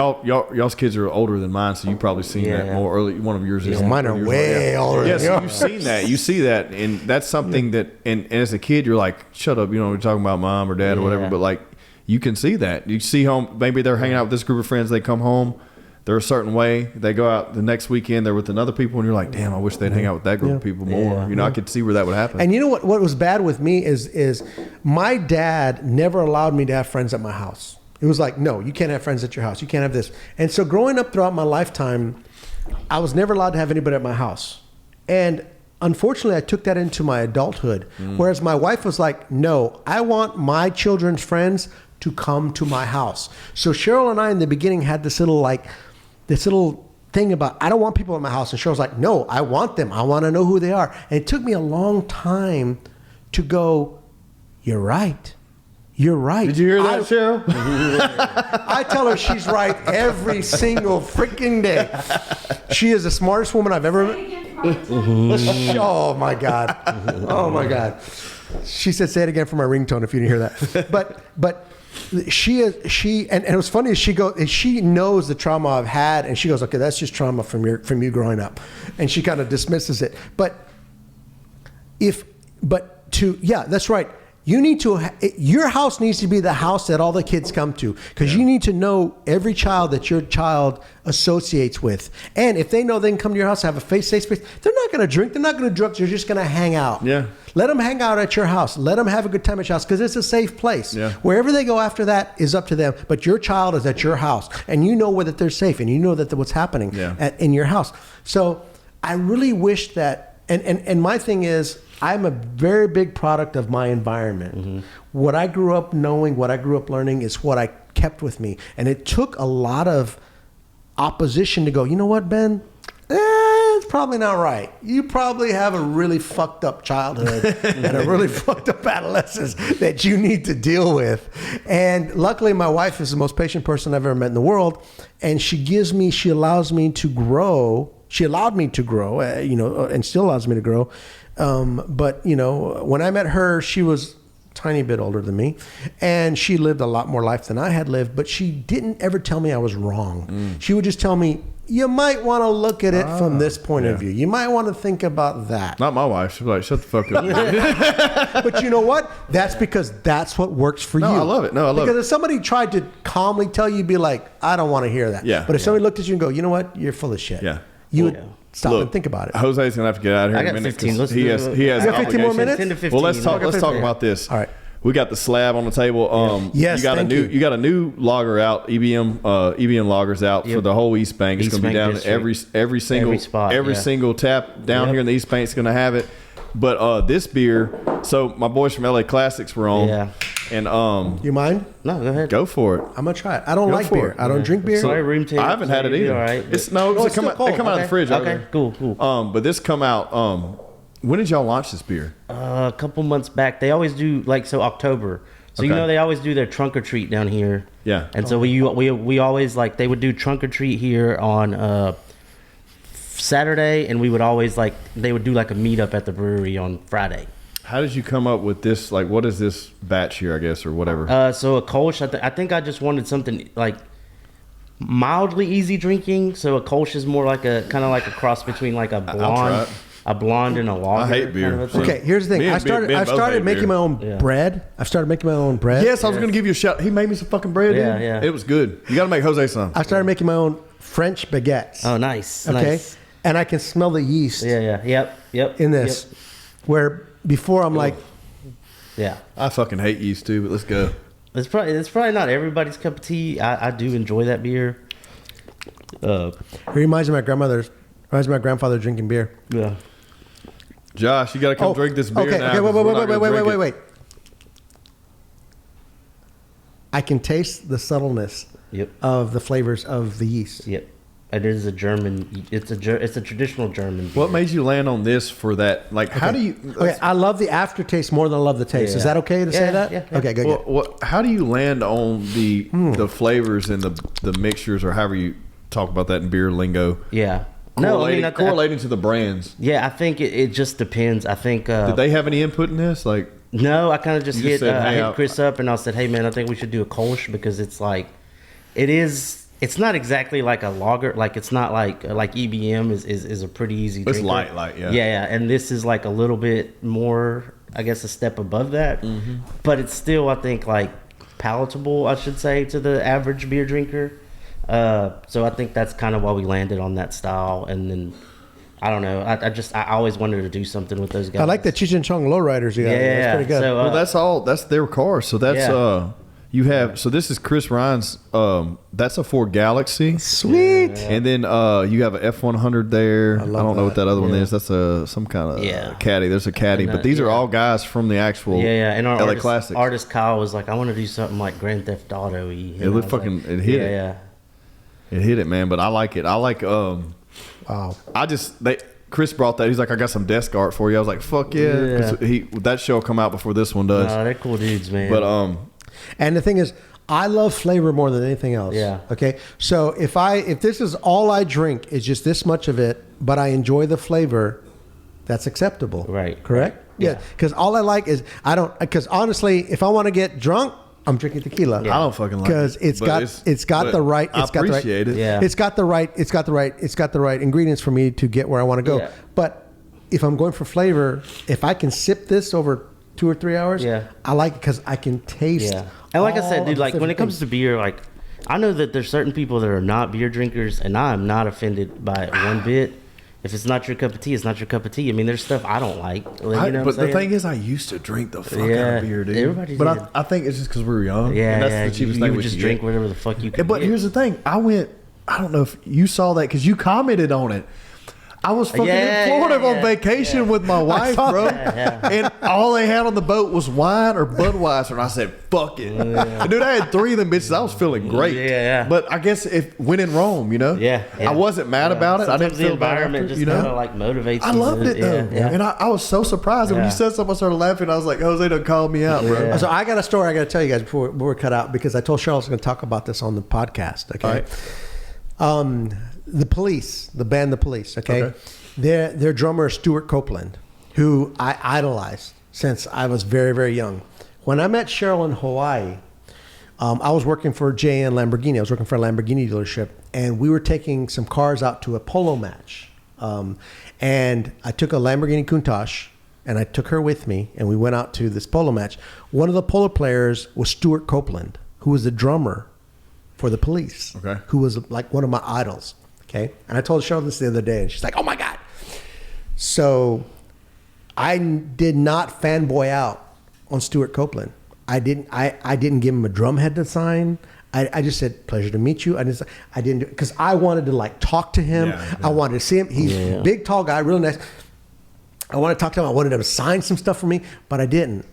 S1: y'all's kids are older than mine, so you probably seen that more early. One of yours is
S3: Mine are
S1: yours
S3: way older
S1: Yes,
S3: than
S1: you've
S3: yours.
S1: seen that. You see that, and that's something that. And as a kid, you're like, shut up. You know, we're talking about mom or dad or whatever.
S2: Yeah.
S1: But like, you can see that. You see home. Maybe they're hanging out with this group of friends. They come home. They're a certain way. They go out the next weekend. They're with another people, and you're like, "Damn, I wish they'd hang out with that group of people more."
S2: Yeah.
S1: You know, I could see where that would happen.
S3: And you know what was bad with me is my dad never allowed me to have friends at my house. It was like, no, you can't have friends at your house. You can't have this. And so growing up throughout my lifetime, I was never allowed to have anybody at my house. And unfortunately, I took that into my adulthood. Whereas my wife was like, no, I want my children's friends to come to my house. So Cheryl and I in the beginning had this little thing about, I don't want people at my house. And Cheryl's like, no, I want them. I want to know who they are. And it took me a long time to go, you're right. You're right.
S1: Did you hear that, Cheryl?
S3: I tell her she's right every single freaking day. She is the smartest woman I've ever met. Oh my God. Oh my God. She said, say it again for my ringtone if you didn't hear that. But she and it was funny, she knows the trauma I've had, and she goes, okay, that's just trauma from you growing up. And she kind of dismisses it. That's right. You need to, your house needs to be the house that all the kids come to, because you need to know every child that your child associates with. And if they know they can come to your house, have a safe space, they're not going to drink, they're not going to do drugs, they're just going to hang out.
S1: Yeah.
S3: Let them hang out at your house. Let them have a good time at your house, because it's a safe place.
S1: Yeah.
S3: Wherever they go after that is up to them. But your child is at your house, and you know whether they're safe, and you know that what's happening in your house. So I really wish that, and my thing is, I'm a very big product of my environment. Mm-hmm. What I grew up knowing, what I grew up learning is what I kept with me. And it took a lot of opposition to go, you know what, Ben? It's probably not right. You probably have a really fucked up childhood and a really fucked up adolescence that you need to deal with. And luckily, my wife is the most patient person I've ever met in the world. And she allows me to grow. She allowed me to grow, and still allows me to grow. But when I met her, she was a tiny bit older than me, and she lived a lot more life than I had lived, but she didn't ever tell me I was wrong. She would just tell me, you might want to look at it from this point of view. You might want to think about that.
S1: Not my wife. She's like, shut the fuck up.
S3: But you know what? That's because that's what works for you.
S1: I love it. No, I love it.
S3: Because if somebody tried to calmly tell you, you'd be like, I don't want to hear that.
S1: Yeah.
S3: But if somebody looked at you and go, you know what? You're full of shit.
S1: Yeah.
S3: You would stop
S1: Look,
S3: and think about it.
S1: Jose's gonna have to get out of here
S2: I
S1: in a
S2: got
S1: minute.
S2: 15.
S1: 'Cause he has
S3: You got 15 more
S1: obligations.
S3: minutes?
S2: 10 to 15.
S1: Well, let's talk
S3: Okay.
S1: about this.
S3: All right.
S1: We got the slab on the table.
S3: Yes, thank you.
S1: You got a new logger out, EBM loggers out for the whole East Bank. It's
S2: East
S1: going to be
S2: Bank
S1: down
S2: district.
S1: every single
S2: spot,
S1: single tap down here in the East Bank is going to have it. But this beer, so my boys from LA Classics were on.
S2: Yeah.
S1: And
S3: You mind?
S2: No, go ahead.
S1: go for it.
S3: I'm gonna try it. I don't
S1: Go
S3: like
S1: for
S3: beer.
S1: it.
S3: I don't drink beer.
S2: Sorry, room temp.
S1: I haven't had it
S2: you'll be
S1: either.
S2: All right.
S1: It's
S3: it's
S1: come
S3: still
S1: out,
S3: cold.
S1: they come out of the fridge. over
S2: Okay,
S1: there.
S2: cool.
S1: But this come out. When did y'all launch this beer?
S2: A couple months back, they always do October. So
S1: Okay.
S2: they always do their trunk or treat down here.
S1: Yeah.
S2: And so we always they would do trunk or treat here on Saturday, and we would always they would do a meetup at the brewery on Friday.
S1: How did you come up with this? Like, what is this batch here, I guess, or whatever?
S2: So a Kolsch, I think I just wanted something mildly easy drinking. So a Kolsch is more kind of like a cross between a
S1: try
S2: blonde,
S1: it.
S2: a blonde and a lager.
S1: I hate beer.
S2: kind of a thing.
S3: Okay, here's the thing.
S1: Me and
S3: I started
S1: both
S3: making
S1: hate
S3: my own
S2: beer.
S3: bread. I started making my own bread.
S1: Yes, I was going to give you a shout. He made me some fucking bread.
S2: Yeah,
S1: dude.
S2: yeah.
S1: It was good. You got to make Jose some.
S3: I started making my own French baguettes.
S2: Oh, nice.
S3: Okay,
S2: Nice.
S3: and I can smell the yeast
S2: Yeah. Yep.
S3: in this. Where before I'm like,
S2: Yeah.
S1: I fucking hate yeast too, but let's go.
S2: It's probably not everybody's cup of tea. I do enjoy that beer.
S3: it reminds me of my grandfather drinking beer.
S2: Yeah.
S1: Josh, you got to come drink this beer
S3: Okay,
S1: now.
S3: okay,
S1: 'cause we're not gonna drink it.
S3: wait. I can taste the subtleness
S2: Yep.
S3: of the flavors of the yeast.
S2: Yep. It is a German. It's a traditional German beer.
S1: What made you land on this for that? Like, how do you?
S3: Okay, I love the aftertaste more than I love the taste. Is
S2: Yeah.
S3: that okay to say that?
S2: Yeah.
S3: Okay, good.
S1: How do you land on the flavors and the mixtures, or however you talk about that in beer lingo?
S2: Yeah. No, I mean,
S1: correlating to the brands.
S2: Yeah, I think it just depends. I think.
S1: Did they have any input in this? Like,
S2: no, I kind of just
S1: You just
S2: hit.
S1: said,
S2: I
S1: hey,
S2: hit Chris up and I said, "Hey, man, I think we should do a Kolsch because it's like, it is. It's not exactly like a lager. Like it's not like EBM is a pretty easy.
S1: It's
S2: drinker.
S1: light, yeah.
S2: Yeah, and this is like a little bit more, I guess, a step above that.
S1: Mm-hmm.
S2: But it's still, I think, like palatable, I should say, to the average beer drinker. So I think that's kind of why we landed on that style. And then I don't know. I always wanted to do something with those guys.
S3: I like the Cheech and Chong lowriders you got.
S2: Yeah,
S3: That's pretty good.
S2: So,
S1: that's their car. So that's
S2: Yeah.
S1: you have. So this is Chris Ryan's. That's a Ford Galaxy.
S3: Sweet.
S1: And then you have an F100 there. I
S3: love
S1: don't know what
S3: that.
S1: that other one
S2: Yeah.
S1: is. That's some kind of
S2: Yeah.
S1: caddy. There's a caddy,
S2: And,
S1: but these are
S2: yeah.
S1: all guys from the actual
S2: Yeah. And our
S1: LA Classics.
S2: artist Kyle was like, I want to do something like Grand Theft Auto-y.
S1: It looked fucking. It hit it.
S2: Yeah.
S1: It hit it, man. But I like it. I like.
S3: Wow.
S1: Chris brought that. He's like, I got some desk art for you. I was like, fuck yeah. 'Cause that show will come out before this one does.
S2: No, they're cool dudes, man.
S1: But
S3: And the thing is, I love flavor more than anything else.
S2: Yeah.
S3: Okay. So if this is all I drink is just this much of it, but I enjoy the flavor, that's acceptable.
S2: Right.
S3: Correct. Yeah. Because all I like is because honestly, if I want to get drunk, I'm drinking tequila.
S1: I don't fucking like it.
S3: Because it's
S1: But
S3: got
S1: but
S3: the right.
S1: I
S3: It's got the right.
S1: appreciate it.
S2: Yeah.
S3: It's got the right ingredients for me to get where I want to go.
S2: Yeah.
S3: But if I'm going for flavor, if I can sip this over 2 or 3 hours,
S2: Yeah.
S3: I like it because I can taste.
S2: Yeah. And like I
S3: all
S2: said,
S3: of
S2: dude,
S3: the
S2: like when
S3: different
S2: it comes to
S3: things.
S2: beer, like I know that there's certain people that are not beer drinkers, and I am not offended by it one bit. If it's not your cup of tea, it's not your cup of tea. I mean, there's stuff I don't like. You know
S1: but the thing is, I used to drink the fuck out of beer, dude.
S2: Everybody
S1: but
S2: did.
S1: I think it's just because we were young.
S2: Yeah,
S1: and that's
S2: yeah.
S1: the cheapest
S2: you
S1: thing
S2: would
S1: we
S2: just
S1: could
S2: drink
S1: get.
S2: whatever the fuck you could.
S1: But
S2: get.
S1: here's the thing. I don't know if you saw that because you commented on it. I was fucking
S2: Yeah,
S1: in Florida
S2: yeah,
S1: on vacation with my wife,
S3: saw
S1: bro.
S2: that.
S1: And all they had on the boat was wine or Budweiser. And I said, fuck it. And dude, I had 3 of them bitches. I was feeling great.
S2: Yeah.
S1: But I guess when in Rome,
S2: Yeah.
S1: I wasn't mad about it. I didn't
S2: Sometimes the
S1: feel bad
S2: environment
S1: after,
S2: just
S1: you know?
S2: kind of like motivates.
S1: I
S2: you
S1: loved
S2: to-
S1: it though.
S2: Yeah.
S1: And I was so surprised. And when you
S2: Yeah.
S1: said something, I started laughing. I was like, Jose done called me out, bro.
S2: Yeah.
S3: So I got a story I got to tell you guys before we cut out because I told Cheryl I was going to talk about this on the podcast. Okay.
S1: All right.
S3: The Police, the band The Police. Okay.
S1: Okay.
S3: Their drummer is Stuart Copeland, who I idolized since I was very, very young. When I met Cheryl in Hawaii, I was working for JN Lamborghini. I was working for a Lamborghini dealership, and we were taking some cars out to a polo match. And I took a Lamborghini Countach, and I took her with me, and we went out to this polo match. One of the polo players was Stuart Copeland, who was the drummer for The Police,
S1: Okay.
S3: who was like one of my idols. Okay. And I told Cheryl this the other day, and she's like, oh my God. So I did not fanboy out on Stuart Copeland. I didn't give him a drum head to sign. I just said, pleasure to meet you. I didn't because I wanted to like talk to him.
S1: Yeah.
S3: I wanted to see him. He's a big, tall guy, really nice. I wanted to talk to him. I wanted him to sign some stuff for me, but I didn't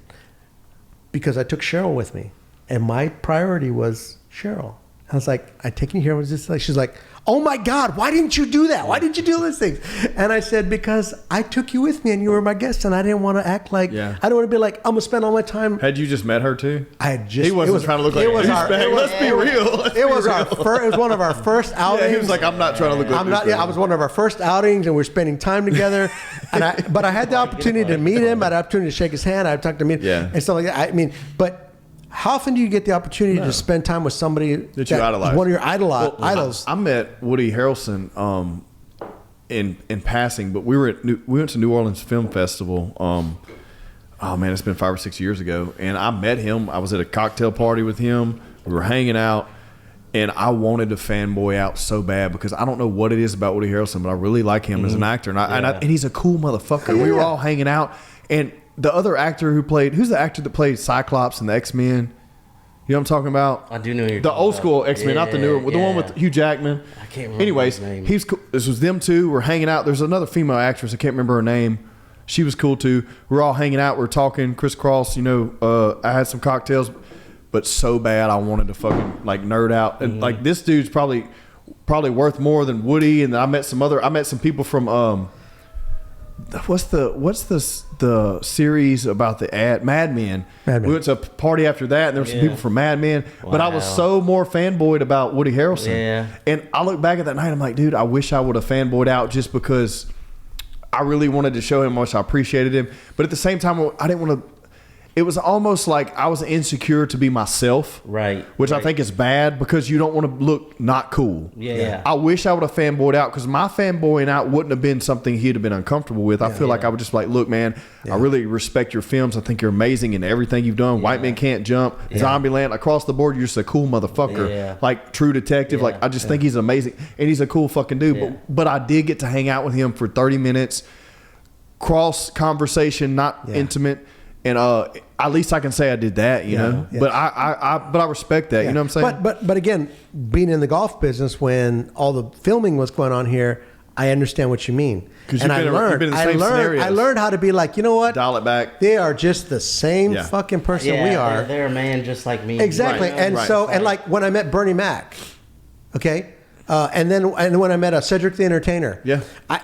S3: because I took Cheryl with me, and my priority was Cheryl. I was like, I taking you here. Was this like? She's like, oh my God, why didn't you do that? Why didn't you do those things? And I said, because I took you with me and you were my guest, and I didn't want to act like I don't want to be like I'm gonna spend all my time.
S1: Had you just met her too?
S3: I had just.
S1: He wasn't trying to look like a douchebag. Let's be real.
S3: It was one of our first outings.
S1: Yeah, he was like, I'm not trying to look like
S3: I'm not. Yeah, I was one of our first outings, and we're spending time together. But I had the opportunity to meet him. I had the opportunity to shake his hand. I talked to him, and stuff like that. I mean, but how often do you get the opportunity to spend time with somebody
S1: that you idolize?
S3: One of your idols.
S1: I met Woody Harrelson in passing, but we went to New Orleans Film Festival. Oh man, it's been 5 or 6 years ago, and I met him. I was at a cocktail party with him. We were hanging out. And I wanted to fanboy out so bad because I don't know what it is about Woody Harrelson, but I really like him as an actor. And he's a cool motherfucker. We were all hanging out. And the other actor who's the actor that played Cyclops in the X-Men? You know what I'm talking about?
S2: I do know you're
S1: the
S2: talking
S1: old
S2: about.
S1: school X-Men, not the newer one. The one with Hugh Jackman.
S2: I can't remember
S1: Anyways,
S2: his name.
S1: he's cool. This was them two. We're hanging out. There's another female actress. I can't remember her name. She was cool too. We're all hanging out. We're talking crisscross. I had some cocktails, but so bad I wanted to fucking like nerd out. And like this dude's probably probably worth more than Woody. And I met some people from what's the series about the Mad Men. We went to a party after that, and there were some people from Mad Men.
S2: Wow.
S1: But I was so more fanboyed about Woody Harrelson.
S2: Yeah.
S1: And I look back at that night, I'm like, dude, I wish I would have fanboyed out just because I really wanted to show him how much I appreciated him. But at the same time, I didn't want to. It was almost like I was insecure to be myself,
S2: Right?
S1: Which
S2: right.
S1: I think is bad because you don't want to look not cool.
S2: Yeah.
S1: I wish I would have fanboyed out because my fanboying out wouldn't have been something he'd have been uncomfortable with. I feel like I would just like, look, man, I really respect your films. I think you're amazing in everything you've done. White Men Can't Jump, Zombieland, across the board. You're just a cool motherfucker.
S2: Yeah.
S1: Like True Detective. Like I just think he's amazing and he's a cool fucking dude.
S2: Yeah.
S1: But I did get to hang out with him for 30 minutes, cross conversation, not intimate. And at least I can say I did that, you know. Yeah. But I respect that. You know what I'm saying?
S3: But again, being in the golf business when all the filming was going on here, I understand what you mean.
S1: And I
S3: learned how to be like, you know what?
S1: Dial it back.
S3: They are just the same fucking person we are.
S2: They're a man just like me.
S3: Exactly.
S2: Right.
S3: And so, and like when I met Bernie Mac, okay. And when I met Cedric the Entertainer,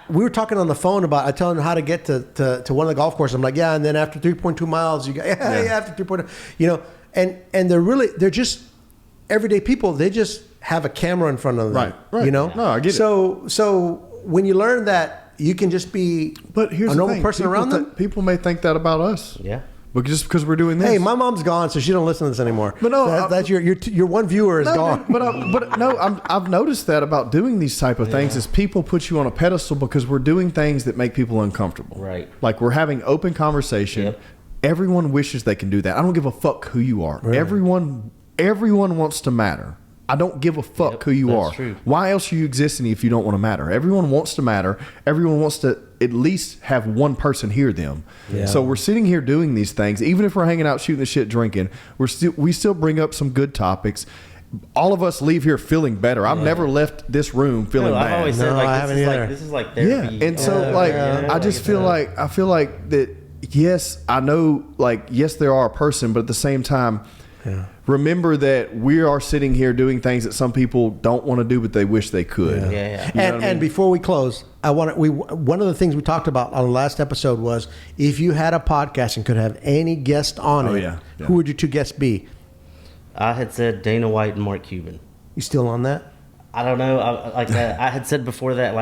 S3: we were talking on the phone about, I told him how to get to one of the golf courses. I'm like, and then after 3.2 miles, you go, after 3.2, you know, and they're just everyday people. They just have a camera in front of them,
S1: right?
S3: You know,
S1: no, I get it.
S3: So when you learn that you can just be,
S1: but here's
S3: a normal
S1: the thing.
S3: person around them,
S1: people may think that about us, but just because we're doing this.
S3: Hey, my mom's gone, so she don't listen to this anymore.
S1: But no,
S3: that's your one viewer is gone.
S1: But no, I've noticed that about doing these type of things is people put you on a pedestal because we're doing things that make people uncomfortable.
S2: Right.
S1: Like we're having open conversation.
S2: Yep.
S1: Everyone wishes they can do that. I don't give a fuck who you are. Right. Everyone wants to matter. I don't give a fuck who you are.
S2: True.
S1: Why else are you existing if you don't want to matter? Everyone wants to matter. Everyone wants to at least have one person hear them. Yeah. So we're sitting here doing these things. Even if we're hanging out, shooting the shit, drinking, we still bring up some good topics. All of us leave here feeling better. I've never left this room feeling bad.
S2: I've always said this is like therapy.
S1: Yeah. And so I just feel like that. Yes, I know. Like yes, they are a person, but at the same time. Yeah. Remember that we are sitting here doing things that some people don't want to do, but they wish they could.
S2: Yeah.
S3: And before we close, one of the things we talked about on the last episode was if you had a podcast and could have any guest on who would your two guests be?
S2: I had said Dana White and Mark Cuban.
S3: You still on that?
S2: I don't know. I had said before that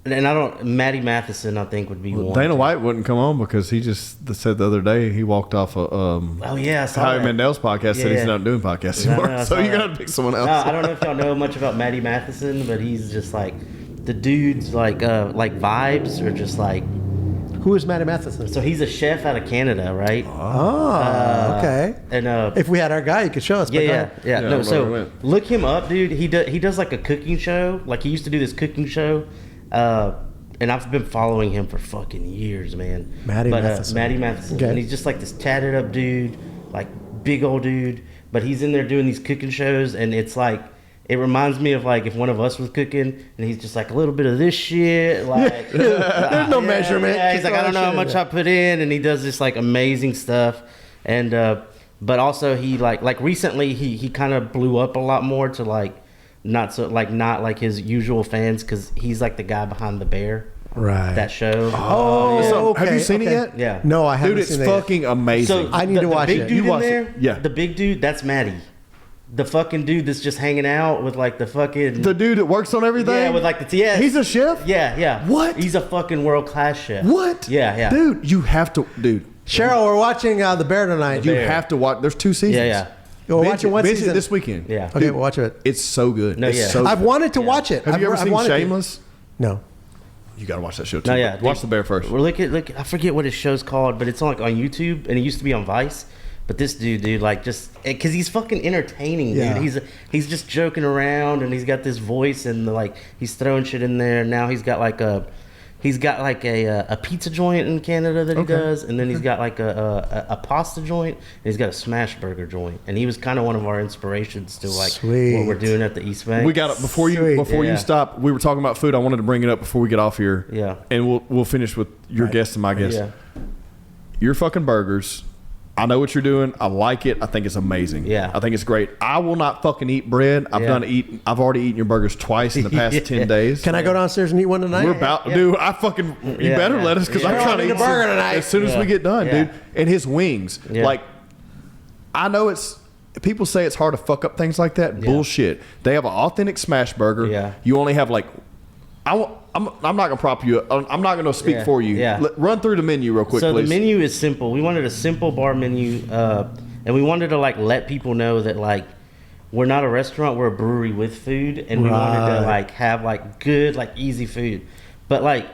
S2: and I don't. Matty Matheson, I think, would be one.
S1: Dana White wouldn't come on because he just said the other day he walked off Howie Mandel's podcast. Said he's not doing podcasts anymore. So you're gonna pick someone else.
S2: No, I don't know if y'all know much about Matty Matheson, but he's just like the dude's like vibes are just like.
S3: Who is Matty Matheson?
S2: So he's a chef out of Canada, right?
S3: Oh, okay.
S2: And
S3: if we had our guy, you could show us.
S2: Yeah. No, so look him up, dude. He does like a cooking show. Like he used to do this cooking show. And I've been following him for fucking years, man. Matty Matheson. Okay. And he's just like this tatted up dude, like big old dude. But he's in there doing these cooking shows, and it's like it reminds me of like if one of us was cooking, and he's just like a little bit of this shit, like
S3: there's no measurement.
S2: Yeah, he's like I don't know how much I put in, and he does this like amazing stuff, and but also he like recently he kind of blew up a lot more to like. Not like his usual fans because he's like the guy behind The Bear,
S3: right?
S2: That show.
S1: Oh, okay. Have you seen it yet?
S2: Yeah.
S3: No, I haven't.
S1: Dude, it's fucking amazing.
S2: So
S3: I need to watch
S2: it.
S3: Dude
S2: you watch
S3: it.
S1: Yeah.
S2: The big dude, that's Matty. The fucking dude that's just hanging out with like the
S1: dude that works on everything.
S2: Yeah, with like the TS.
S1: He's a chef.
S2: Yeah.
S1: What?
S2: He's a fucking world class chef.
S1: What?
S2: Yeah.
S1: Dude, you have to,
S3: Cheryl, we're watching The Bear tonight.
S1: You have to watch. There's 2 seasons.
S2: Yeah.
S3: We're watching one season
S1: this weekend.
S2: Yeah.
S3: Okay, we'll watch it.
S1: It's so good.
S3: I've wanted to watch it.
S1: Have you ever seen Shameless?
S3: No.
S1: You got to watch that show too.
S2: No, yeah.
S1: Watch The Bear first.
S2: Well, look, I forget what his show's called, but it's on YouTube, and it used to be on Vice. But this dude, like, just because he's fucking entertaining, dude. He's just joking around, and he's got this voice, and like he's throwing shit in there. And now he's got like a pizza joint in Canada that he does, and then he's got like a pasta joint, and he's got a smash burger joint, and he was kind of one of our inspirations to like what we're doing at the East Bank.
S1: We got it before you stop. We were talking about food. I wanted to bring it up before we get off here.
S2: Yeah,
S1: and we'll finish with your guest and my guest.
S2: Yeah.
S1: Your fucking burgers I know what you're doing. I like it. I think it's amazing.
S2: Yeah.
S1: I think it's great. I will not fucking eat bread. I've already eaten your burgers twice in the past 10 days.
S3: Can I go downstairs and eat one tonight?
S1: We're about, dude. I fucking. You better let us, because I'm trying to eat
S3: a burger tonight
S1: as soon as we get done, dude. And his wings, like, I know it's. People say it's hard to fuck up things like that. Bullshit. They have an authentic smash burger.
S2: Yeah.
S1: You only have like. I'm not gonna prop you up. I'm not gonna speak for you.
S2: Yeah.
S1: Run through the menu real quick,
S2: so
S1: please.
S2: The menu is simple. We wanted a simple bar menu, and we wanted to like let people know that like we're not a restaurant, we're a brewery with food, and we wanted to like have like good, like easy food. But like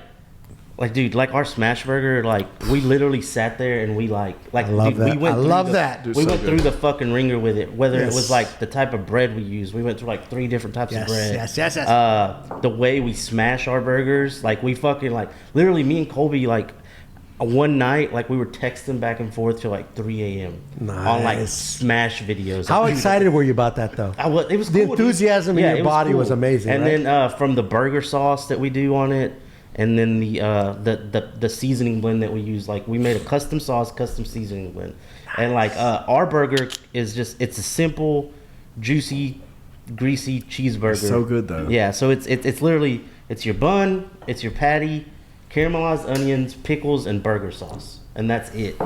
S2: dude, like our smash burger, like we literally sat there and we like
S3: I love
S2: dude,
S3: that.
S2: we went
S3: I
S2: through
S3: love
S2: the,
S3: that.
S2: We went through the fucking ringer with it. Whether it was
S3: Yes.
S2: like the type of bread we used, we went through like 3 different types of bread.
S3: Yes.
S2: The way we smash our burgers, like we fucking like literally me and Colby like one night like we were texting back and forth till like 3 a.m. on like
S3: Nice.
S2: smash videos.
S3: How
S2: Like,
S3: excited were you about that, though?
S2: it was
S3: The
S2: cool, dude.
S3: enthusiasm in
S2: Yeah,
S3: your
S2: it
S3: body
S2: cool.
S3: was amazing,
S2: And
S3: right?
S2: then from the burger sauce that we do on it, and then the seasoning blend that we use, like we made a custom sauce, custom seasoning blend, and like our burger is just it's a simple, juicy, greasy cheeseburger.
S1: So good, though.
S2: Yeah, so it's literally it's your bun, it's your patty, caramelized onions, pickles, and burger sauce, and that's it.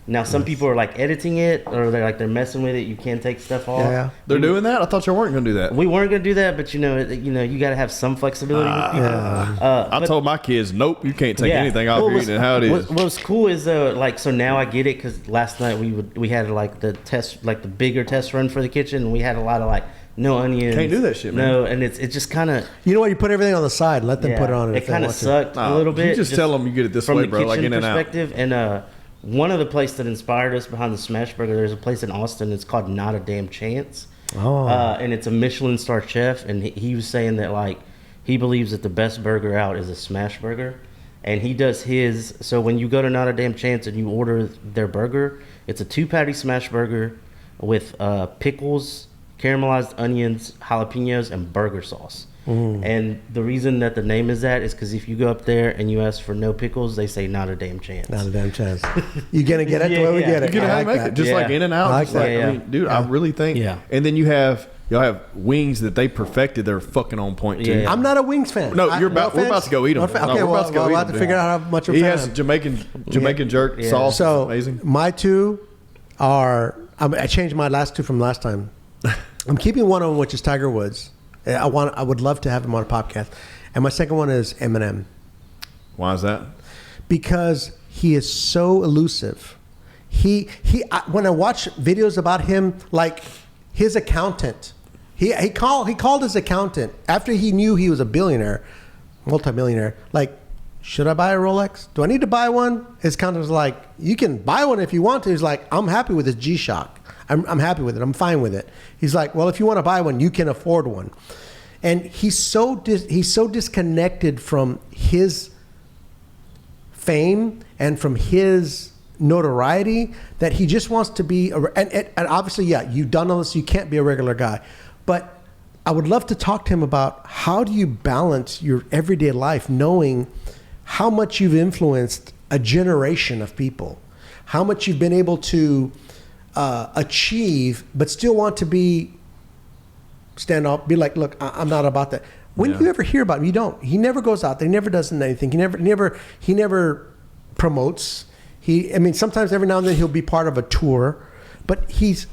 S2: Now some people are like editing it, or they're messing with it. You can't take stuff off.
S3: Yeah.
S1: They're doing that? I thought y'all weren't gonna do that.
S2: We weren't gonna do that, but you got to have some flexibility with people.
S1: I told my kids, nope, you can't take anything off. You're eating it how it is.
S2: What's cool is like so now I get it, because last night we had like the test, like the bigger test run for the kitchen, and we had a lot of like no onions.
S1: Can't do that shit, man.
S2: No, and it just kind of
S3: You know what? You put everything on the side. Let them put it on.
S2: It kind of sucked a little bit.
S1: You just tell them you get it this
S2: from
S1: way,
S2: the
S1: bro, like
S2: kitchen
S1: in and out.
S2: perspective. And one of the places that inspired us behind the smash burger, there's a place in Austin. It's called Not a Damn Chance.
S3: Oh.
S2: And it's a Michelin star chef, and he was saying that like he believes that the best burger out is a smash burger, and he does his. So when you go to Not a Damn Chance and you order their burger, it's a 2-patty smash burger with pickles, caramelized onions, jalapenos, and burger sauce. And the reason that the name is that is because if you go up there and you ask for no pickles, they say not a damn chance.
S3: Not a damn chance. You gonna get it the way we get it.
S1: You get how
S3: I
S1: you
S3: like
S1: make
S3: that.
S1: it, just like in and out.
S3: I like
S1: just like,
S3: that.
S1: I mean, dude, I really think.
S2: Yeah.
S1: And then y'all have wings that they perfected. They're fucking on point too.
S2: Yeah.
S3: I'm not a wings fan.
S1: No, we're about to go eat them.
S3: Okay,
S1: No, we're
S3: well,
S1: about to go
S3: we'll
S1: eat
S3: have to
S1: them,
S3: figure
S1: dude.
S3: out how much of a
S1: He
S3: fan.
S1: has Jamaican jerk sauce.
S3: So
S1: It's amazing.
S3: my 2 are. I changed my last 2 from last time. I'm keeping one of them, which is Tiger Woods. I would love to have him on a podcast. And my second one is Eminem,
S1: Why is that?
S3: because he is so elusive. When I watch videos about him, like his accountant, he called his accountant after he knew he was a billionaire, multimillionaire. Like, should I buy a Rolex? Do I need to buy one? His accountant was like, you can buy one if you want to. He's like, I'm happy with this G-Shock. I'm happy with it. I'm fine with it. He's like, well, if you want to buy one, you can afford one. And he's so disconnected from his fame and from his notoriety that he just wants to be and obviously, yeah, you've done all this, you can't be a regular guy. But I would love to talk to him about how do you balance your everyday life knowing how much you've influenced a generation of people, how much you've been able to achieve, but still want to stand up, be like, look, I'm not about that. When you ever hear about him, you don't. He never goes out there. He never does anything. He never promotes. Sometimes every now and then he'll be part of a tour, but he's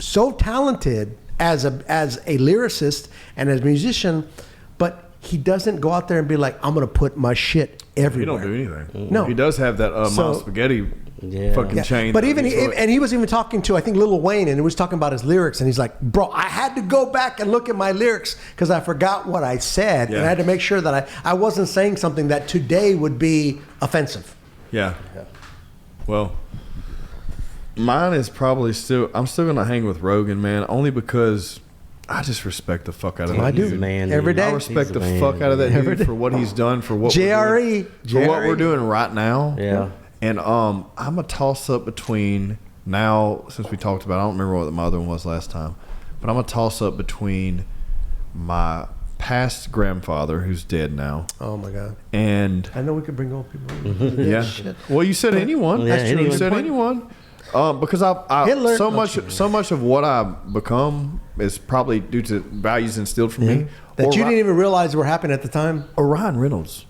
S3: so talented as a lyricist and as a musician, but he doesn't go out there and be like, I'm going to put my shit everywhere.
S1: He don't do anything.
S3: No.
S1: He does have that Mom Spaghetti fucking chain.
S3: But he was even talking to, I think, Lil Wayne, and he was talking about his lyrics, and he's like, bro, I had to go back and look at my lyrics because I forgot what I said, and I had to make sure that I wasn't saying something that today would be offensive.
S1: Yeah. Well, mine is probably I'm still going to hang with Rogan, man, only because I just respect the fuck out of that
S3: I
S1: dude.
S3: do.
S2: Man,
S3: Every
S2: dude.
S3: day.
S1: I respect the
S2: He's a man,
S1: fuck out of that
S3: Every
S1: dude
S3: day.
S1: for what he's done, for what
S3: JRE.
S1: we're doing right now.
S2: Yeah.
S1: And I'm a toss up between now, since we talked about, I don't remember what my other one was last time, but I'm a toss up between my past grandfather who's dead now,
S3: Oh my God.
S1: and
S3: I know we could bring old people.
S1: yeah.
S3: Shit.
S1: Well, you said anyone.
S2: Yeah,
S1: That's true. You
S2: anyone.
S1: said anyone. Because I
S3: Hitler.
S1: so much of what I've become is probably due to values instilled from me.
S3: That
S1: Or
S3: you didn't even realize were happening at the time.
S1: Or Ryan Reynolds.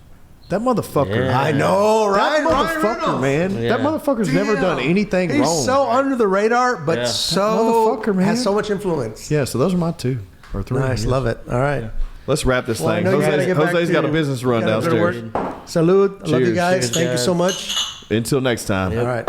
S1: That motherfucker.
S2: Yeah.
S3: I know, right?
S1: That motherfucker, man.
S2: Yeah.
S1: That motherfucker's never done anything
S3: He's
S1: wrong.
S3: so under the radar, but
S2: Yeah.
S3: so
S1: Motherfucker, man.
S3: has so much influence.
S1: Yeah, so those are my 2 or 3.
S3: Nice,
S1: yeah.
S3: love it. All right.
S1: Let's wrap this
S3: Well, I
S1: thing.
S3: know you gotta get back
S1: Jose's
S3: to
S1: got a
S3: your-
S1: business run
S3: gotta go to
S1: downstairs.
S3: work. Salud. I love you
S1: Cheers.
S3: guys.
S2: Cheers,
S3: Thank you
S2: guys.
S3: so much.
S1: Until next time.
S3: All right.